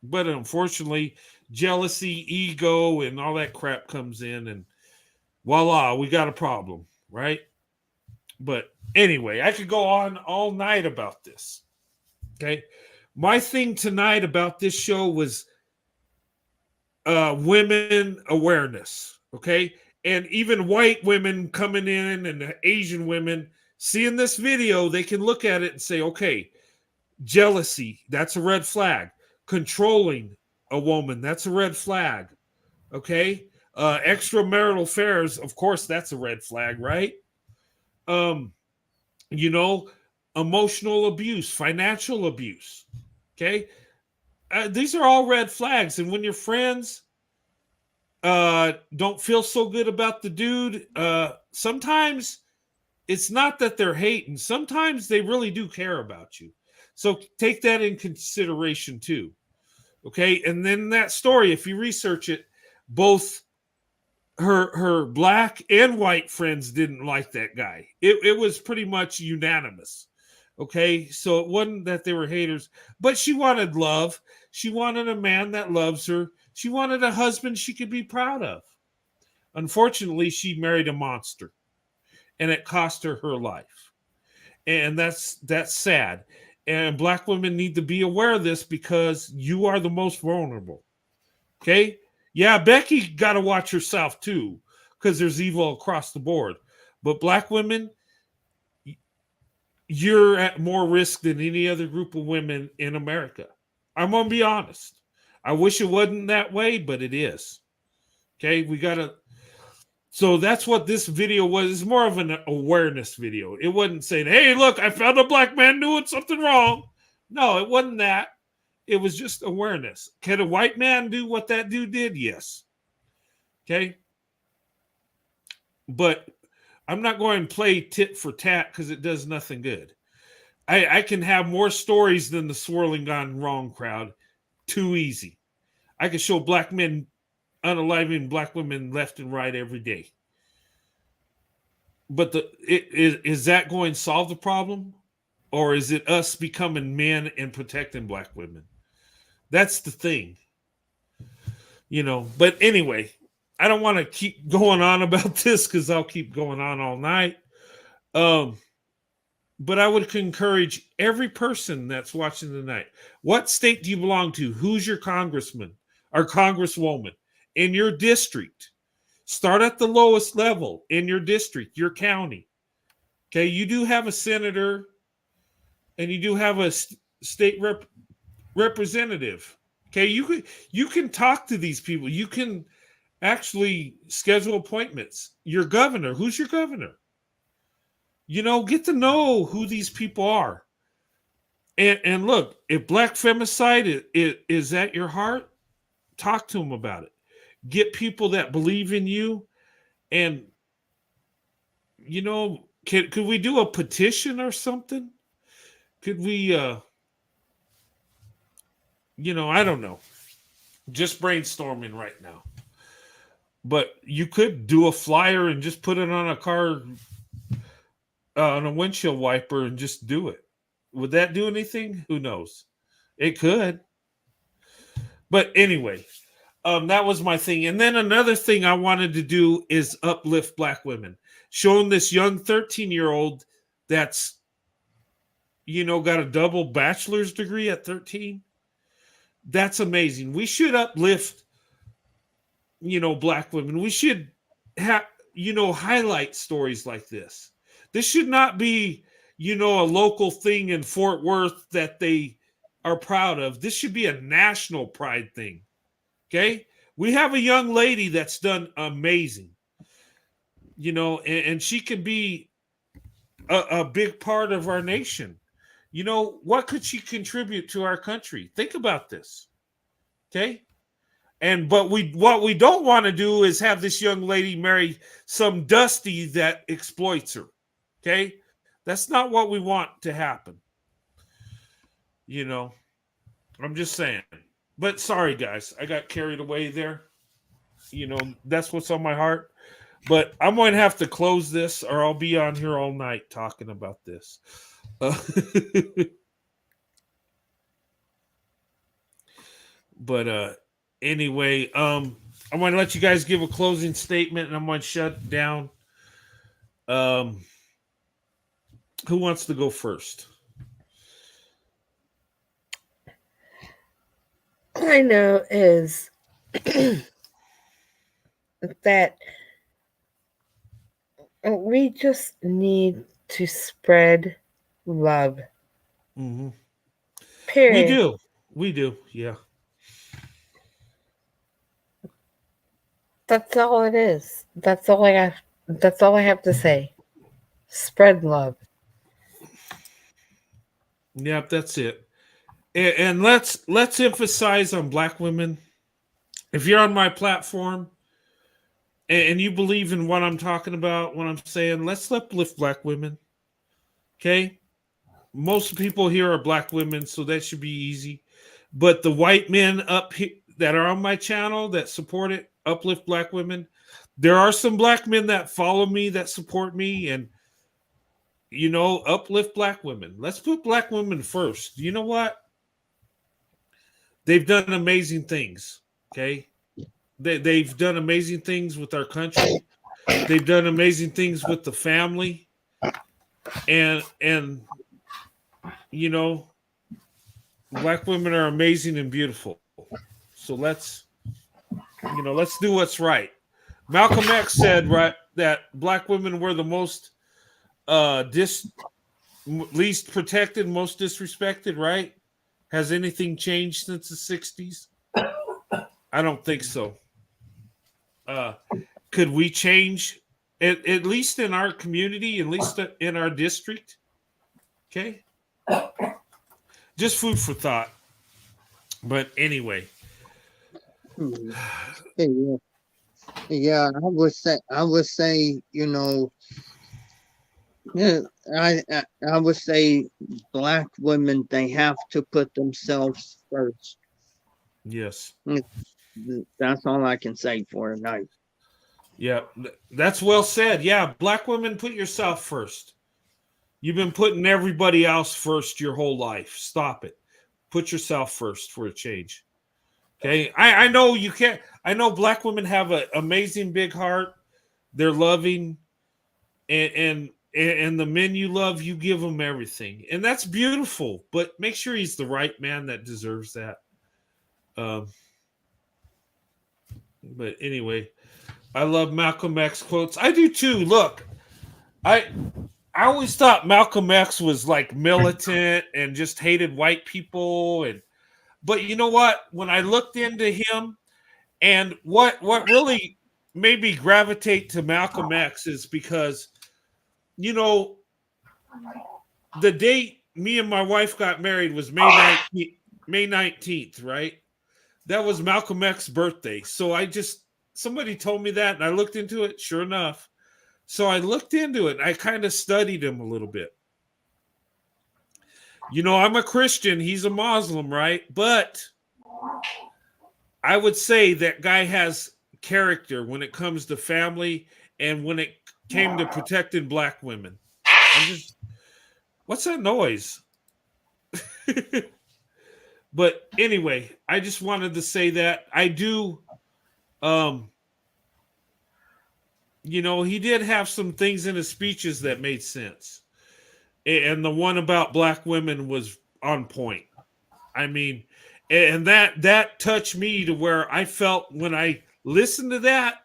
But unfortunately, jealousy, ego, and all that crap comes in, and voila, we got a problem, right? But anyway, I could go on all night about this. Okay. My thing tonight about this show was women awareness. Okay. And even white women coming in and Asian women seeing this video, they can look at it and say, okay, jealousy, that's a red flag. Controlling a woman, that's a red flag. Okay. Extramarital affairs, of course, that's a red flag, right? Emotional abuse, financial abuse. Okay. These are all red flags. And when your friends don't feel so good about the dude, sometimes it's not that they're hating. Sometimes they really do care about you. So take that in consideration too. Okay. And then that story, if you research it, both her black and white friends didn't like that guy. It was pretty much unanimous. Okay, so it wasn't that they were haters, but she wanted love. She wanted a man that loves her. She wanted a husband she could be proud of. Unfortunately, she married a monster, and it cost her her life. And that's sad. And black women need to be aware of this because you are the most vulnerable. Okay? Yeah, Becky got to watch herself too because there's evil across the board. But black women, you're at more risk than any other group of women in America. I'm going to be honest. I wish it wasn't that way, but it is. Okay, we got to. So that's what this video was. It's more of an awareness video. It wasn't saying, hey, look, I found a black man doing something wrong. No, it wasn't that. It was just awareness. Can a white man do what that dude did? Yes. Okay. But I'm not going to play tit for tat because it does nothing good. I can have more stories than the swirling gone wrong crowd. Too easy. I can show black men unaliving black women left and right every day. But is that going to solve the problem? Or is it us becoming men and protecting black women? That's the thing. But anyway, I don't want to keep going on about this because I'll keep going on all night. But I would encourage every person that's watching tonight. What state do you belong to? Who's your congressman or congresswoman in your district? Start at the lowest level in your district, your county. Okay, you do have a senator and you do have a state representative. Okay, you can talk to these people. You can actually schedule appointments. Your governor, who's your governor? Get to know who these people are. And look, if black femicide is at your heart, talk to them about it. Get people that believe in you. And, could we do a petition or something? Could we, I don't know. Just brainstorming right now. But you could do a flyer and just put it on a car, on a windshield wiper and just do it. Would that do anything? Who knows? It could. But anyway, that was my thing. And then another thing I wanted to do is uplift black women. Showing this young 13-year-old that's, got a double bachelor's degree at 13. That's amazing. We should uplift, black women. We should have, highlight stories like this. This should not be, a local thing in Fort Worth that they are proud of. This should be a national pride thing. Okay? We have a young lady that's done amazing, and she could be a big part of our nation. What could she contribute to our country? Think about this. Okay? But what we don't want to do is have this young lady marry some dusty that exploits her. Okay? That's not what we want to happen. I'm just saying. But sorry, guys, I got carried away there. That's what's on my heart. But I'm going to have to close this or I'll be on here all night talking about this. But anyway, I'm going to let you guys give a closing statement and I'm going to shut down. Who wants to go first? I know is that we just need to spread love. Mm-hmm. Period. We do. Yeah. That's all it is. That's all I have to say. Spread love. Yep, that's it. And let's emphasize on black women. If you're on my platform and you believe in what I'm talking about, what I'm saying, let's uplift black women. Okay? Most people here are black women, so that should be easy. But the white men up here that are on my channel that support it, uplift black women. There are some black men that follow me, that support me, and uplift black women. Let's put black women first. You know what? They've done amazing things. Okay? They've done amazing things with our country. They've done amazing things with the family. And black women are amazing and beautiful. So let's do what's right. Malcolm X said that black women were the most least protected, most disrespected, right? Has anything changed since the 60s? I don't think so. Could we change at least in our community, at least in our district? Okay. Just food for thought. But anyway. Yeah, I would say, yeah, I would say black women, they have to put themselves first. Yes. That's all I can say for tonight. Yeah, that's well said. Yeah, black women, put yourself first. You've been putting everybody else first your whole life. Stop it. Put yourself first for a change. Okay, I know you can't. I know black women have an amazing big heart. They're loving, and the men you love, you give them everything, and that's beautiful. But make sure he's the right man that deserves that. Um, but anyway, I love Malcolm X quotes. I do too. Look, I I always thought Malcolm X was like militant and just hated white people, and but you know what? When I looked into him, and what really made me gravitate to Malcolm X is because you know the date me and my wife got married was May 19th, right? That was Malcolm X's birthday. So somebody told me that and I looked into it, sure enough. So I looked into it and I kind of studied him a little bit. You know, I'm a Christian, he's a Muslim, right? But I would say that guy has character when it comes to family and when it came to protecting black women. What's that noise? But anyway, I just wanted to say that I do you know, he did have some things in his speeches that made sense. And the one about black women was on point. I mean, and that touched me to where I felt when I listened to that,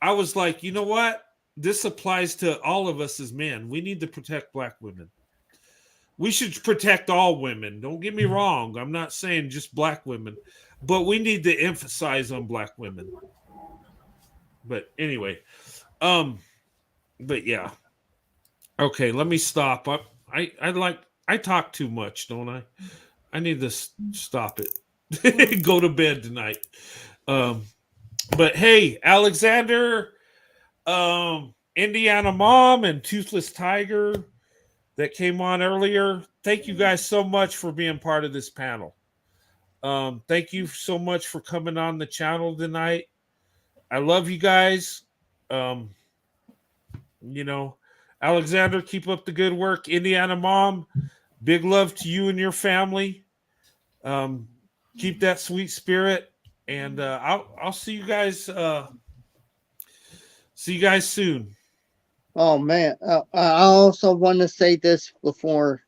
I was like, you know what? This applies to all of us as men. We need to protect black women. We should protect all women. Don't get me wrong. I'm not saying just black women, but we need to emphasize on black women. But anyway, but yeah. Okay, let me stop. I talk too much, don't I? I need to stop it. Go to bed tonight. Um, but hey, Alexander, Indiana Mom, and Toothless Tiger that came on earlier. Thank you guys so much for being part of this panel. Thank you so much for coming on the channel tonight. I love you guys. Um, you know, Alexander, keep up the good work. Indiana Mom, big love to you and your family. Keep that sweet spirit, and I'll see you guys. See you guys soon. Oh man, I also want to say this before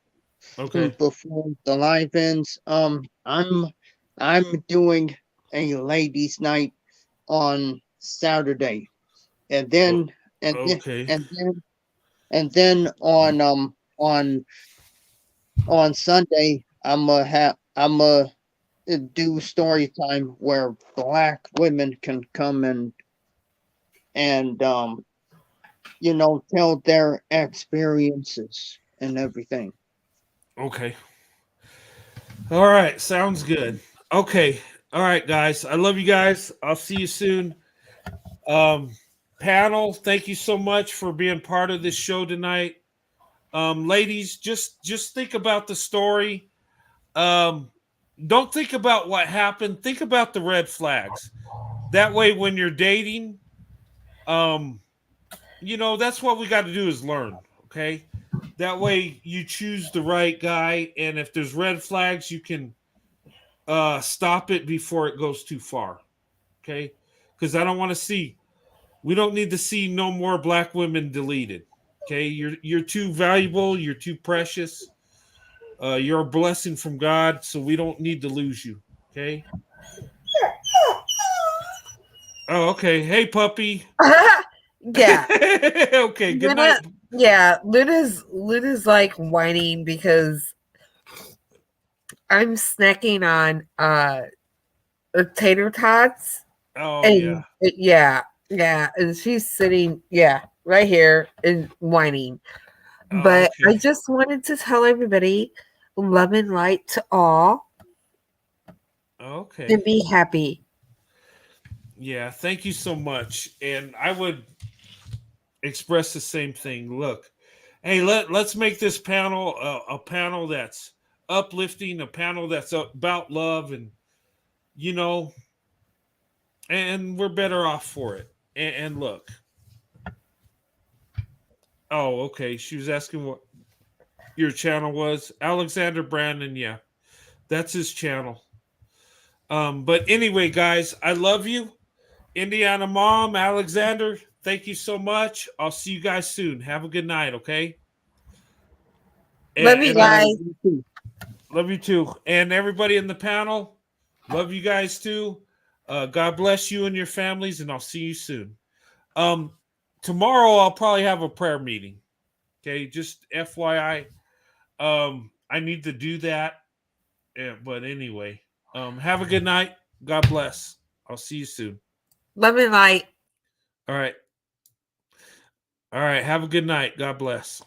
Okay. before the live ends. I'm doing a ladies' night on Saturday, and then and then Okay. and then on Sunday I'm do story time where black women can come and tell their experiences and everything. Okay. All right. Sounds good. Okay. All right, guys. I love you guys. I'll see you soon. Um, Panel, thank you so much for being part of this show tonight. Ladies, just think about the story. Um, don't think about what happened. Think about the red flags. That way, when you're dating, um, that's what we got to do is learn. Okay. That way you choose the right guy. And if there's red flags, you can stop it before it goes too far. Okay. Because I don't want to see, we don't need to see no more black women deleted. Okay. You're too valuable. You're too precious. You're a blessing from God. So we don't need to lose you. Okay. Oh, okay. Hey, puppy. Yeah. Okay. Good night. Yeah, Luna's like whining because I'm snacking on tater tots. Oh, and yeah, and she's sitting right here and whining. But I Okay. just wanted to tell everybody love and light to all Okay. and be happy. Yeah, thank you so much. And I would express the same thing. Look, hey, let's make this panel a panel that's uplifting, a panel that's about love, and you know, and we're better off for it. And look, oh, okay. She was asking what your channel was, Alexander Brandon. Yeah, that's his channel. But anyway, guys, I love you. Indiana Mom, Alexander, thank you so much. I'll see you guys soon. Have a good night, okay? Love you guys. Love you too. And everybody in the panel, love you guys too. God bless you and your families, and I'll see you soon. Tomorrow I'll probably have a prayer meeting. Okay, just FYI. I need to do that. Yeah, but anyway, have a good night. God bless. I'll see you soon. Love and light. All right. All right. Have a good night. God bless.